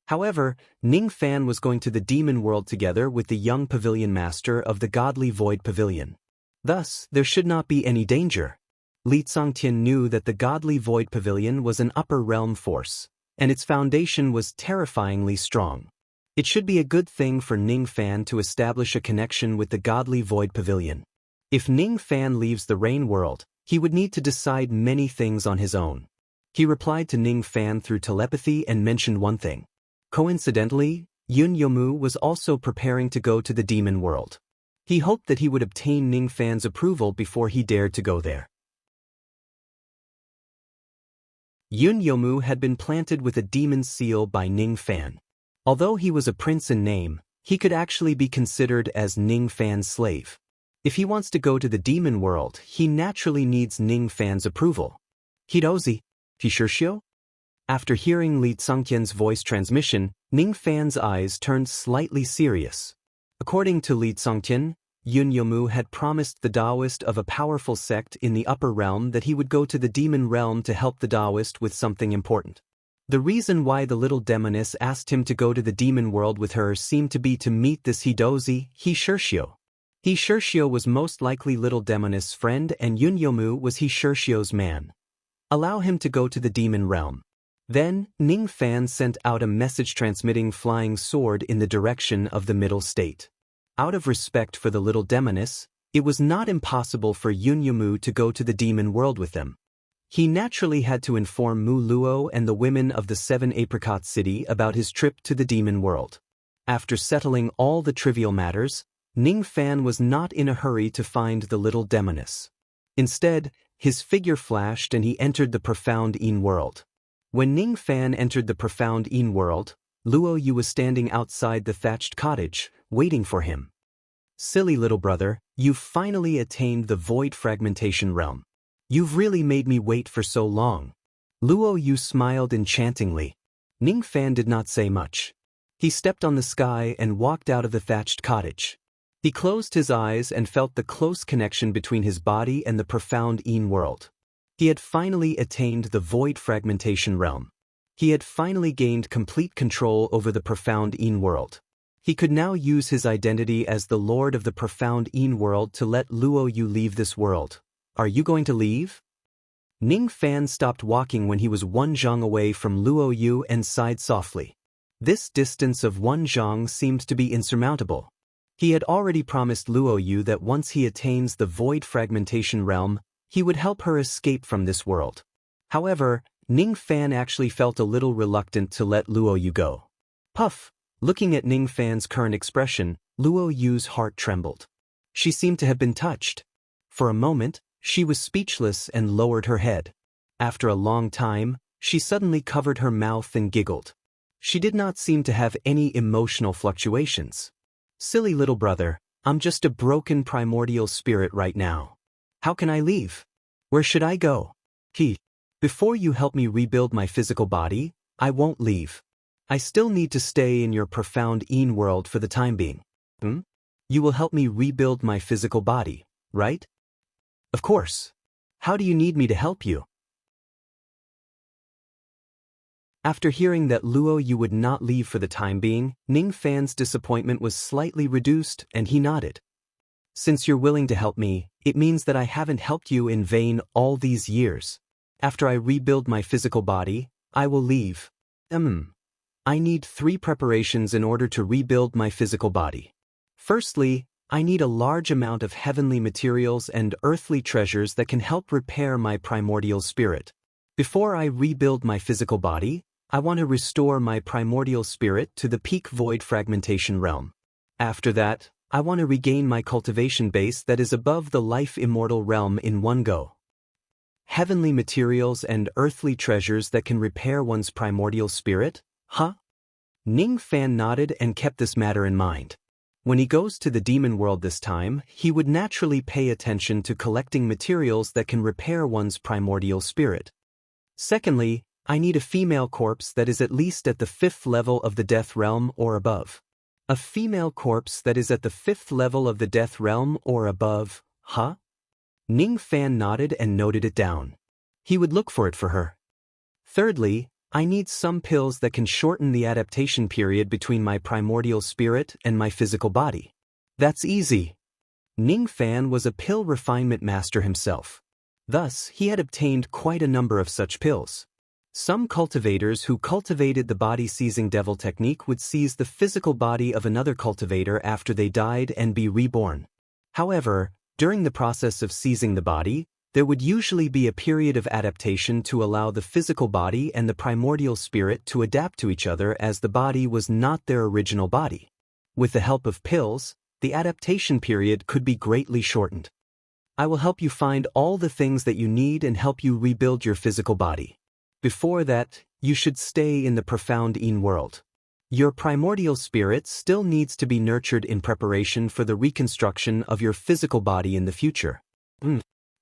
S1: However, Ning Fan was going to the demon world together with the young pavilion master of the godly void pavilion. Thus, there should not be any danger. Li Tsongtian knew that the godly void pavilion was an upper realm force, and its foundation was terrifyingly strong. It should be a good thing for Ning Fan to establish a connection with the godly void pavilion. If Ning Fan leaves the rain world, he would need to decide many things on his own. He replied to Ning Fan through telepathy and mentioned one thing. Coincidentally, Yun Yomu was also preparing to go to the demon world. He hoped that he would obtain Ning Fan's approval before he dared to go there. Yun Yomu had been planted with a demon seal by Ning Fan. Although he was a prince in name, he could actually be considered as Ning Fan's slave. If he wants to go to the demon world, he naturally needs Ning Fan's approval. Hidozi, Fishirshio? After hearing Li Tsongtian's voice transmission, Ning Fan's eyes turned slightly serious. According to Li Tsongtian, Yun Yomu had promised the Taoist of a powerful sect in the upper realm that he would go to the demon realm to help the Taoist with something important. The reason why the little demoness asked him to go to the demon world with her seemed to be to meet this Hidozi, Hishirshio. Hishirshio was most likely little demoness' friend and Yun Yomu was Hishirshio's man. Allow him to go to the demon realm. Then, Ning Fan sent out a message transmitting flying sword in the direction of the middle state. Out of respect for the little demoness, it was not impossible for Yun Yomu to go to the demon world with them. He naturally had to inform Mu Luo and the women of the Seven Apricot City about his trip to the demon world. After settling all the trivial matters, Ning Fan was not in a hurry to find the little demoness. Instead, his figure flashed and he entered the profound Yin world. When Ning Fan entered the profound Yin world, Luo Yu was standing outside the thatched cottage, waiting for him. Silly little brother, you've finally attained the void fragmentation realm. You've really made me wait for so long. Luo Yu smiled enchantingly. Ning Fan did not say much. He stepped on the sky and walked out of the thatched cottage. He closed his eyes and felt the close connection between his body and the profound Yin world. He had finally attained the void fragmentation realm. He had finally gained complete control over the profound Yin world. He could now use his identity as the lord of the profound Yin world to let Luo Yu leave this world. Are you going to leave? Ning Fan stopped walking when he was one zhang away from Luo Yu and sighed softly. This distance of one zhang seemed to be insurmountable. He had already promised Luo Yu that once he attains the void fragmentation realm, he would help her escape from this world. However, Ning Fan actually felt a little reluctant to let Luo Yu go. Puff! Looking at Ning Fan's current expression, Luo Yu's heart trembled. She seemed to have been touched. For a moment, she was speechless and lowered her head. After a long time, she suddenly covered her mouth and giggled. She did not seem to have any emotional fluctuations. Silly little brother, I'm just a broken primordial spirit right now. How can I leave? Where should I go? Before you help me rebuild my physical body, I won't leave. I still need to stay in your profound Yin world for the time being. You will help me rebuild my physical body, right? Of course. How do you need me to help you? After hearing that Luo Yu would not leave for the time being, Ning Fan's disappointment was slightly reduced and he nodded. Since you're willing to help me, it means that I haven't helped you in vain all these years. After I rebuild my physical body, I will leave. I need 3 preparations in order to rebuild my physical body. Firstly, I need a large amount of heavenly materials and earthly treasures that can help repair my primordial spirit. Before I rebuild my physical body, I want to restore my primordial spirit to the peak void fragmentation realm. After that, I want to regain my cultivation base that is above the life immortal realm in one go. Heavenly materials and earthly treasures that can repair one's primordial spirit? Huh? Ning Fan nodded and kept this matter in mind. When he goes to the demon world this time, he would naturally pay attention to collecting materials that can repair one's primordial spirit. Secondly, I need a female corpse that is at least at the 5th level of the death realm or above. A female corpse that is at the 5th level of the death realm or above, huh? Ning Fan nodded and noted it down. He would look for it for her. Thirdly, I need some pills that can shorten the adaptation period between my primordial spirit and my physical body. That's easy. Ning Fan was a pill refinement master himself. Thus, he had obtained quite a number of such pills. Some cultivators who cultivated the body-seizing devil technique would seize the physical body of another cultivator after they died and be reborn. However, during the process of seizing the body, there would usually be a period of adaptation to allow the physical body and the primordial spirit to adapt to each other, as the body was not their original body. With the help of pills, the adaptation period could be greatly shortened. I will help you find all the things that you need and help you rebuild your physical body. Before that, you should stay in the profound Een world. Your primordial spirit still needs to be nurtured in preparation for the reconstruction of your physical body in the future.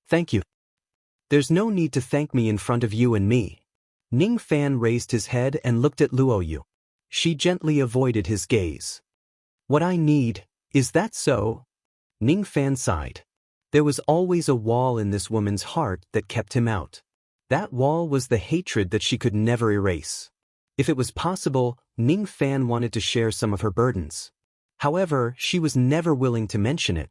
S1: Thank you. There's no need to thank me in front of you and me. Ning Fan raised his head and looked at Luoyu. She gently avoided his gaze. What I need, is that so? Ning Fan sighed. There was always a wall in this woman's heart that kept him out. That wall was the hatred that she could never erase. If it was possible, Ning Fan wanted to share some of her burdens. However, she was never willing to mention it.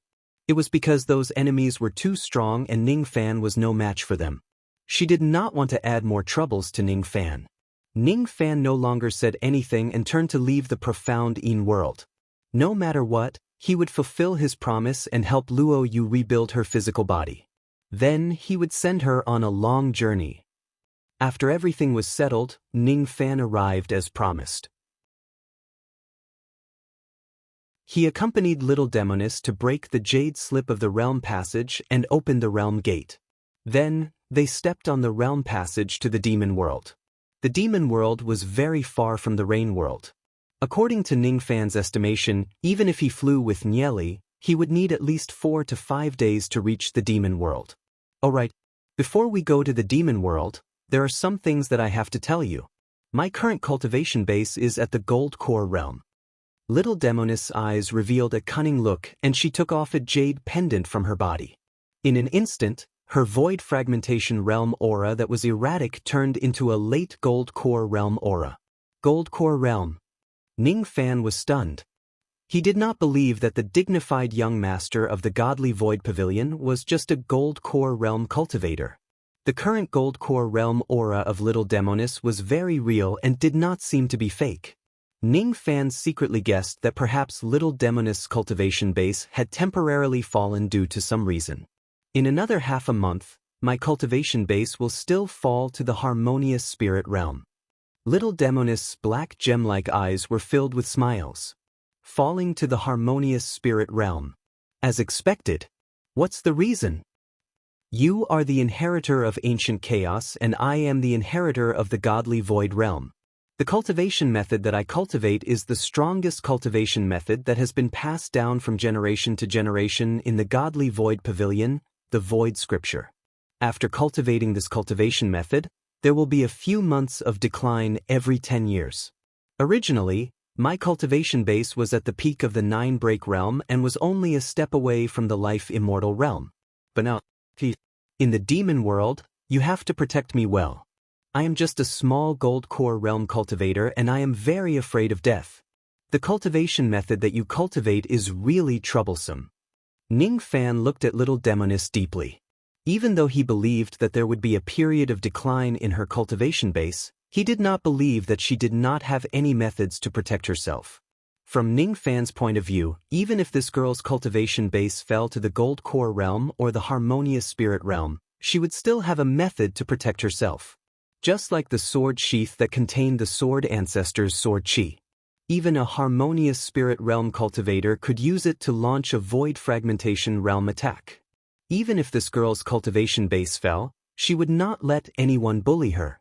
S1: It was because those enemies were too strong and Ning Fan was no match for them. She did not want to add more troubles to Ning Fan. Ning Fan no longer said anything and turned to leave the profound Een world. No matter what, he would fulfill his promise and help Luoyu rebuild her physical body. Then he would send her on a long journey. After everything was settled, Ning Fan arrived as promised. He accompanied Little Demoness to break the jade slip of the realm passage and open the realm gate. Then, they stepped on the realm passage to the demon world. The demon world was very far from the rain world. According to Ning Fan's estimation, even if he flew with Nieli, he would need at least 4 to 5 days to reach the demon world. Alright, before we go to the demon world, there are some things that I have to tell you. My current cultivation base is at the Gold Core realm. Little Demoness' eyes revealed a cunning look and she took off a jade pendant from her body. In an instant, her void fragmentation realm aura that was erratic turned into a late Gold Core realm aura. Gold Core realm. Ning Fan was stunned. He did not believe that the dignified young master of the Godly Void Pavilion was just a Gold Core realm cultivator. The current Gold Core realm aura of Little Demoness was very real and did not seem to be fake. Ning Fan secretly guessed that perhaps Little Demoness' cultivation base had temporarily fallen due to some reason. In another half a month, my cultivation base will still fall to the harmonious spirit realm. Little Demoness' black gem-like eyes were filled with smiles. Falling to the harmonious spirit realm. As expected. What's the reason? You are the inheritor of ancient chaos and I am the inheritor of the godly void realm. The cultivation method that I cultivate is the strongest cultivation method that has been passed down from generation to generation in the godly void pavilion, the void scripture. After cultivating this cultivation method, there will be a few months of decline every 10 years. Originally, my cultivation base was at the peak of the 9-break realm and was only a step away from the life immortal realm. But now, in the demon world, you have to protect me well. I am just a small Gold Core realm cultivator and I am very afraid of death. The cultivation method that you cultivate is really troublesome. Ning Fan looked at Little Demoness deeply. Even though he believed that there would be a period of decline in her cultivation base, he did not believe that she did not have any methods to protect herself. From Ning Fan's point of view, even if this girl's cultivation base fell to the Gold Core realm or the harmonious spirit realm, she would still have a method to protect herself. Just like the sword sheath that contained the sword ancestor's sword chi. Even a harmonious spirit realm cultivator could use it to launch a void fragmentation realm attack. Even if this girl's cultivation base fell, she would not let anyone bully her.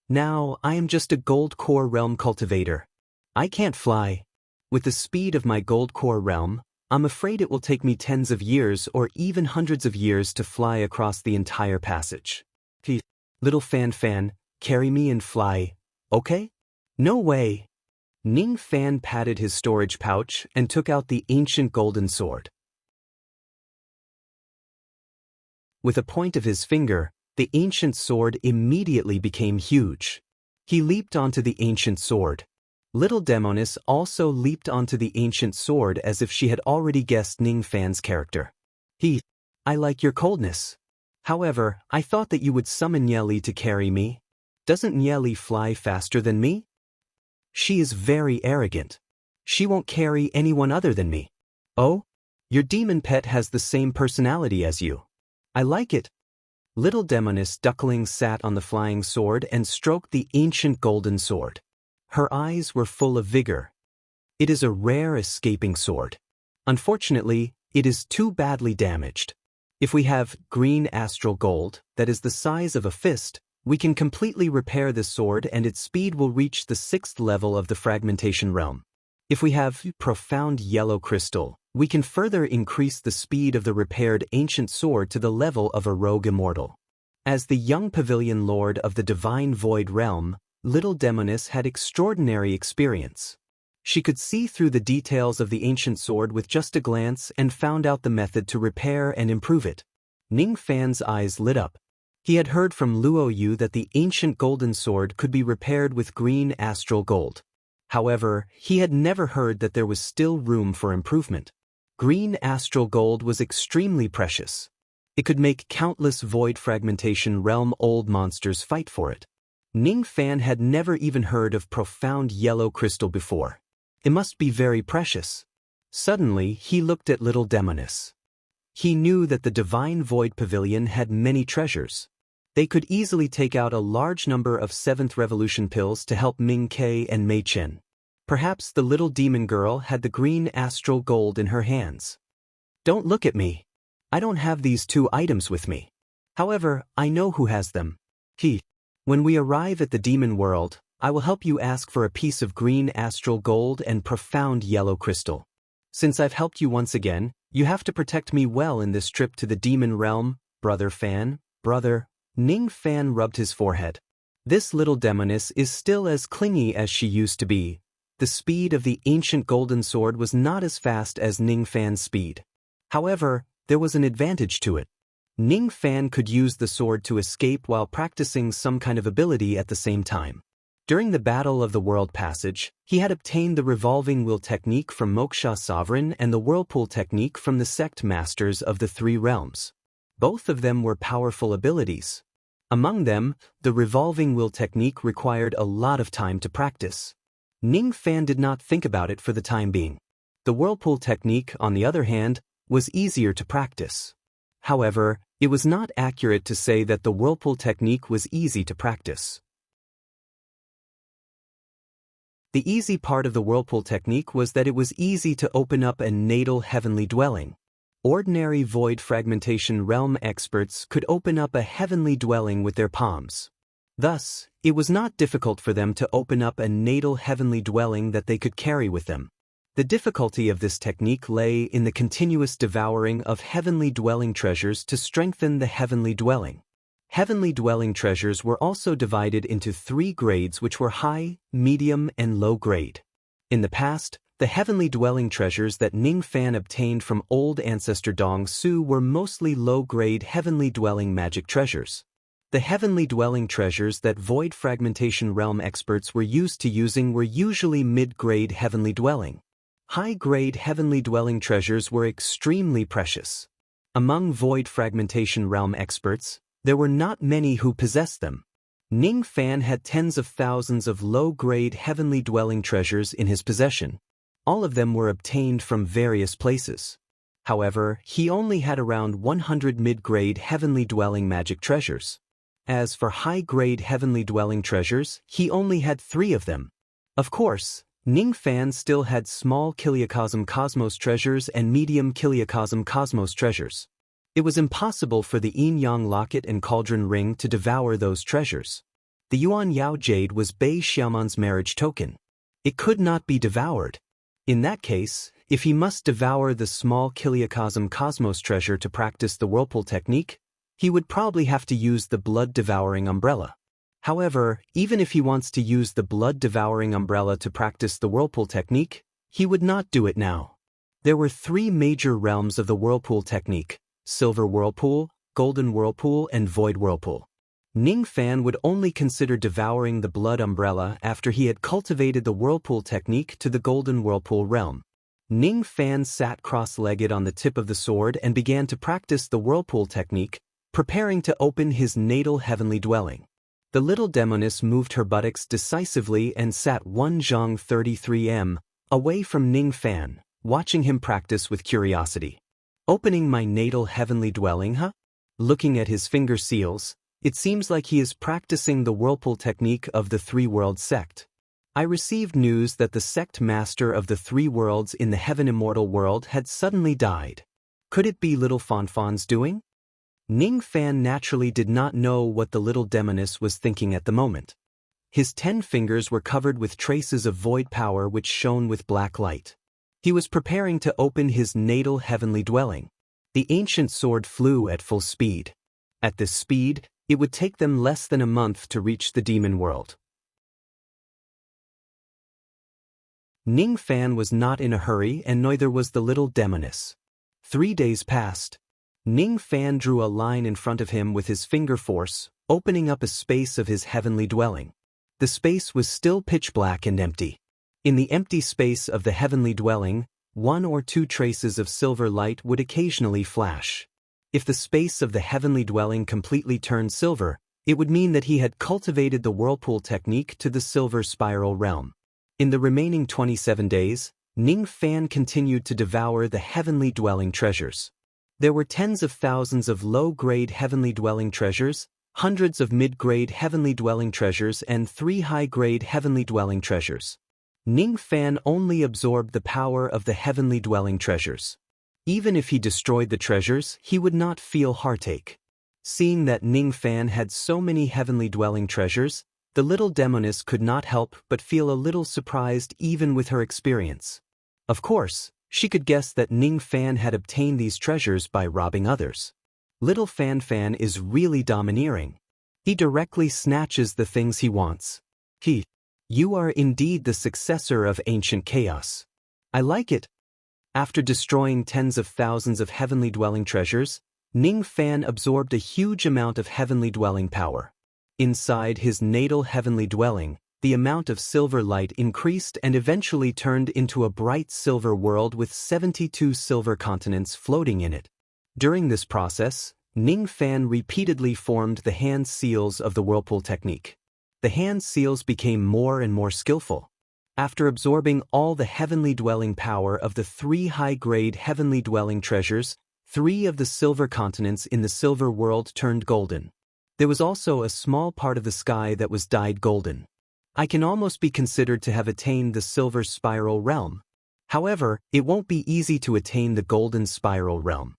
S1: Now, I am just a Gold Core realm cultivator. I can't fly. With the speed of my gold core realm, I'm afraid it will take me tens of years or even hundreds of years to fly across the entire passage. Little Fan, carry me and fly, okay? No way. Ning Fan patted his storage pouch and took out the ancient golden sword. With a point of his finger, the ancient sword immediately became huge. He leaped onto the ancient sword. Little Demonis also leaped onto the ancient sword as if she had already guessed Ning Fan's character. I like your coldness. However, I thought that you would summon Nieli to carry me. Doesn't Nieli fly faster than me? She is very arrogant. She won't carry anyone other than me. Oh? Your demon pet has the same personality as you. I like it. Little Demonis Duckling sat on the flying sword and stroked the ancient golden sword. Her eyes were full of vigor. It is a rare escaping sword. Unfortunately, it is too badly damaged. If we have green astral gold, that is the size of a fist, we can completely repair this sword and its speed will reach the 6th level of the fragmentation realm. If we have profound yellow crystal, we can further increase the speed of the repaired ancient sword to the level of a rogue immortal. As the young pavilion lord of the divine void realm, Little Demonis had extraordinary experience. She could see through the details of the ancient sword with just a glance and found out the method to repair and improve it. Ning Fan's eyes lit up. He had heard from Luo Yu that the ancient golden sword could be repaired with green astral gold. However, he had never heard that there was still room for improvement. Green astral gold was extremely precious. It could make countless void fragmentation realm old monsters fight for it. Ning Fan had never even heard of profound yellow crystal before. It must be very precious. Suddenly, he looked at Little Demonis. He knew that the Divine Void Pavilion had many treasures. They could easily take out a large number of 7th Revolution pills to help Ming Kei and Mei Chen. Perhaps the little demon girl had the green astral gold in her hands. Don't look at me. I don't have these 2 items with me. However, I know who has them. When we arrive at the demon world, I will help you ask for a piece of green astral gold and profound yellow crystal. Since I've helped you once again, you have to protect me well in this trip to the demon realm, Brother Fan. Brother. Ning Fan rubbed his forehead. This little Demonis is still as clingy as she used to be. The speed of the ancient golden sword was not as fast as Ning Fan's speed. However, there was an advantage to it. Ning Fan could use the sword to escape while practicing some kind of ability at the same time. During the Battle of the World Passage, he had obtained the Revolving Will technique from Moksha Sovereign and the Whirlpool technique from the Sect Masters of the 3 realms. Both of them were powerful abilities. Among them, the Revolving Will technique required a lot of time to practice. Ning Fan did not think about it for the time being. The Whirlpool technique, on the other hand, was easier to practice. However, it was not accurate to say that the Whirlpool technique was easy to practice. The easy part of the Whirlpool technique was that it was easy to open up a natal heavenly dwelling. Ordinary void fragmentation realm experts could open up a heavenly dwelling with their palms. Thus, it was not difficult for them to open up a natal heavenly dwelling that they could carry with them. The difficulty of this technique lay in the continuous devouring of heavenly dwelling treasures to strengthen the heavenly dwelling. Heavenly dwelling treasures were also divided into 3 grades, which were high, medium, and low grade. In the past, the heavenly dwelling treasures that Ning Fan obtained from old ancestor Dong Su were mostly low-grade heavenly dwelling magic treasures. The heavenly dwelling treasures that void fragmentation realm experts were used to using were usually mid-grade heavenly dwelling. High-grade heavenly dwelling treasures were extremely precious. Among void fragmentation realm experts, there were not many who possessed them. Ning Fan had tens of thousands of low-grade heavenly dwelling treasures in his possession. All of them were obtained from various places. However, he only had around 100 mid-grade heavenly dwelling magic treasures. As for high-grade heavenly dwelling treasures, he only had 3 of them. Of course, Ning Fan still had small Kiliacosm Cosmos treasures and medium Kiliacosm Cosmos treasures. It was impossible for the Yin-Yang Locket and Cauldron Ring to devour those treasures. The Yuan Yao Jade was Bei Xiaoman's marriage token. It could not be devoured. In that case, if he must devour the small Kiliacosm Cosmos treasure to practice the whirlpool technique, he would probably have to use the blood-devouring umbrella. However, even if he wants to use the blood-devouring umbrella to practice the whirlpool technique, he would not do it now. There were 3 major realms of the whirlpool technique: silver whirlpool, golden whirlpool, and void whirlpool. Ning Fan would only consider devouring the blood umbrella after he had cultivated the whirlpool technique to the golden whirlpool realm. Ning Fan sat cross-legged on the tip of the sword and began to practice the whirlpool technique, preparing to open his natal heavenly dwelling. The little demoness moved her buttocks decisively and sat 1 zhang 33 m away from Ning Fan, watching him practice with curiosity. Opening my natal heavenly dwelling, huh? Looking at his finger seals, it seems like he is practicing the whirlpool technique of the 3-world sect. I received news that the sect master of the 3 worlds in the heaven immortal world had suddenly died. Could it be little Fanfan's doing? Ning Fan naturally did not know what the little demoness was thinking at the moment. His 10 fingers were covered with traces of void power which shone with black light. He was preparing to open his natal heavenly dwelling. The ancient sword flew at full speed. At this speed, it would take them less than a month to reach the demon world. Ning Fan was not in a hurry, and neither was the little demoness. 3 days passed. Ning Fan drew a line in front of him with his finger force, opening up a space of his heavenly dwelling. The space was still pitch black and empty. In the empty space of the heavenly dwelling, 1 or 2 traces of silver light would occasionally flash. If the space of the heavenly dwelling completely turned silver, it would mean that he had cultivated the whirlpool technique to the silver spiral realm. In the remaining 27 days, Ning Fan continued to devour the heavenly dwelling treasures. There were tens of thousands of low-grade heavenly dwelling treasures, hundreds of mid-grade heavenly dwelling treasures, and 3 high-grade heavenly dwelling treasures. Ning Fan only absorbed the power of the heavenly dwelling treasures. Even if he destroyed the treasures, he would not feel heartache. Seeing that Ning Fan had so many heavenly dwelling treasures, the little demoness could not help but feel a little surprised even with her experience. Of course, she could guess that Ning Fan had obtained these treasures by robbing others. Little Fan is really domineering. He directly snatches the things he wants. You are indeed the successor of ancient chaos. I like it. After destroying tens of thousands of heavenly dwelling treasures, Ning Fan absorbed a huge amount of heavenly dwelling power. Inside his natal heavenly dwelling, the amount of silver light increased and eventually turned into a bright silver world with 72 silver continents floating in it. During this process, Ning Fan repeatedly formed the hand seals of the whirlpool technique. The hand seals became more and more skillful. After absorbing all the heavenly dwelling power of the 3 high-grade heavenly dwelling treasures, 3 of the silver continents in the silver world turned golden. There was also a small part of the sky that was dyed golden. I can almost be considered to have attained the silver spiral realm. However, it won't be easy to attain the golden spiral realm.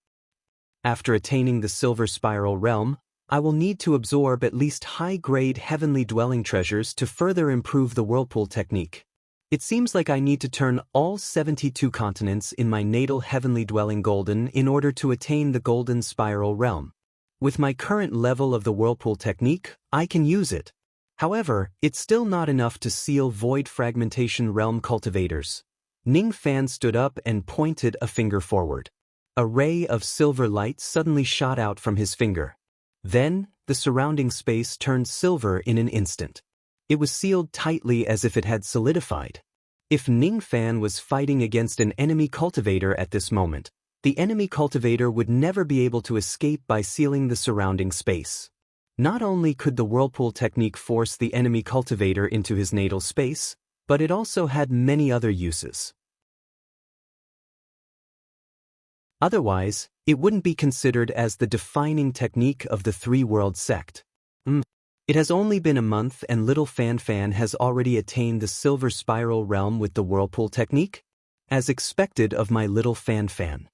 S1: After attaining the silver spiral realm, I will need to absorb at least high-grade heavenly dwelling treasures to further improve the whirlpool technique. It seems like I need to turn all 72 continents in my natal heavenly dwelling golden in order to attain the golden spiral realm. With my current level of the whirlpool technique, I can use it. However, it's still not enough to seal void fragmentation realm cultivators. Ning Fan stood up and pointed a finger forward. A ray of silver light suddenly shot out from his finger. Then, the surrounding space turned silver in an instant. It was sealed tightly as if it had solidified. If Ning Fan was fighting against an enemy cultivator at this moment, the enemy cultivator would never be able to escape by sealing the surrounding space. Not only could the whirlpool technique force the enemy cultivator into his natal space, but it also had many other uses. Otherwise, it wouldn't be considered as the defining technique of the 3-world sect. It has only been a month and little Fan has already attained the silver spiral realm with the whirlpool technique? As expected of my little Fan.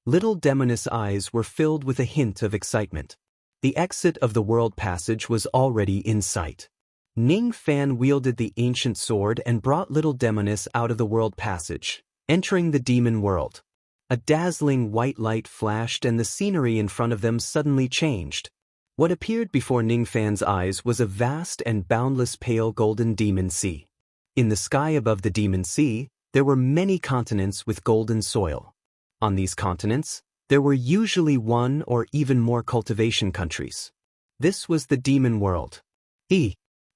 S1: Little Demoness' eyes were filled with a hint of excitement. The exit of the world passage was already in sight. Ning Fan wielded the ancient sword and brought little Demonis out of the world passage, entering the demon world. A dazzling white light flashed and the scenery in front of them suddenly changed. What appeared before Ning Fan's eyes was a vast and boundless pale golden demon sea. In the sky above the demon sea, there were many continents with golden soil. On these continents, there were usually one or even more cultivation countries. This was the demon world.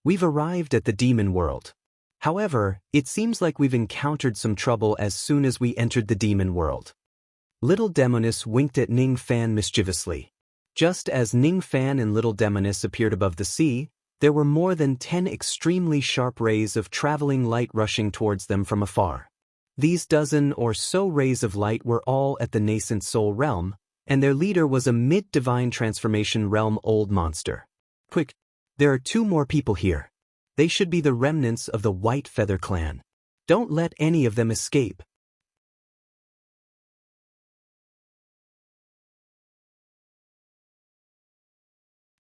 S1: We've arrived at the demon world. However, it seems like we've encountered some trouble as soon as we entered the demon world. Little Demonis winked at Ning Fan mischievously. Just as Ning Fan and Little Demonis appeared above the sea, there were more than 10 extremely sharp rays of traveling light rushing towards them from afar. These dozen or so rays of light were all at the nascent soul realm, and their leader was a mid-divine transformation realm old monster. Quick, there are 2 more people here. They should be the remnants of the White Feather clan. Don't let any of them escape.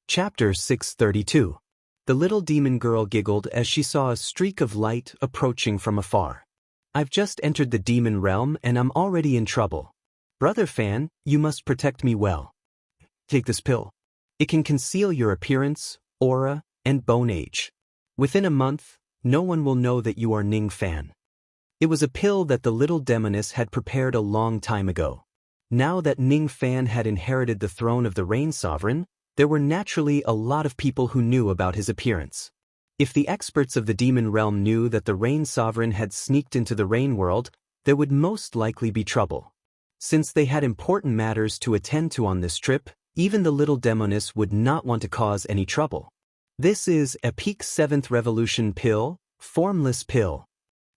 S1: Chapter 632. The little demon girl giggled as she saw a streak of light approaching from afar. I've just entered the demon realm and I'm already in trouble. Brother Fan, you must protect me well. Take this pill. It can conceal your appearance, aura, and bone age. Within a month, no one will know that you are Ning Fan. It was a pill that the little Demonis had prepared a long time ago. Now that Ning Fan had inherited the throne of the Rain Sovereign, there were naturally a lot of people who knew about his appearance. If the experts of the demon realm knew that the Rain Sovereign had sneaked into the Rain world, there would most likely be trouble. Since they had important matters to attend to on this trip, even the little Demonis would not want to cause any trouble. This is a peak 7th revolution pill, formless pill.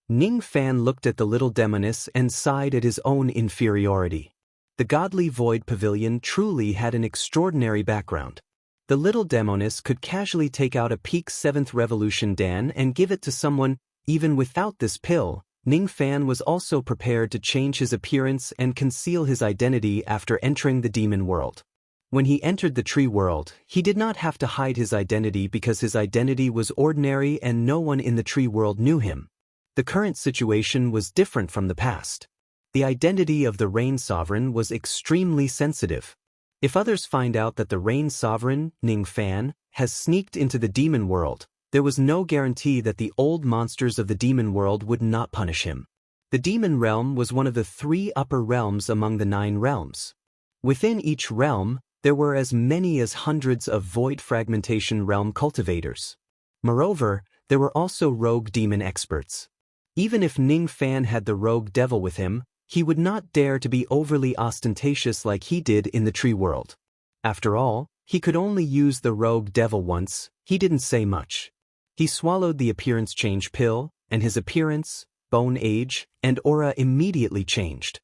S1: Ning Fan looked at the little Demonis and sighed at his own inferiority. The godly void pavilion truly had an extraordinary background. The little Demonis could casually take out a peak 7th revolution Dan and give it to someone. Even without this pill, Ning Fan was also prepared to change his appearance and conceal his identity after entering the demon world. When he entered the tree world, he did not have to hide his identity because his identity was ordinary and no one in the tree world knew him. The current situation was different from the past. The identity of the Rain Sovereign was extremely sensitive. If others find out that the Rain Sovereign, Ning Fan, has sneaked into the demon world, there was no guarantee that the old monsters of the demon world would not punish him. The demon realm was one of the 3 upper realms among the 9 realms. Within each realm, there were as many as hundreds of void fragmentation realm cultivators. Moreover, there were also rogue demon experts. Even if Ning Fan had the rogue devil with him, he would not dare to be overly ostentatious like he did in the tree world. After all, he could only use the rogue devil once. He didn't say much. He swallowed the appearance change pill, and his appearance, bone age, and aura immediately changed.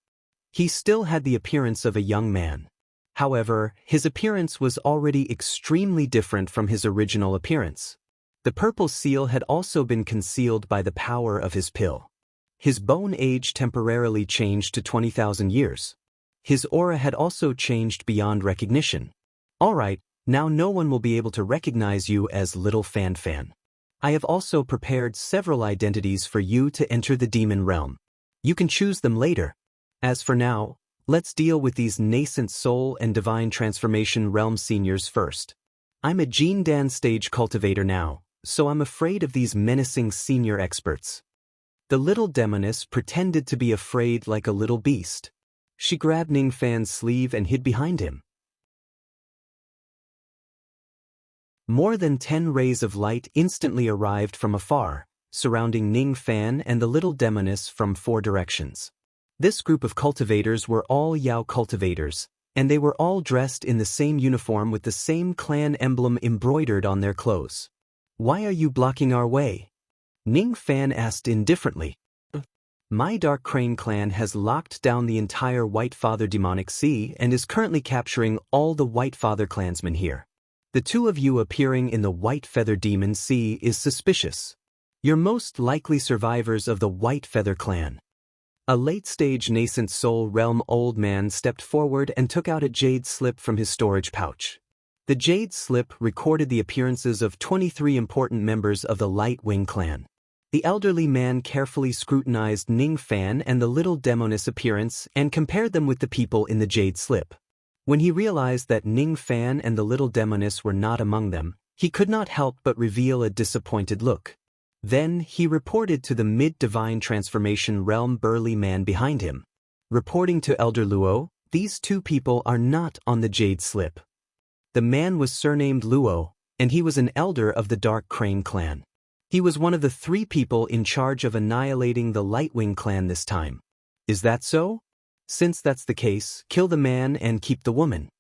S1: He still had the appearance of a young man. However, his appearance was already extremely different from his original appearance. The purple seal had also been concealed by the power of his pill. His bone age temporarily changed to 20,000 years. His aura had also changed beyond recognition. Alright, now no one will be able to recognize you as Little Fan Fan. I have also prepared several identities for you to enter the demon realm. You can choose them later. As for now, let's deal with these nascent soul and divine transformation realm seniors first. I'm a Gene Dan stage cultivator now, so I'm afraid of these menacing senior experts. The little Demonis pretended to be afraid like a little beast. She grabbed Ning Fan's sleeve and hid behind him. More than 10 rays of light instantly arrived from afar, surrounding Ning Fan and the little Demonis from 4 directions. This group of cultivators were all Yao cultivators, and they were all dressed in the same uniform with the same clan emblem embroidered on their clothes. Why are you blocking our way? Ning Fan asked indifferently. My Dark Crane clan has locked down the entire White Father demonic sea and is currently capturing all the White Father clansmen here. The 2 of you appearing in the White Feather Demon Sea is suspicious. You're most likely survivors of the White Feather clan. A late-stage nascent soul realm old man stepped forward and took out a jade slip from his storage pouch. The Jade Slip recorded the appearances of 23 important members of the Light Wing clan. The elderly man carefully scrutinized Ning Fan and the little demoness appearance and compared them with the people in the Jade Slip. When he realized that Ning Fan and the little demoness were not among them, he could not help but reveal a disappointed look. Then he reported to the mid-divine transformation realm burly man behind him. Reporting to Elder Luo, these two people are not on the Jade Slip. The man was surnamed Luo, and he was an elder of the Dark Crane clan. He was one of the 3 people in charge of annihilating the Lightwing clan this time. Is that so? Since that's the case, kill the man and keep the woman.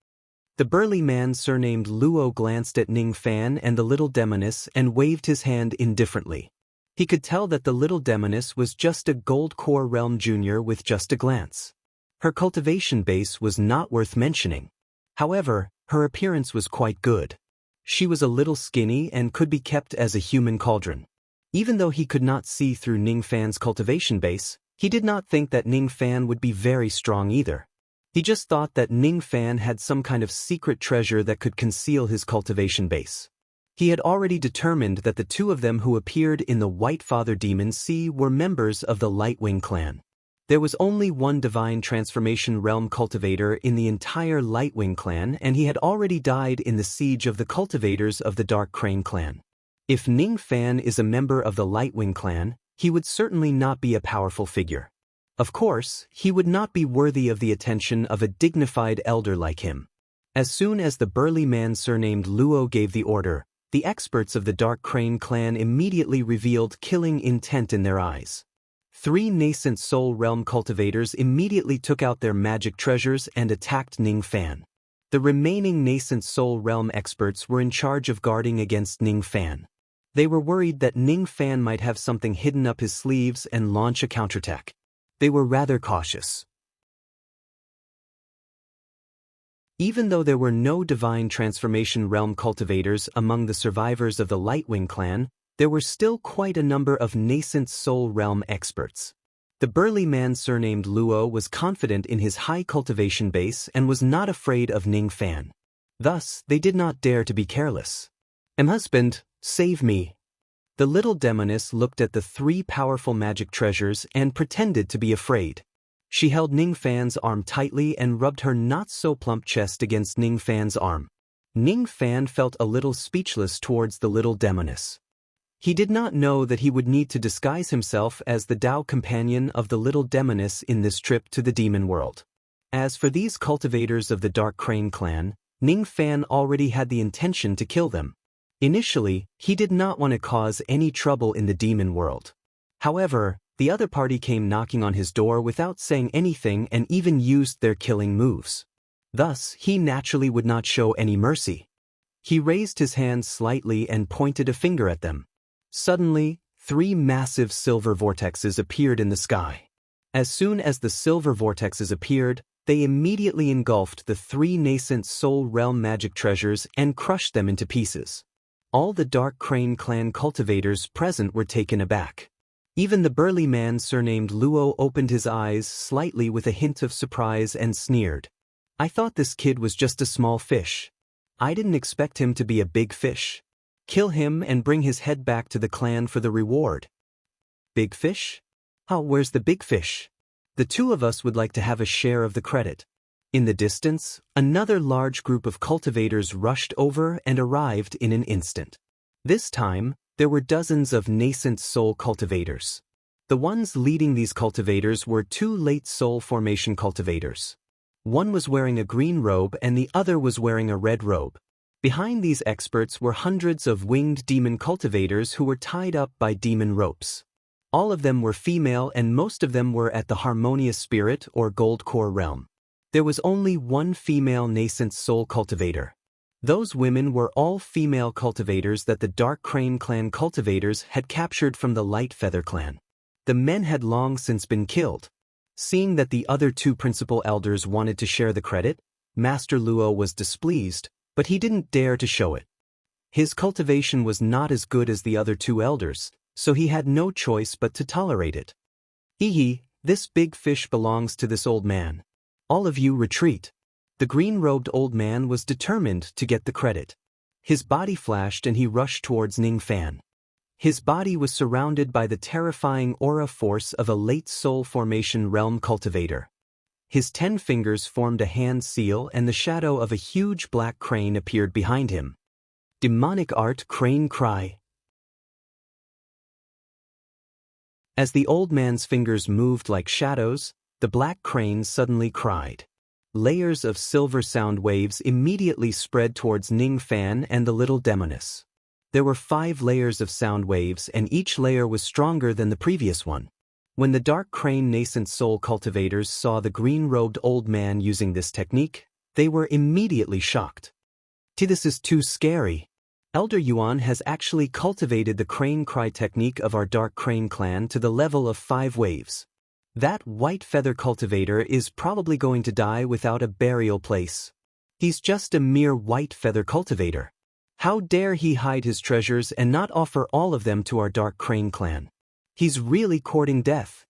S1: The burly man surnamed Luo glanced at Ning Fan and the little demoness and waved his hand indifferently. He could tell that the little demoness was just a Gold Core Realm junior with just a glance. Her cultivation base was not worth mentioning. However, her appearance was quite good. She was a little skinny and could be kept as a human cauldron. Even though he could not see through Ning Fan's cultivation base, he did not think that Ning Fan would be very strong either. He just thought that Ning Fan had some kind of secret treasure that could conceal his cultivation base. He had already determined that the 2 of them who appeared in the White Father Demon Sea were members of the Lightwing clan. There was only one divine transformation realm cultivator in the entire Lightwing clan, and he had already died in the siege of the cultivators of the Dark Crane clan. If Ning Fan is a member of the Lightwing clan, he would certainly not be a powerful figure. Of course, he would not be worthy of the attention of a dignified elder like him. As soon as the burly man surnamed Luo gave the order, the experts of the Dark Crane clan immediately revealed killing intent in their eyes. 3 nascent soul realm cultivators immediately took out their magic treasures and attacked Ning Fan. The remaining nascent soul realm experts were in charge of guarding against Ning Fan. They were worried that Ning Fan might have something hidden up his sleeves and launch a counterattack. They were rather cautious. Even though there were no divine transformation realm cultivators among the survivors of the Lightwing clan, there were still quite a number of nascent soul realm experts. The burly man surnamed Luo was confident in his high cultivation base and was not afraid of Ning Fan. Thus, they did not dare to be careless. Husband, save me. The little demoness looked at the 3 powerful magic treasures and pretended to be afraid. She held Ning Fan's arm tightly and rubbed her not-so-plump chest against Ning Fan's arm. Ning Fan felt a little speechless towards the little demoness. He did not know that he would need to disguise himself as the Dao companion of the little demoness in this trip to the demon world. As for these cultivators of the Dark Crane clan, Ning Fan already had the intention to kill them. Initially, he did not want to cause any trouble in the demon world. However, the other party came knocking on his door without saying anything and even used their killing moves. Thus, he naturally would not show any mercy. He raised his hand slightly and pointed a finger at them. Suddenly, 3 massive silver vortexes appeared in the sky. As soon as the silver vortexes appeared, they immediately engulfed the 3 nascent soul realm magic treasures and crushed them into pieces. All the Dark Crane clan cultivators present were taken aback. Even the burly man surnamed Luo opened his eyes slightly with a hint of surprise and sneered. I thought this kid was just a small fish. I didn't expect him to be a big fish. Kill him and bring his head back to the clan for the reward. Big fish? Oh, where's the big fish? The 2 of us would like to have a share of the credit. In the distance, another large group of cultivators rushed over and arrived in an instant. This time, there were dozens of nascent soul cultivators. The ones leading these cultivators were 2 late soul formation cultivators. One was wearing a green robe and the other was wearing a red robe. Behind these experts were hundreds of winged demon cultivators who were tied up by demon ropes. All of them were female and most of them were at the harmonious spirit or gold core realm. There was only 1 female nascent soul cultivator. Those women were all female cultivators that the Dark Crane clan cultivators had captured from the Light Feather clan. The men had long since been killed. Seeing that the other 2 principal elders wanted to share the credit, Master Luo was displeased, but he didn't dare to show it. His cultivation was not as good as the other 2 elders, so he had no choice but to tolerate it. Hee, this big fish belongs to this old man. All of you retreat. The green-robed old man was determined to get the credit. His body flashed and he rushed towards Ning Fan. His body was surrounded by the terrifying aura force of a late soul formation realm cultivator. His 10 fingers formed a hand seal and the shadow of a huge black crane appeared behind him. Demonic art crane cry. As the old man's fingers moved like shadows, the black crane suddenly cried. Layers of silver sound waves immediately spread towards Ning Fan and the little demoness. There were 5 layers of sound waves and each layer was stronger than the previous one. When the dark crane nascent soul cultivators saw the green-robed old man using this technique, they were immediately shocked. This is too scary. Elder Yuan has actually cultivated the crane cry technique of our dark crane clan to the level of 5 waves. That white feather cultivator is probably going to die without a burial place. He's just a mere white feather cultivator. How dare he hide his treasures and not offer all of them to our dark crane clan? He's really courting death.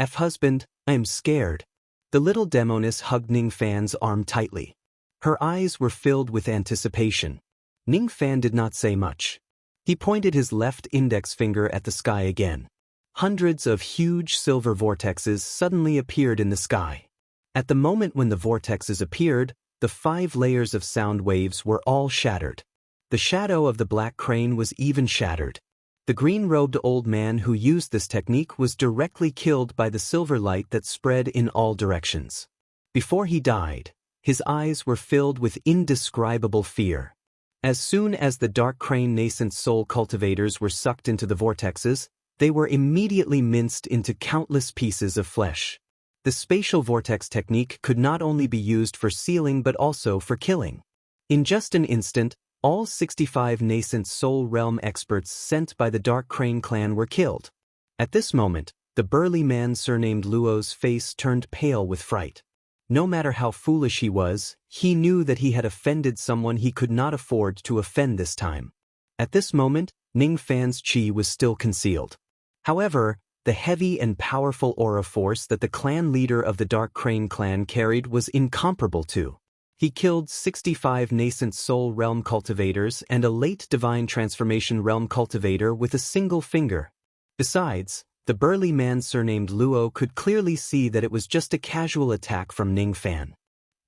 S1: Husband, I am scared. The little demoness hugged Ning Fan's arm tightly. Her eyes were filled with anticipation. Ning Fan did not say much. He pointed his left index finger at the sky again. Hundreds of huge silver vortexes suddenly appeared in the sky. At the moment when the vortexes appeared, the 5 layers of sound waves were all shattered. The shadow of the black crane was even shattered. The green-robed old man who used this technique was directly killed by the silver light that spread in all directions. Before he died, his eyes were filled with indescribable fear. As soon as the dark crane nascent soul cultivators were sucked into the vortexes, they were immediately minced into countless pieces of flesh. The spatial vortex technique could not only be used for sealing but also for killing. In just an instant, all 65 nascent soul realm experts sent by the Dark Crane clan were killed. At this moment, the burly man surnamed Luo's face turned pale with fright. No matter how foolish he was, he knew that he had offended someone he could not afford to offend this time. At this moment, Ning Fan's chi was still concealed. However, the heavy and powerful aura force that the clan leader of the Dark Crane clan carried was incomparable too. He killed 65 nascent soul realm cultivators and a late divine transformation realm cultivator with a single finger. Besides, the burly man surnamed Luo could clearly see that it was just a casual attack from Ning Fan.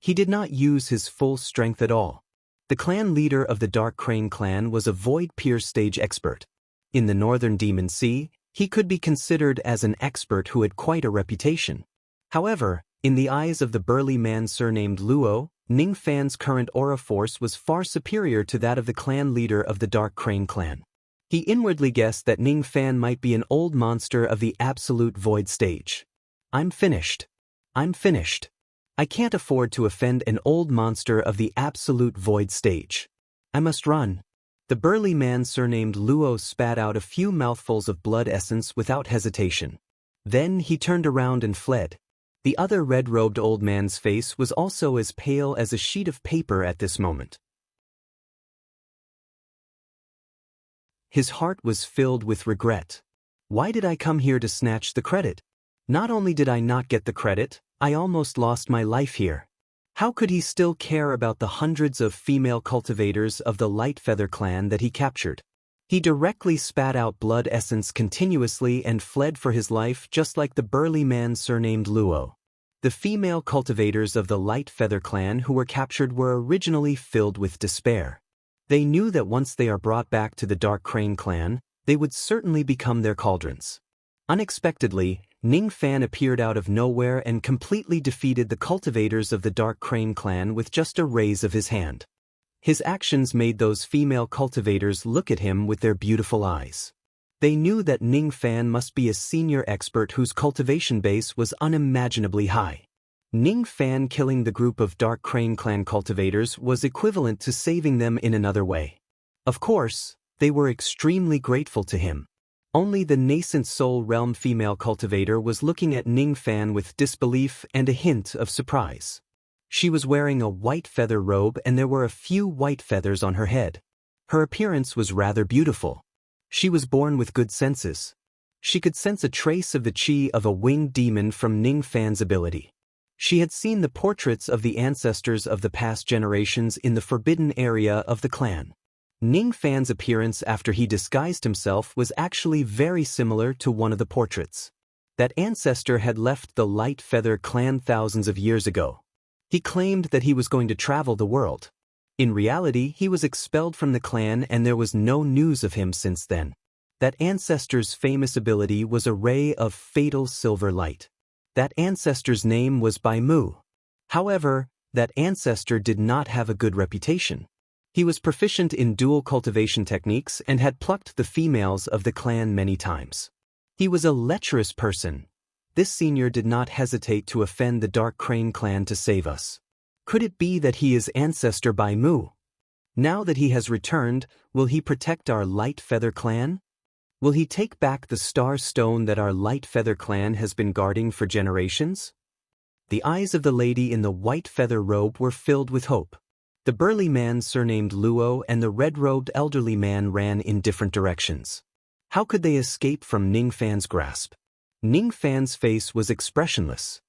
S1: He did not use his full strength at all. The clan leader of the Dark Crane clan was a Void Pierce stage expert. In the Northern Demon Sea, he could be considered as an expert who had quite a reputation. However, in the eyes of the burly man surnamed Luo, Ning Fan's current aura force was far superior to that of the clan leader of the Dark Crane clan. He inwardly guessed that Ning Fan might be an old monster of the absolute void stage. I'm finished. I'm finished. I can't afford to offend an old monster of the absolute void stage. I must run. The burly man surnamed Luo spat out a few mouthfuls of blood essence without hesitation. Then he turned around and fled. The other red-robed old man's face was also as pale as a sheet of paper at this moment. His heart was filled with regret. Why did I come here to snatch the credit? Not only did I not get the credit, I almost lost my life here. How could he still care about the hundreds of female cultivators of the Light Feather clan that he captured? He directly spat out blood essence continuously and fled for his life just like the burly man surnamed Luo. The female cultivators of the Light Feather clan who were captured were originally filled with despair. They knew that once they are brought back to the Dark Crane clan, they would certainly become their cauldrons. Unexpectedly, Ning Fan appeared out of nowhere and completely defeated the cultivators of the Dark Crane clan with just a raise of his hand. His actions made those female cultivators look at him with their beautiful eyes. They knew that Ning Fan must be a senior expert whose cultivation base was unimaginably high. Ning Fan killing the group of Dark Crane clan cultivators was equivalent to saving them in another way. Of course, they were extremely grateful to him. Only the nascent soul realm female cultivator was looking at Ning Fan with disbelief and a hint of surprise. She was wearing a white feather robe and there were a few white feathers on her head. Her appearance was rather beautiful. She was born with good senses. She could sense a trace of the chi of a winged demon from Ning Fan's ability. She had seen the portraits of the ancestors of the past generations in the forbidden area of the clan. Ning Fan's appearance after he disguised himself was actually very similar to one of the portraits. That ancestor had left the Light Feather clan thousands of years ago. He claimed that he was going to travel the world. In reality, he was expelled from the clan and there was no news of him since then. That ancestor's famous ability was a ray of fatal silver light. That ancestor's name was Bai Mu. However, that ancestor did not have a good reputation. He was proficient in dual cultivation techniques and had plucked the females of the clan many times. He was a lecherous person. This senior did not hesitate to offend the Dark Crane clan to save us. Could it be that he is ancestor Bai Mu? Now that he has returned, will he protect our Light Feather clan? Will he take back the star stone that our Light Feather clan has been guarding for generations? The eyes of the lady in the white feather robe were filled with hope. The burly man surnamed Luo and the red-robed elderly man ran in different directions. How could they escape from Ning Fan's grasp? Ning Fan's face was expressionless.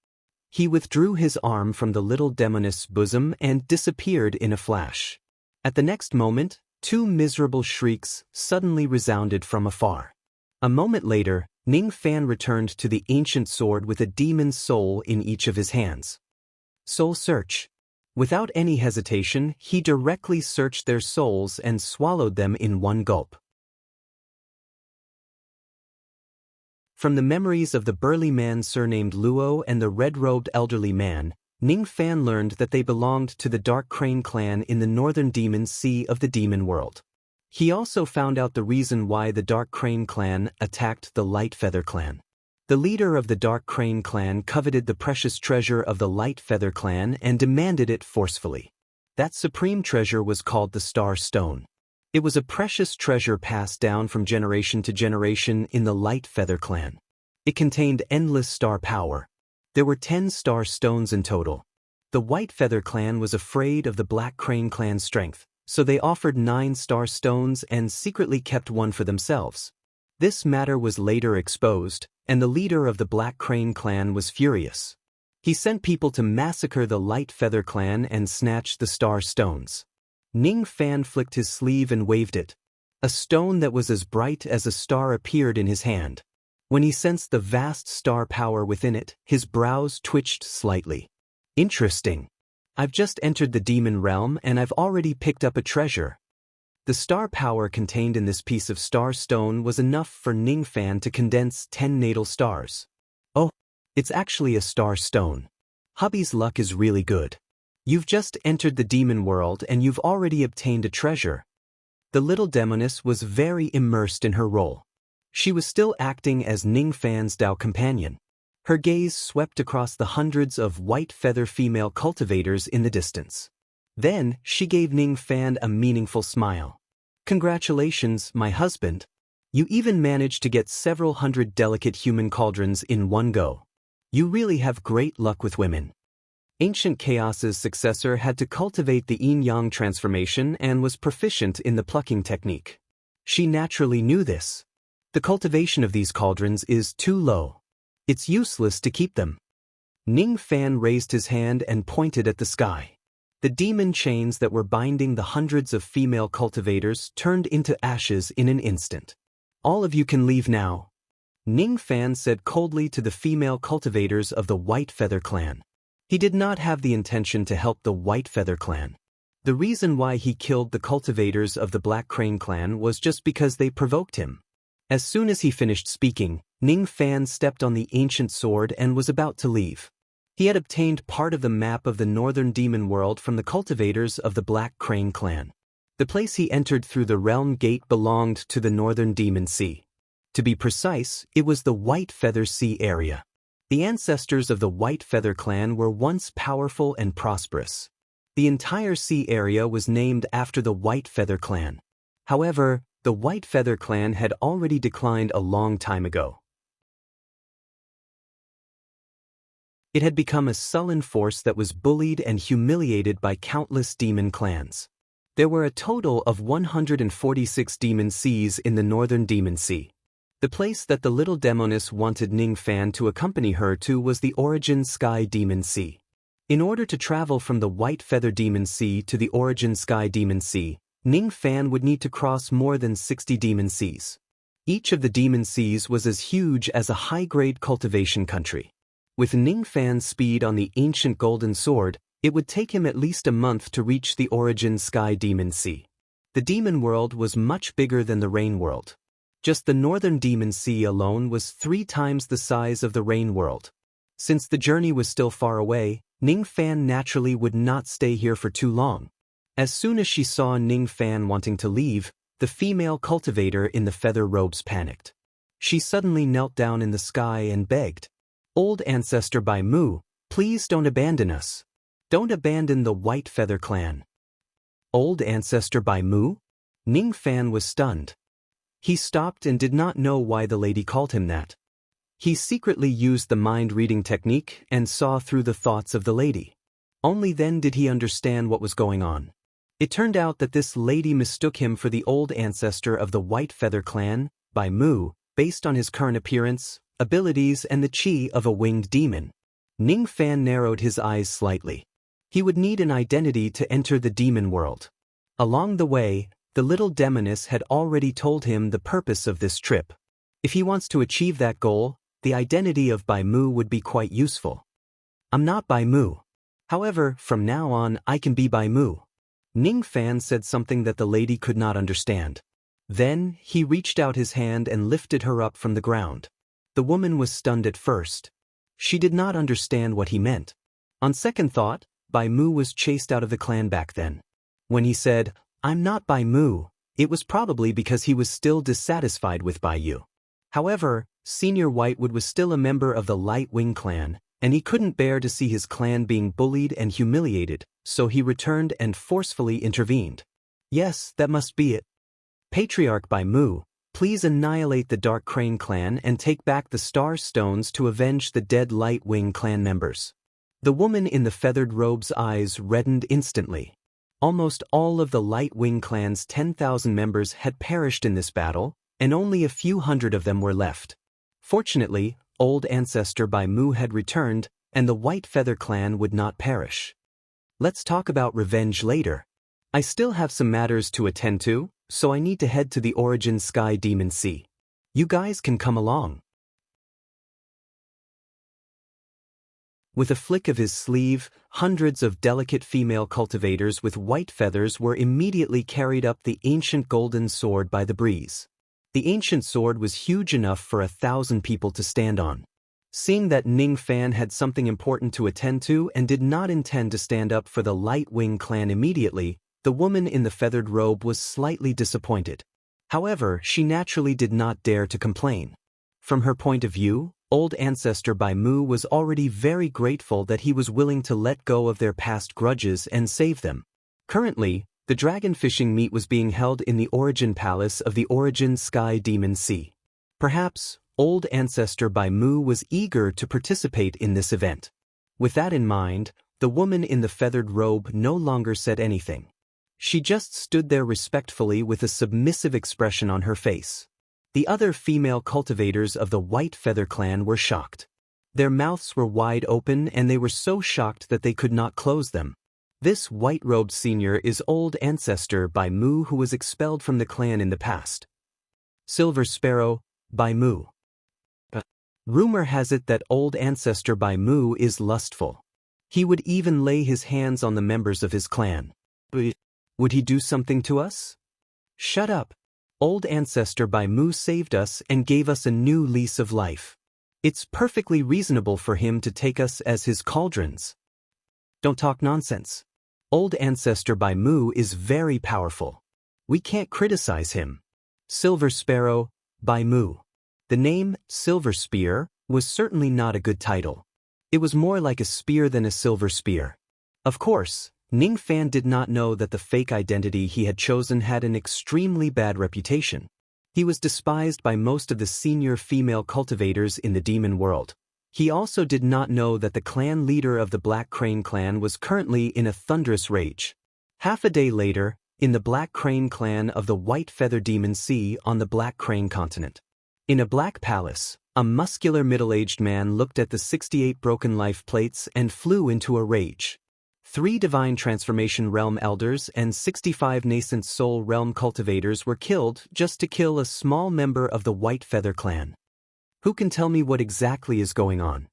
S1: He withdrew his arm from the little demoness's bosom and disappeared in a flash. At the next moment, two miserable shrieks suddenly resounded from afar. A moment later, Ning Fan returned to the ancient sword with a demon's soul in each of his hands. Soul search. Without any hesitation, he directly searched their souls and swallowed them in one gulp. From the memories of the burly man surnamed Luo and the red-robed elderly man, Ning Fan learned that they belonged to the Dark Crane clan in the northern demon sea of the demon world. He also found out the reason why the Dark Crane clan attacked the Light Feather clan. The leader of the Dark Crane clan coveted the precious treasure of the Light Feather clan and demanded it forcefully. That supreme treasure was called the Star Stone. It was a precious treasure passed down from generation to generation in the Light Feather clan. It contained endless star power. There were 10 star stones in total. The White Feather clan was afraid of the Black Crane clan's strength, so they offered 9 star stones and secretly kept one for themselves. This matter was later exposed, and the leader of the Black Crane clan was furious. He sent people to massacre the Light Feather clan and snatch the star stones. Ning Fan flicked his sleeve and waved it. A stone that was as bright as a star appeared in his hand. When he sensed the vast star power within it, his brows twitched slightly. Interesting. I've just entered the demon realm and I've already picked up a treasure. The star power contained in this piece of star stone was enough for Ning Fan to condense 10 natal stars. Oh, it's actually a star stone. Hubby's luck is really good. You've just entered the demon world and you've already obtained a treasure. The little demoness was very immersed in her role. She was still acting as Ning Fan's Dao companion. Her gaze swept across the hundreds of white feather female cultivators in the distance. Then, she gave Ning Fan a meaningful smile. Congratulations, my husband. You even managed to get several hundred delicate human cauldrons in one go. You really have great luck with women. Ancient Chaos's successor had to cultivate the yin-yang transformation and was proficient in the plucking technique. She naturally knew this. The cultivation of these cauldrons is too low. It's useless to keep them. Ning Fan raised his hand and pointed at the sky. The demon chains that were binding the hundreds of female cultivators turned into ashes in an instant. All of you can leave now. Ning Fan said coldly to the female cultivators of the White Feather clan. He did not have the intention to help the White Feather clan. The reason why he killed the cultivators of the Black Crane clan was just because they provoked him. As soon as he finished speaking, Ning Fan stepped on the ancient sword and was about to leave. He had obtained part of the map of the northern demon world from the cultivators of the Black Crane clan. The place he entered through the realm gate belonged to the northern demon sea. To be precise, it was the White Feather Sea area. The ancestors of the White Feather clan were once powerful and prosperous. The entire sea area was named after the White Feather clan. However, the White Feather clan had already declined a long time ago. It had become a sullen force that was bullied and humiliated by countless demon clans. There were a total of 146 demon seas in the northern demon sea. The place that the little demoness wanted Ning Fan to accompany her to was the Origin Sky Demon Sea. In order to travel from the White Feather Demon Sea to the Origin Sky Demon Sea, Ning Fan would need to cross more than 60 demon seas. Each of the demon seas was as huge as a high-grade cultivation country. With Ning Fan's speed on the ancient golden sword, it would take him at least a month to reach the Origin Sky Demon Sea. The demon world was much bigger than the rain world. Just the northern demon sea alone was 3 times the size of the rain world. Since the journey was still far away, Ning Fan naturally would not stay here for too long. As soon as she saw Ning Fan wanting to leave, the female cultivator in the feather robes panicked. She suddenly knelt down in the sky and begged, "Old ancestor Bai Mu, please don't abandon us. Don't abandon the White Feather clan." Old ancestor Bai Mu? Ning Fan was stunned. He stopped and did not know why the lady called him that. He secretly used the mind-reading technique and saw through the thoughts of the lady. Only then did he understand what was going on. It turned out that this lady mistook him for the old ancestor of the White Feather clan, Bai Mu, based on his current appearance, abilities and the chi of a winged demon. Ning Fan narrowed his eyes slightly. He would need an identity to enter the demon world. Along the way, the little demoness had already told him the purpose of this trip. If he wants to achieve that goal, the identity of Bai Mu would be quite useful. "I'm not Bai Mu. However, from now on I can be Bai Mu." Ning Fan said something that the lady could not understand. Then, he reached out his hand and lifted her up from the ground. The woman was stunned at first. She did not understand what he meant. On second thought, Bai Mu was chased out of the clan back then. When he said, "I'm not Bai Mu," it was probably because he was still dissatisfied with Bai Yu. However, Senior Whitewood was still a member of the Light Wing clan, and he couldn't bear to see his clan being bullied and humiliated, so he returned and forcefully intervened. "Yes, that must be it. Patriarch Bai Mu, please annihilate the Dark Crane clan and take back the Star Stones to avenge the dead Light Wing clan members." The woman in the feathered robe's eyes reddened instantly. Almost all of the Light Wing clan's 10,000 members had perished in this battle, and only a few hundred of them were left. Fortunately, old ancestor Bai Mu had returned, and the White Feather clan would not perish. "Let's talk about revenge later. I still have some matters to attend to, so I need to head to the Origin Sky Demon Sea. You guys can come along." With a flick of his sleeve, hundreds of delicate female cultivators with white feathers were immediately carried up the ancient golden sword by the breeze. The ancient sword was huge enough for 1,000 people to stand on. Seeing that Ning Fan had something important to attend to and did not intend to stand up for the Light Wing clan immediately, the woman in the feathered robe was slightly disappointed. However, she naturally did not dare to complain. From her point of view, old ancestor Bai Mu was already very grateful that he was willing to let go of their past grudges and save them. Currently, the dragon fishing meet was being held in the Origin Palace of the Origin Sky Demon Sea. Perhaps, old ancestor Bai Mu was eager to participate in this event. With that in mind, the woman in the feathered robe no longer said anything. She just stood there respectfully with a submissive expression on her face. The other female cultivators of the White Feather clan were shocked. Their mouths were wide open and they were so shocked that they could not close them. This white-robed senior is old ancestor Bai Mu, who was expelled from the clan in the past. Silver Sparrow, Bai Mu. Rumor has it that old ancestor Bai Mu is lustful. He would even lay his hands on the members of his clan. Would he do something to us? Shut up. Old ancestor Bai Mu saved us and gave us a new lease of life. It's perfectly reasonable for him to take us as his cauldrons. Don't talk nonsense. Old ancestor Bai Mu is very powerful. We can't criticize him. Silver Sparrow, Bai Mu. The name, Silver Spear, was certainly not a good title. It was more like a spear than a silver spear. Of course, Ning Fan did not know that the fake identity he had chosen had an extremely bad reputation. He was despised by most of the senior female cultivators in the demon world. He also did not know that the clan leader of the Black Crane clan was currently in a thunderous rage. Half a day later, in the Black Crane clan of the White Feather Demon Sea on the Black Crane continent. In a black palace, a muscular middle-aged man looked at the 68 broken life plates and flew into a rage. 3 divine transformation realm elders and 65 nascent soul realm cultivators were killed just to kill a small member of the White Feather clan. Who can tell me what exactly is going on?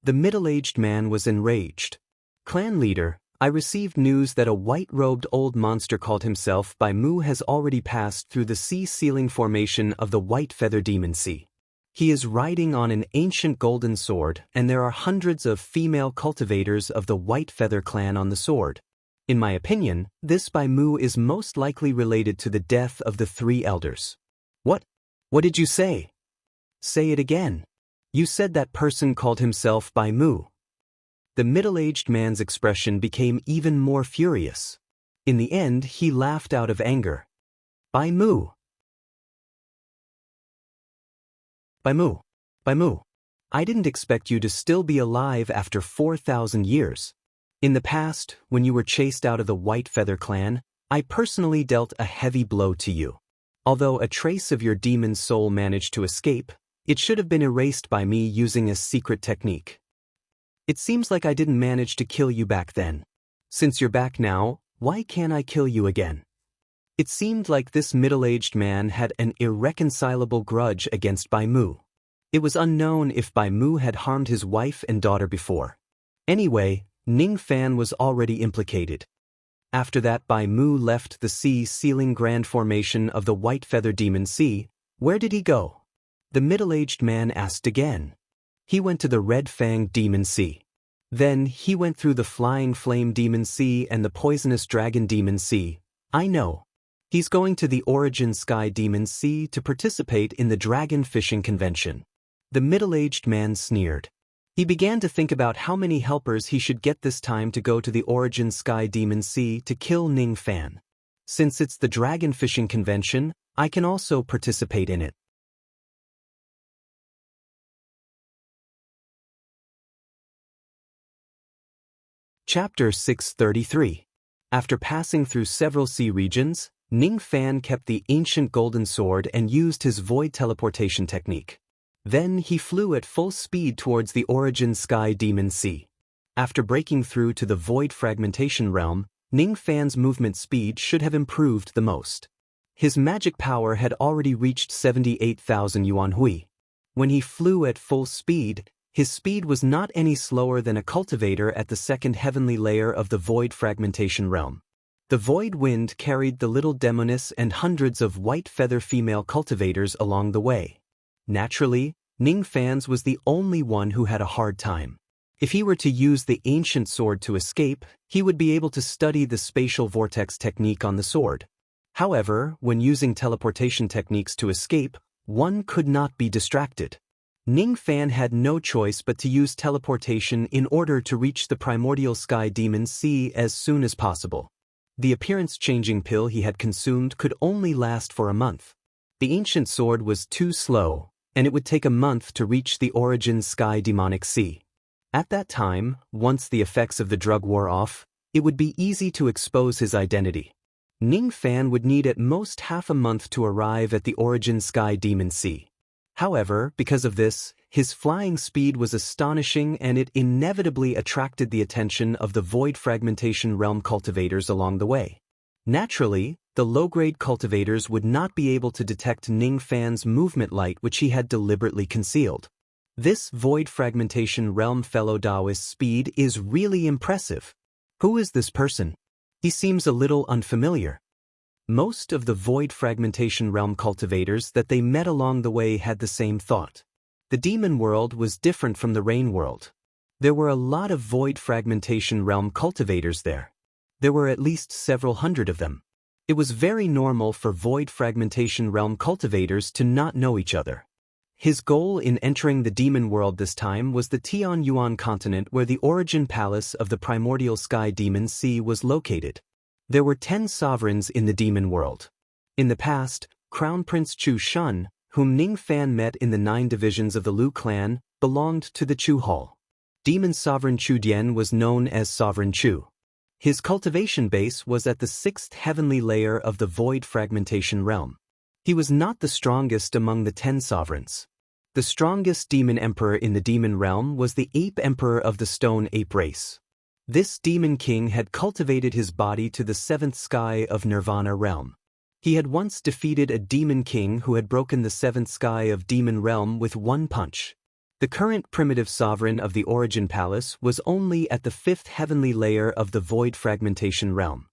S1: The middle-aged man was enraged. Clan leader, I received news that a white-robed old monster called himself Bai Mu has already passed through the sea-ceiling formation of the White Feather Demon Sea. He is riding on an ancient golden sword, and there are hundreds of female cultivators of the White Feather clan on the sword. In my opinion, this Bai Mu is most likely related to the death of the 3 elders. What? What did you say? Say it again. You said that person called himself Bai Mu. The middle-aged man's expression became even more furious. In the end, he laughed out of anger. Bai Mu. Bai Mu. Bai Mu. I didn't expect you to still be alive after 4,000 years. In the past, when you were chased out of the White Feather clan, I personally dealt a heavy blow to you. Although a trace of your demon soul managed to escape, it should have been erased by me using a secret technique. It seems like I didn't manage to kill you back then. Since you're back now, why can't I kill you again? It seemed like this middle-aged man had an irreconcilable grudge against Bai Mu. It was unknown if Bai Mu had harmed his wife and daughter before. Anyway, Ning Fan was already implicated. After that, Bai Mu left the sea-ceiling grand formation of the White Feather Demon Sea. Where did he go? The middle-aged man asked again. He went to the Red Fang Demon Sea. Then he went through the Flying Flame Demon Sea and the Poisonous Dragon Demon Sea. I know. He's going to the Origin Sky Demon Sea to participate in the Dragon Fishing Convention. The middle-aged man sneered. He began to think about how many helpers he should get this time to go to the Origin Sky Demon Sea to kill Ning Fan. Since it's the Dragon Fishing Convention, I can also participate in it. Chapter 633. After passing through several sea regions, Ning Fan kept the ancient golden sword and used his void teleportation technique. Then he flew at full speed towards the Origin Sky Demon Sea. After breaking through to the void fragmentation realm, Ning Fan's movement speed should have improved the most. His magic power had already reached 78,000 yuan hui. When he flew at full speed, his speed was not any slower than a cultivator at the second heavenly layer of the void fragmentation realm. The void wind carried the little demoness and hundreds of white feather female cultivators along the way. Naturally, Ning Fan's was the only one who had a hard time. If he were to use the ancient sword to escape, he would be able to study the spatial vortex technique on the sword. However, when using teleportation techniques to escape, one could not be distracted. Ning Fan had no choice but to use teleportation in order to reach the primordial sky demon sea as soon as possible. The appearance-changing pill he had consumed could only last for a month. The ancient sword was too slow, and it would take a month to reach the Origin Sky Demonic Sea. At that time, once the effects of the drug wore off, it would be easy to expose his identity. Ning Fan would need at most half a month to arrive at the Origin Sky Demon Sea. However, because of this, his flying speed was astonishing and it inevitably attracted the attention of the void fragmentation realm cultivators along the way. Naturally, the low-grade cultivators would not be able to detect Ning Fan's movement light which he had deliberately concealed. This void fragmentation realm fellow Taoist speed is really impressive. Who is this person? He seems a little unfamiliar. Most of the void fragmentation realm cultivators that they met along the way had the same thought. The demon world was different from the rain world. There were a lot of void fragmentation realm cultivators there. There were at least several hundred of them. It was very normal for void fragmentation realm cultivators to not know each other. His goal in entering the demon world this time was the Tian Yuan continent where the origin palace of the primordial sky demon sea was located. There were 10 sovereigns in the demon world. In the past, Crown Prince Chu Shun, whom Ning Fan met in the 9 divisions of the Lu clan, belonged to the Chu Hall. Demon Sovereign Chu Dian was known as Sovereign Chu. His cultivation base was at the 6th heavenly layer of the void fragmentation realm. He was not the strongest among the 10 sovereigns. The strongest demon emperor in the demon realm was the ape emperor of the stone ape race. This demon king had cultivated his body to the 7th sky of Nirvana realm. He had once defeated a demon king who had broken the 7th sky of demon realm with one punch. The current primitive sovereign of the Origin Palace was only at the 5th heavenly layer of the void fragmentation realm.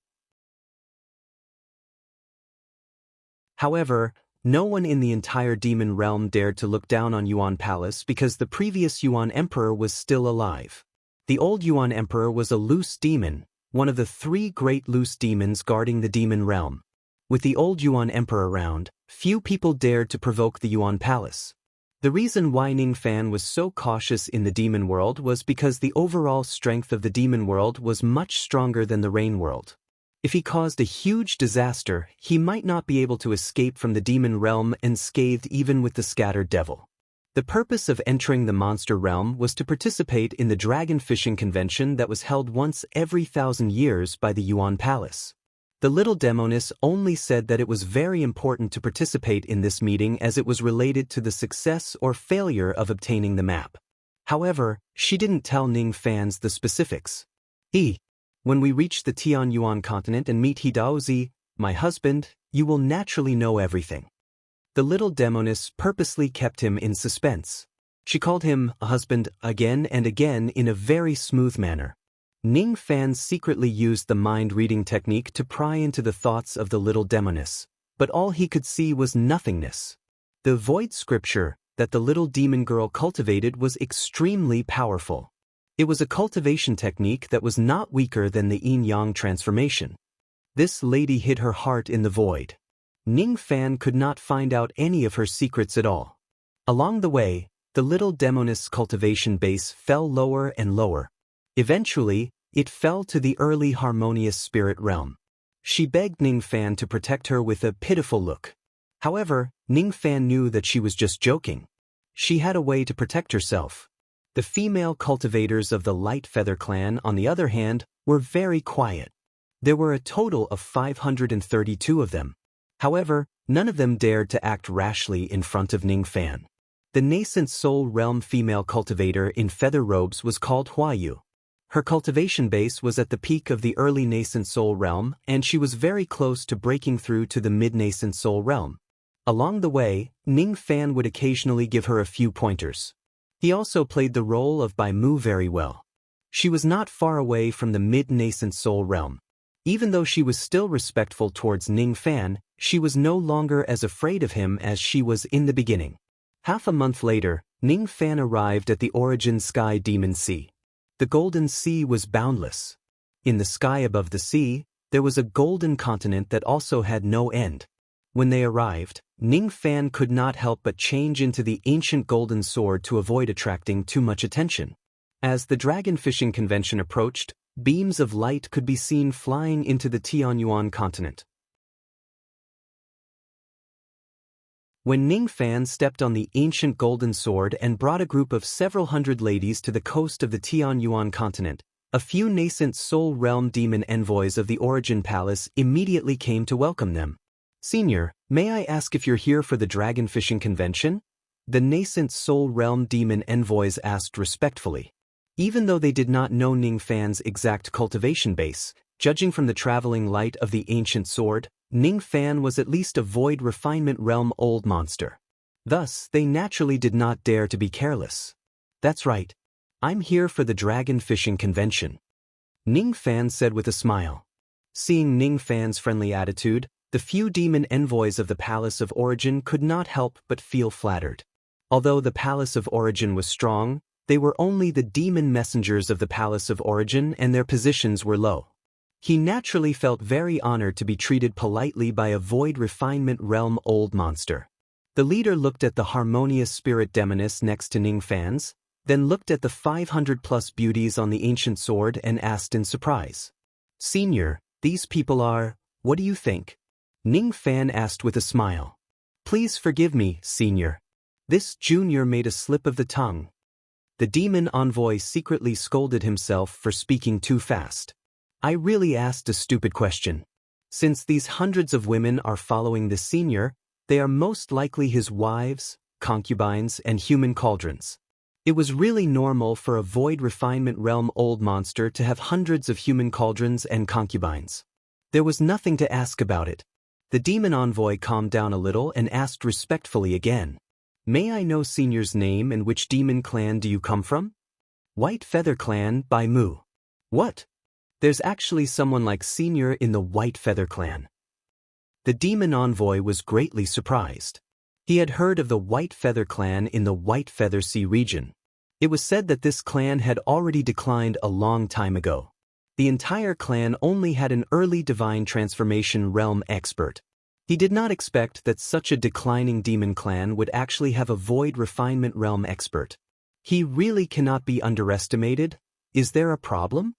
S1: However, no one in the entire demon realm dared to look down on Yuan Palace because the previous Yuan Emperor was still alive. The old Yuan Emperor was a loose demon, one of the 3 great loose demons guarding the demon realm. With the old Yuan Emperor around, few people dared to provoke the Yuan Palace. The reason why Ning Fan was so cautious in the demon world was because the overall strength of the demon world was much stronger than the rain world. If he caused a huge disaster, he might not be able to escape from the demon realm unscathed even with the scattered devil. The purpose of entering the monster realm was to participate in the dragon fishing convention that was held once every 1,000 years by the Yuan Palace. The little demoness only said that it was very important to participate in this meeting as it was related to the success or failure of obtaining the map. However, she didn't tell Ning Fans the specifics. When we reach the Tianyuan continent and meet Hidaozi, my husband, you will naturally know everything. The little demoness purposely kept him in suspense. She called him a husband again and again in a very smooth manner. Ning Fan secretly used the mind-reading technique to pry into the thoughts of the little demoness, but all he could see was nothingness. The void scripture that the little demon girl cultivated was extremely powerful. It was a cultivation technique that was not weaker than the yin-yang transformation. This lady hid her heart in the void. Ning Fan could not find out any of her secrets at all. Along the way, the little demoness cultivation base fell lower and lower. Eventually, it fell to the early harmonious spirit realm. She begged Ning Fan to protect her with a pitiful look. However, Ning Fan knew that she was just joking. She had a way to protect herself. The female cultivators of the Light Feather clan, on the other hand, were very quiet. There were a total of 532 of them. However, none of them dared to act rashly in front of Ning Fan. The nascent soul realm female cultivator in feather robes was called Huayu. Her cultivation base was at the peak of the early nascent soul realm, and she was very close to breaking through to the mid-nascent soul realm. Along the way, Ning Fan would occasionally give her a few pointers. He also played the role of Bai Mu very well. She was not far away from the mid-nascent soul realm. Even though she was still respectful towards Ning Fan, she was no longer as afraid of him as she was in the beginning. Half a month later, Ning Fan arrived at the Origin Sky Demon Sea. The Golden Sea was boundless. In the sky above the sea, there was a golden continent that also had no end. When they arrived, Ning Fan could not help but change into the ancient golden sword to avoid attracting too much attention. As the dragon fishing convention approached, beams of light could be seen flying into the Tianyuan continent. When Ning Fan stepped on the ancient golden sword and brought a group of several hundred ladies to the coast of the Tianyuan continent, a few nascent soul realm demon envoys of the Origin Palace immediately came to welcome them. "Senior, may I ask if you're here for the dragon fishing convention?" The nascent soul realm demon envoys asked respectfully. Even though they did not know Ning Fan's exact cultivation base, judging from the traveling light of the ancient sword, Ning Fan was at least a void refinement realm old monster. Thus, they naturally did not dare to be careless. "That's right. I'm here for the dragon fishing convention," Ning Fan said with a smile. Seeing Ning Fan's friendly attitude, the few demon envoys of the Palace of Origin could not help but feel flattered. Although the Palace of Origin was strong, they were only the demon messengers of the Palace of Origin and their positions were low. He naturally felt very honored to be treated politely by a void refinement realm old monster. The leader looked at the harmonious spirit demoness next to Ning Fan's, then looked at the 500+ beauties on the ancient sword and asked in surprise. "Senior, these people are, what do you think?" Ning Fan asked with a smile. "Please forgive me, Senior." This junior made a slip of the tongue. The demon envoy secretly scolded himself for speaking too fast. "I really asked a stupid question. Since these hundreds of women are following the senior, They are most likely his wives, concubines, and human cauldrons. It was really normal for a void refinement realm old monster to have hundreds of human cauldrons and concubines. There was nothing to ask about it. The demon envoy calmed down a little and asked respectfully again. May I know Senior's name and which demon clan do you come from? White Feather Clan by Mu. What? There's actually someone like Senior in the White Feather Clan. The demon envoy was greatly surprised. He had heard of the White Feather Clan in the White Feather Sea region. It was said that this clan had already declined a long time ago. The entire clan only had an early divine transformation realm expert. He did not expect that such a declining demon clan would actually have a void refinement realm expert. He really cannot be underestimated. Is there a problem?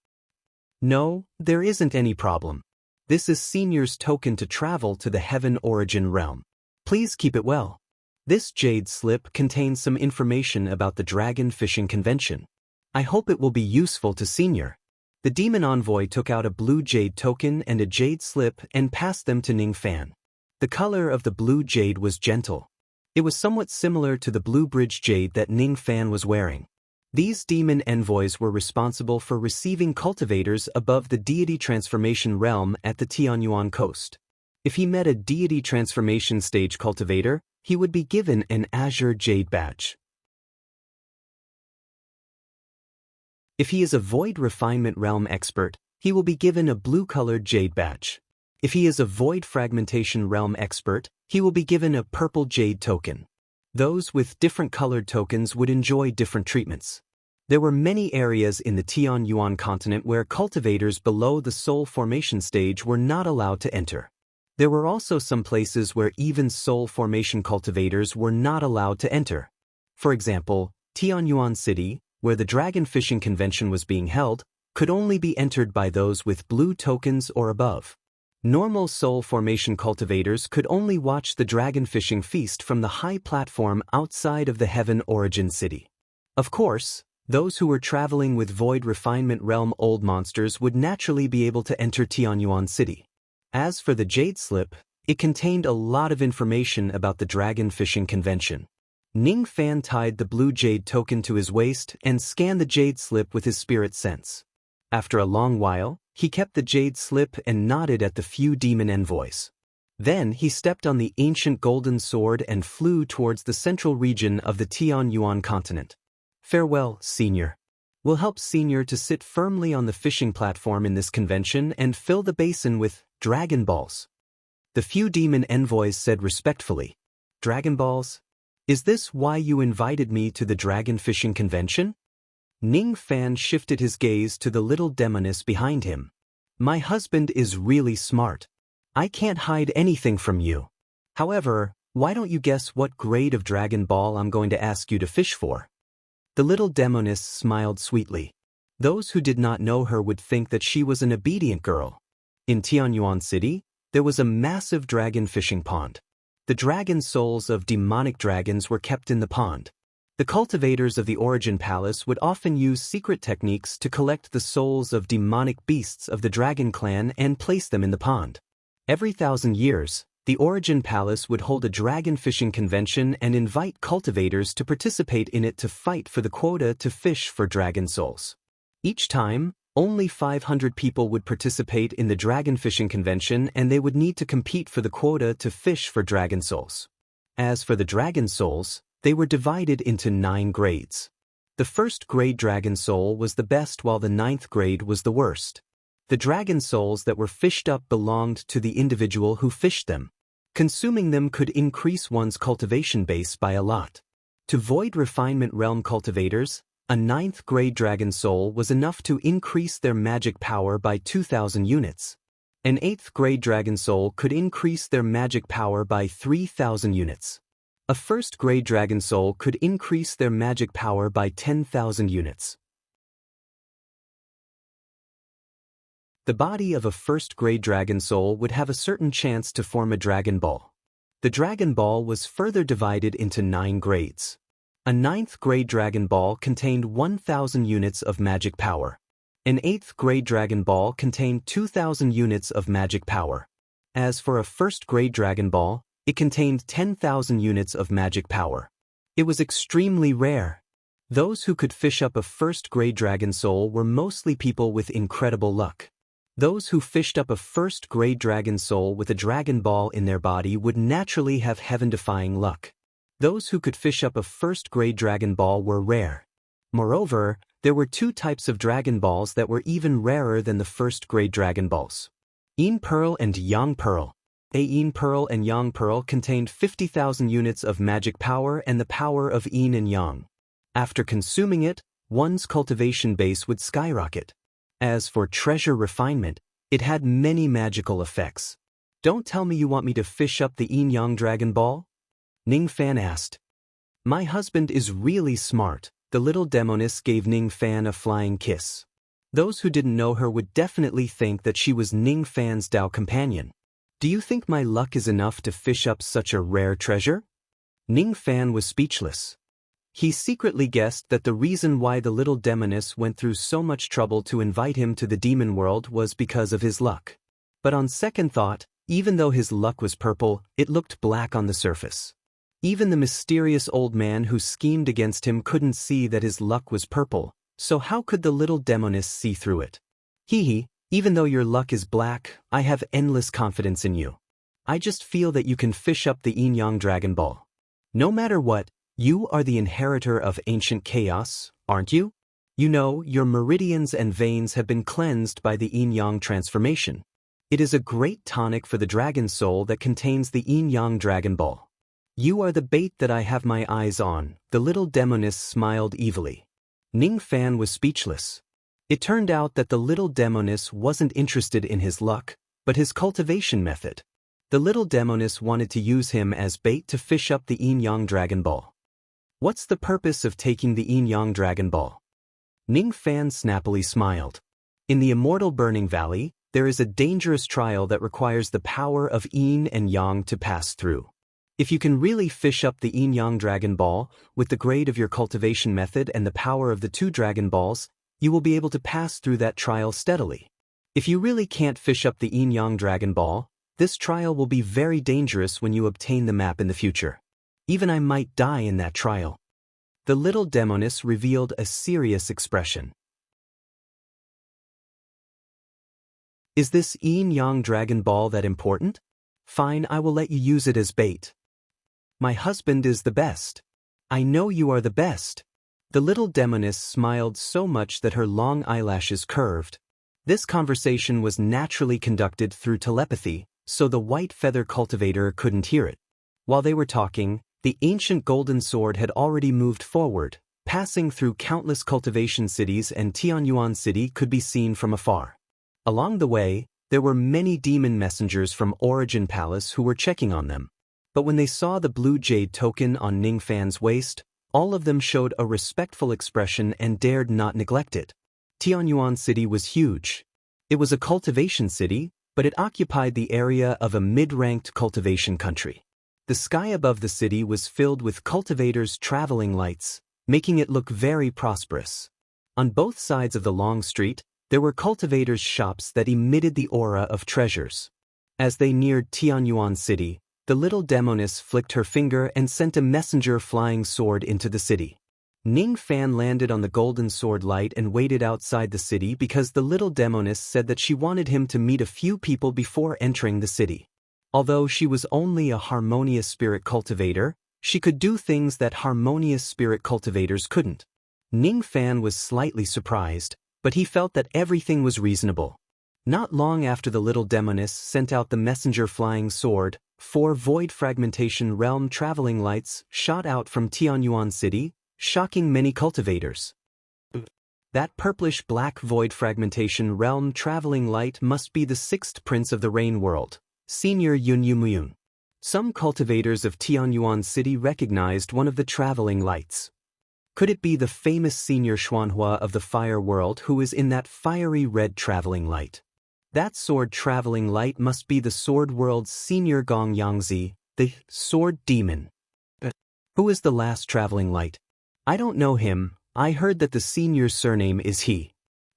S1: No, there isn't any problem. This is Senior's token to travel to the Heaven Origin realm. Please keep it well. This jade slip contains some information about the Dragon Fishing Convention. I hope it will be useful to Senior. The demon envoy took out a blue jade token and a jade slip and passed them to Ning Fan. The color of the blue jade was gentle. It was somewhat similar to the blue bridge jade that Ning Fan was wearing. These demon envoys were responsible for receiving cultivators above the deity transformation realm at the Tianyuan coast. If he met a deity transformation stage cultivator, he would be given an azure jade badge. If he is a void refinement realm expert, he will be given a blue-colored jade badge. If he is a void fragmentation realm expert, he will be given a purple jade token. Those with different colored tokens would enjoy different treatments. There were many areas in the Tianyuan continent where cultivators below the soul formation stage were not allowed to enter. There were also some places where even soul formation cultivators were not allowed to enter. For example, Tianyuan City, where the Dragon Fishing Convention was being held, could only be entered by those with blue tokens or above. Normal soul formation cultivators could only watch the dragon fishing feast from the high platform outside of the Heaven Origin City. Of course, those who were traveling with Void Refinement Realm old monsters would naturally be able to enter Tianyuan City. As for the Jade Slip, it contained a lot of information about the Dragon Fishing Convention. Ning Fan tied the blue jade token to his waist and scanned the Jade Slip with his spirit sense. After a long while, he kept the jade slip and nodded at the few demon envoys. Then he stepped on the ancient golden sword and flew towards the central region of the Tianyuan continent. Farewell, Senior. We'll help Senior to sit firmly on the fishing platform in this convention and fill the basin with Dragon Balls. The few demon envoys said respectfully, Dragon Balls? Is this why you invited me to the Dragon Fishing Convention? Ning Fan shifted his gaze to the little demoness behind him. My husband is really smart. I can't hide anything from you. However, why don't you guess what grade of Dragon Ball I'm going to ask you to fish for? The little demoness smiled sweetly. Those who did not know her would think that she was an obedient girl. In Tianyuan City, there was a massive dragon fishing pond. The dragon souls of demonic dragons were kept in the pond. The cultivators of the Origin Palace would often use secret techniques to collect the souls of demonic beasts of the Dragon Clan and place them in the pond. Every 1,000 years, the Origin Palace would hold a dragon fishing convention and invite cultivators to participate in it to fight for the quota to fish for dragon souls. Each time, only 500 people would participate in the dragon fishing convention and they would need to compete for the quota to fish for dragon souls. As for the dragon souls, they were divided into 9 grades. The first grade dragon soul was the best while the 9th grade was the worst. The dragon souls that were fished up belonged to the individual who fished them. Consuming them could increase one's cultivation base by a lot. To Void Refinement Realm cultivators, a 9th grade dragon soul was enough to increase their magic power by 2,000 units. An 8th grade dragon soul could increase their magic power by 3,000 units. A 1st grade dragon soul could increase their magic power by 10,000 units. The body of a 1st grade dragon soul would have a certain chance to form a Dragon Ball. The Dragon Ball was further divided into 9 grades. A 9th grade Dragon Ball contained 1,000 units of magic power. An 8th grade Dragon Ball contained 2,000 units of magic power. As for a 1st grade Dragon Ball, It contained 10,000 units of magic power. It was extremely rare. Those who could fish up a first-grade dragon soul were mostly people with incredible luck. Those who fished up a first-grade dragon soul with a dragon ball in their body would naturally have heaven-defying luck. Those who could fish up a first-grade dragon ball were rare. Moreover, there were two types of dragon balls that were even rarer than the first-grade dragon balls. Yin Pearl and Yang Pearl. Yin Pearl and Yang Pearl contained 50,000 units of magic power and the power of Yin and Yang. After consuming it, one's cultivation base would skyrocket. As for treasure refinement, it had many magical effects. Don't tell me you want me to fish up the Yin Yang Dragon Ball? Ning Fan asked. My husband is really smart. The little demoness gave Ning Fan a flying kiss. Those who didn't know her would definitely think that she was Ning Fan's Dao companion. Do you think my luck is enough to fish up such a rare treasure? Ning Fan was speechless. He secretly guessed that the reason why the little demoness went through so much trouble to invite him to the demon world was because of his luck. But on second thought, even though his luck was purple, it looked black on the surface. Even the mysterious old man who schemed against him couldn't see that his luck was purple, so how could the little demoness see through it? Hee, even though your luck is black, I have endless confidence in you. I just feel that you can fish up the Yin Yang Dragon Ball. No matter what, you are the inheritor of ancient chaos, aren't you? You know, your meridians and veins have been cleansed by the Yin Yang transformation. It is a great tonic for the dragon soul that contains the Yin Yang Dragon Ball. You are the bait that I have my eyes on, the little demoness smiled evilly. Ning Fan was speechless. It turned out that the little demoness wasn't interested in his luck, but his cultivation method. The little demoness wanted to use him as bait to fish up the Yin Yang Dragon Ball. What's the purpose of taking the Yin Yang Dragon Ball? Ning Fan snappily smiled. In the immortal Burning Valley, there is a dangerous trial that requires the power of Yin and Yang to pass through. If you can really fish up the Yin Yang Dragon Ball, with the grade of your cultivation method and the power of the two Dragon Balls, you will be able to pass through that trial steadily. If you really can't fish up the Yin Yang Dragon Ball, this trial will be very dangerous when you obtain the map in the future. Even I might die in that trial. The little demoness revealed a serious expression. Is this Yin Yang Dragon Ball that important? Fine, I will let you use it as bait. My husband is the best. I know you are the best. The little demoness smiled so much that her long eyelashes curved. This conversation was naturally conducted through telepathy, so the white feather cultivator couldn't hear it. While they were talking, the ancient golden sword had already moved forward, passing through countless cultivation cities, and Tianyuan City could be seen from afar. Along the way, there were many demon messengers from Origin Palace who were checking on them. But when they saw the blue jade token on Ning Fan's waist, all of them showed a respectful expression and dared not neglect it. Tianyuan City was huge. It was a cultivation city, but it occupied the area of a mid-ranked cultivation country. The sky above the city was filled with cultivators' traveling lights, making it look very prosperous. On both sides of the long street, there were cultivators' shops that emitted the aura of treasures. As they neared Tianyuan City, the little demoness flicked her finger and sent a messenger flying sword into the city. Ning Fan landed on the golden sword light and waited outside the city because the little demoness said that she wanted him to meet a few people before entering the city. Although she was only a harmonious spirit cultivator, she could do things that harmonious spirit cultivators couldn't. Ning Fan was slightly surprised, but he felt that everything was reasonable. Not long after the little demoness sent out the messenger flying sword, 4 void fragmentation realm traveling lights shot out from Tianyuan City, shocking many cultivators. That purplish-black void fragmentation realm traveling light must be the 6th prince of the rain world, Senior Yun Yumyun. Some cultivators of Tianyuan City recognized one of the traveling lights. Could it be the famous Senior Xuanhua of the fire world who is in that fiery red traveling light? That sword traveling light must be the sword world's Senior Gong Yangzi, the sword demon. Who is the last traveling light? I don't know him. I heard that the senior's surname is He.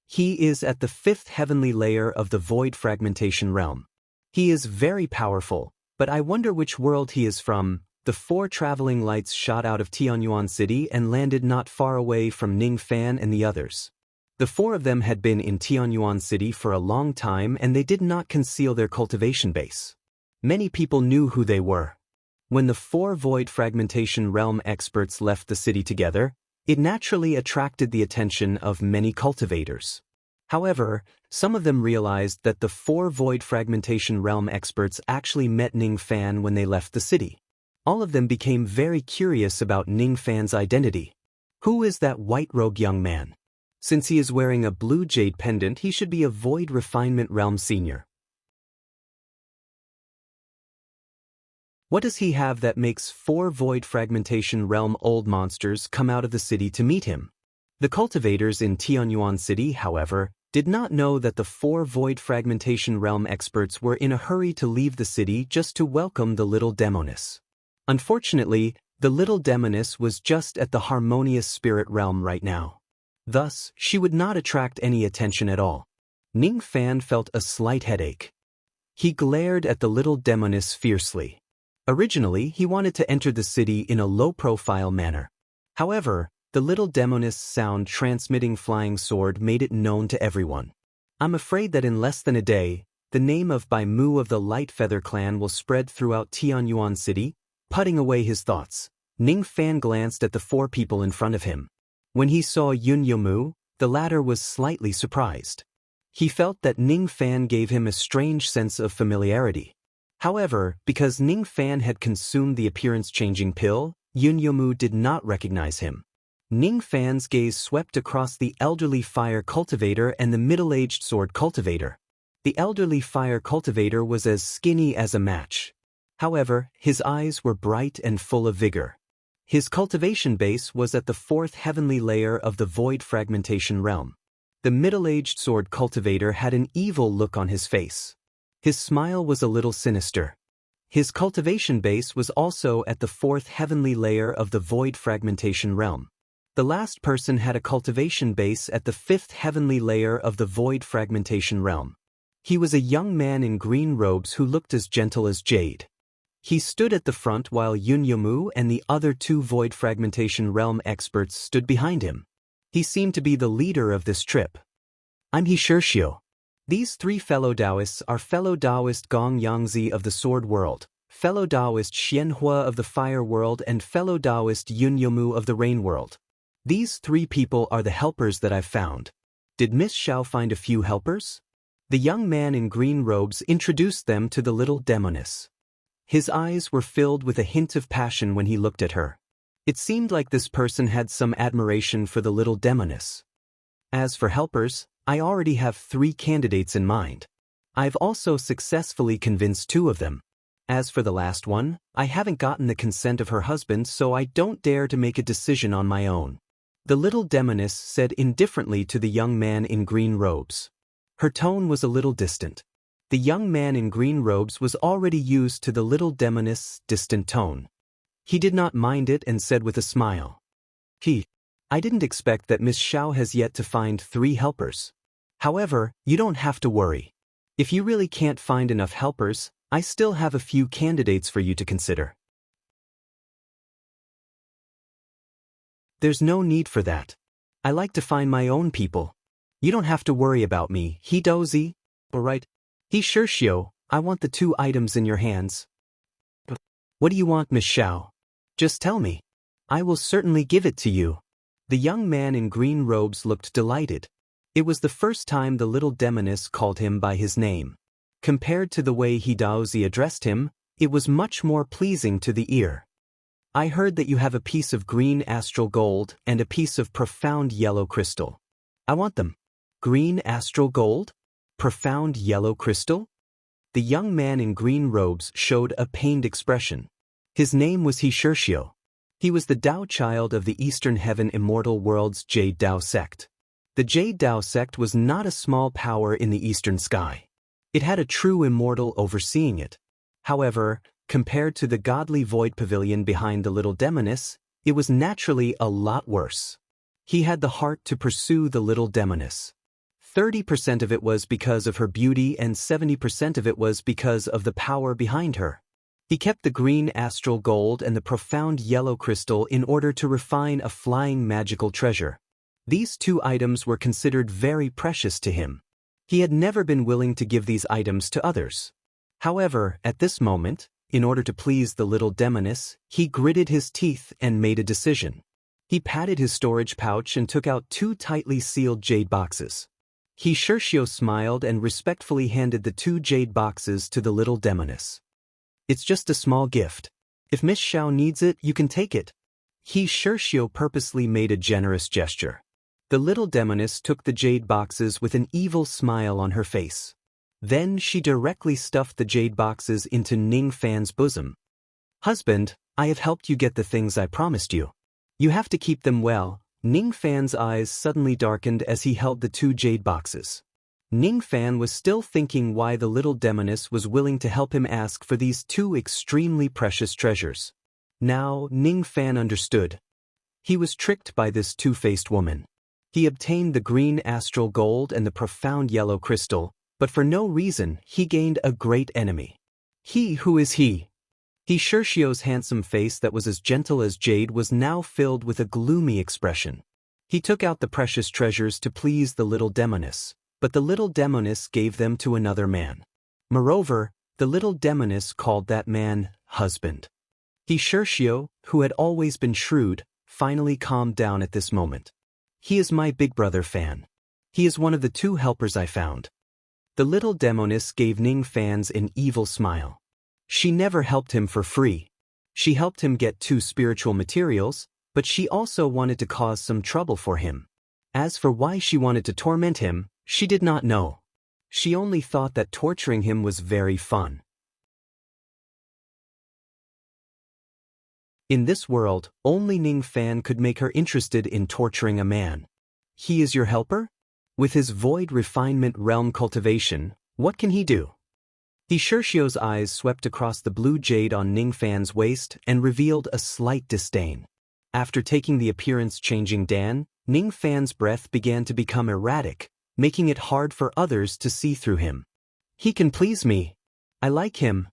S1: He is at the 5th heavenly layer of the void fragmentation realm. He is very powerful, But I wonder which world he is from. The 4 traveling lights shot out of Tianyuan City and landed not far away from Ning Fan and the others. The 4 of them had been in Tianyuan City for a long time and they did not conceal their cultivation base. Many people knew who they were. When the 4 void fragmentation realm experts left the city together, it naturally attracted the attention of many cultivators. However, some of them realized that the 4 void fragmentation realm experts actually met Ning Fan when they left the city. All of them became very curious about Ning Fan's identity. Who is that white rogue young man? Since he is wearing a blue jade pendant, he should be a void refinement realm senior. What does he have that makes 4 void fragmentation realm old monsters come out of the city to meet him? The cultivators in Tianyuan City, however, did not know that the 4 void fragmentation realm experts were in a hurry to leave the city just to welcome the little demoness. Unfortunately, the little demoness was just at the harmonious spirit realm right now. Thus, she would not attract any attention at all. Ning Fan felt a slight headache. He glared at the little demoness fiercely. Originally, he wanted to enter the city in a low-profile manner. However, the little demoness' sound-transmitting flying sword made it known to everyone. I'm afraid that in less than a day, the name of Bai Mu of the Light Feather clan will spread throughout Tianyuan City. Putting away his thoughts, Ning Fan glanced at the 4 people in front of him. When he saw Yun Yomu, the latter was slightly surprised. He felt that Ning Fan gave him a strange sense of familiarity. However, because Ning Fan had consumed the appearance-changing pill, Yun Yomu did not recognize him. Ning Fan's gaze swept across the elderly fire cultivator and the middle-aged sword cultivator. The elderly fire cultivator was as skinny as a match. However, his eyes were bright and full of vigor. His cultivation base was at the 4th heavenly layer of the void fragmentation realm. The middle-aged sword cultivator had an evil look on his face. His smile was a little sinister. His cultivation base was also at the 4th heavenly layer of the void fragmentation realm. The last person had a cultivation base at the 5th heavenly layer of the void fragmentation realm. He was a young man in green robes who looked as gentle as jade. He stood at the front while Yun Yomu and the other 2 void fragmentation realm experts stood behind him. He seemed to be the leader of this trip. I'm He Shirshio. These 3 fellow Taoists are fellow Taoist Gong Yangzi of the Sword World, fellow Taoist Xianhua of the Fire World and fellow Taoist Yun Yomu of the Rain World. These 3 people are the helpers that I've found. Did Miss Xiao find a few helpers? The young man in green robes introduced them to the little demoness. His eyes were filled with a hint of passion when he looked at her. It seemed like this person had some admiration for the little demoness. As for helpers, I already have 3 candidates in mind. I've also successfully convinced 2 of them. As for the last one, I haven't gotten the consent of her husband, so I don't dare to make a decision on my own. The little demoness said indifferently to the young man in green robes. Her tone was a little distant. The young man in green robes was already used to the little demoness' distant tone. He did not mind it and said with a smile, I didn't expect that Miss Xiao has yet to find 3 helpers. However, you don't have to worry. If you really can't find enough helpers, I still have a few candidates for you to consider. There's no need for that. I like to find my own people. You don't have to worry about me, He Dozi. Alright. He Shirshio, I want the 2 items in your hands. What do you want, Miss Xiao? Just tell me. I will certainly give it to you. The young man in green robes looked delighted. It was the first time the little demoness called him by his name. Compared to the way He Daozi addressed him, it was much more pleasing to the ear. I heard that you have a piece of green astral gold and a piece of profound yellow crystal. I want them. Green astral gold? Profound yellow crystal? The young man in green robes showed a pained expression. His name was He Shirshio. He was the Tao child of the Eastern Heaven Immortal World's Jade Tao sect. The Jade Tao sect was not a small power in the eastern sky. It had a true immortal overseeing it. However, compared to the godly void pavilion behind the little demoness, it was naturally a lot worse. He had the heart to pursue the little demoness. 30% of it was because of her beauty and 70% of it was because of the power behind her. He kept the green astral gold and the profound yellow crystal in order to refine a flying magical treasure. These two items were considered very precious to him. He had never been willing to give these items to others. However, at this moment, in order to please the little demoness, he gritted his teeth and made a decision. He patted his storage pouch and took out two tightly sealed jade boxes. Hishirshio smiled and respectfully handed the two jade boxes to the little demoness. "It's just a small gift. If Miss Xiao needs it, you can take it." Hishirshio purposely made a generous gesture. The little demoness took the jade boxes with an evil smile on her face. Then she directly stuffed the jade boxes into Ning Fan's bosom. "Husband, I have helped you get the things I promised you. You have to keep them well." Ning Fan's eyes suddenly darkened as he held the two jade boxes. Ning Fan was still thinking why the little demoness was willing to help him ask for these two extremely precious treasures. Now Ning Fan understood. He was tricked by this two-faced woman. He obtained the green astral gold and the profound yellow crystal, but for no reason he gained a great enemy. Who is he? Hishirshio's handsome face that was as gentle as jade was now filled with a gloomy expression. He took out the precious treasures to please the little demoness, but the little demoness gave them to another man. Moreover, the little demoness called that man husband. Hishirshio, who had always been shrewd, finally calmed down at this moment. "He is my big brother Fan. He is one of the two helpers I found." The little demoness gave Ning Fan's an evil smile. She never helped him for free. She helped him get two spiritual materials, but she also wanted to cause some trouble for him. As for why she wanted to torment him, she did not know. She only thought that torturing him was very fun. In this world, only Ning Fan could make her interested in torturing a man. He is your helper? With his void refinement realm cultivation, what can he do? Hishirshio's eyes swept across the blue jade on Ning Fan's waist and revealed a slight disdain. After taking the appearance-changing Dan, Ning Fan's breath began to become erratic, making it hard for others to see through him. "He can please me. I like him."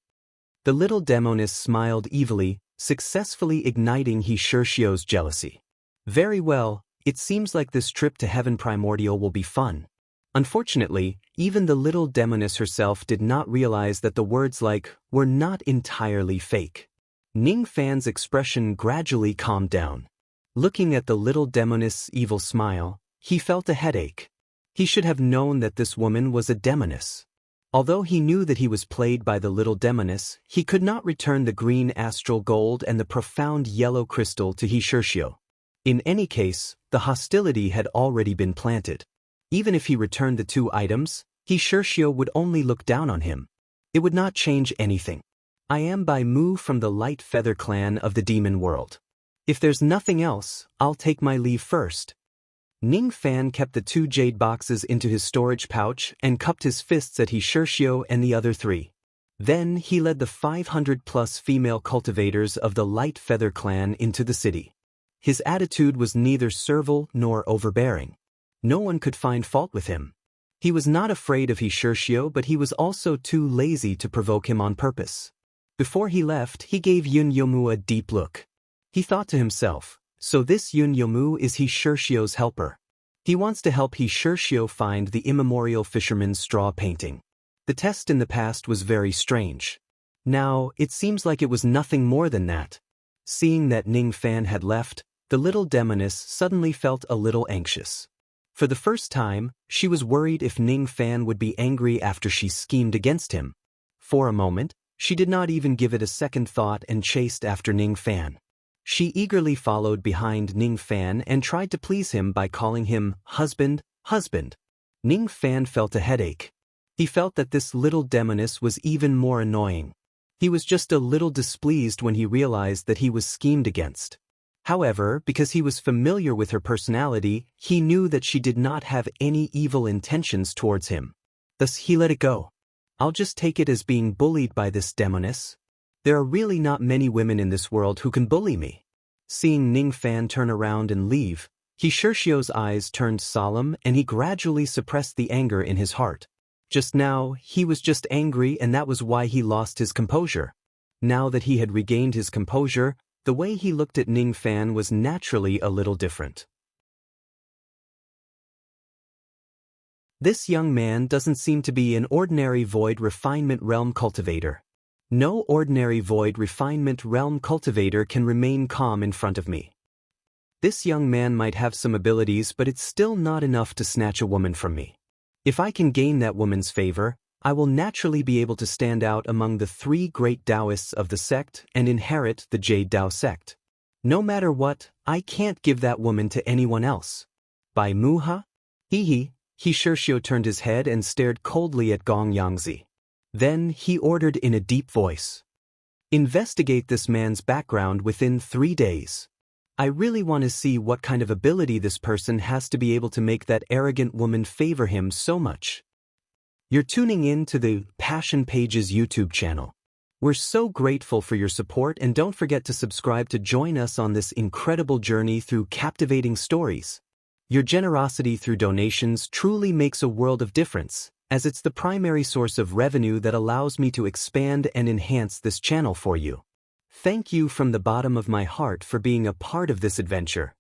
S1: The little demoness smiled evilly, successfully igniting Hishirshio's jealousy. "Very well, it seems like this trip to Heaven Primordial will be fun." Unfortunately, even the little demoness herself did not realize that the words like were not entirely fake. Ning Fan's expression gradually calmed down. Looking at the little demoness' evil smile, he felt a headache. He should have known that this woman was a demoness. Although he knew that he was played by the little demoness, he could not return the green astral gold and the profound yellow crystal to Hishirshio. In any case, the hostility had already been planted. Even if he returned the two items, Hishirshio would only look down on him. It would not change anything. "I am Bai Mu from the Light Feather clan of the demon world. If there's nothing else, I'll take my leave first." Ning Fan kept the two jade boxes into his storage pouch and cupped his fists at Hishirshio and the other three. Then he led the 500-plus female cultivators of the Light Feather clan into the city. His attitude was neither servile nor overbearing. No one could find fault with him. He was not afraid of Hishirshio, but he was also too lazy to provoke him on purpose. Before he left, he gave Yun Yomu a deep look. He thought to himself, so this Yun Yomu is Hishirshio's helper. He wants to help Hishirshio find the immemorial fisherman's straw painting. The test in the past was very strange. Now, it seems like it was nothing more than that. Seeing that Ning Fan had left, the little demoness suddenly felt a little anxious. For the first time, she was worried if Ning Fan would be angry after she schemed against him. For a moment, she did not even give it a second thought and chased after Ning Fan. She eagerly followed behind Ning Fan and tried to please him by calling him husband, husband. Ning Fan felt a headache. He felt that this little demoness was even more annoying. He was just a little displeased when he realized that he was schemed against. However, because he was familiar with her personality, he knew that she did not have any evil intentions towards him. Thus he let it go. "I'll just take it as being bullied by this demoness. There are really not many women in this world who can bully me." Seeing Ning Fan turn around and leave, Hishirshio's eyes turned solemn and he gradually suppressed the anger in his heart. Just now, he was just angry and that was why he lost his composure. Now that he had regained his composure, the way he looked at Ning Fan was naturally a little different. This young man doesn't seem to be an ordinary void refinement realm cultivator. No ordinary void refinement realm cultivator can remain calm in front of me. This young man might have some abilities, but it's still not enough to snatch a woman from me. If I can gain that woman's favor, I will naturally be able to stand out among the 3 great Taoists of the sect and inherit the Jade Tao sect. No matter what, I can't give that woman to anyone else. Bai Muha? He Shirshio turned his head and stared coldly at Gong Yangzi. Then he ordered in a deep voice. Investigate this man's background within 3 days. I really want to see what kind of ability this person has to be able to make that arrogant woman favor him so much. You're tuning in to the Passion Pages YouTube channel. We're so grateful for your support, and don't forget to subscribe to join us on this incredible journey through captivating stories. Your generosity through donations truly makes a world of difference, as it's the primary source of revenue that allows me to expand and enhance this channel for you. Thank you from the bottom of my heart for being a part of this adventure.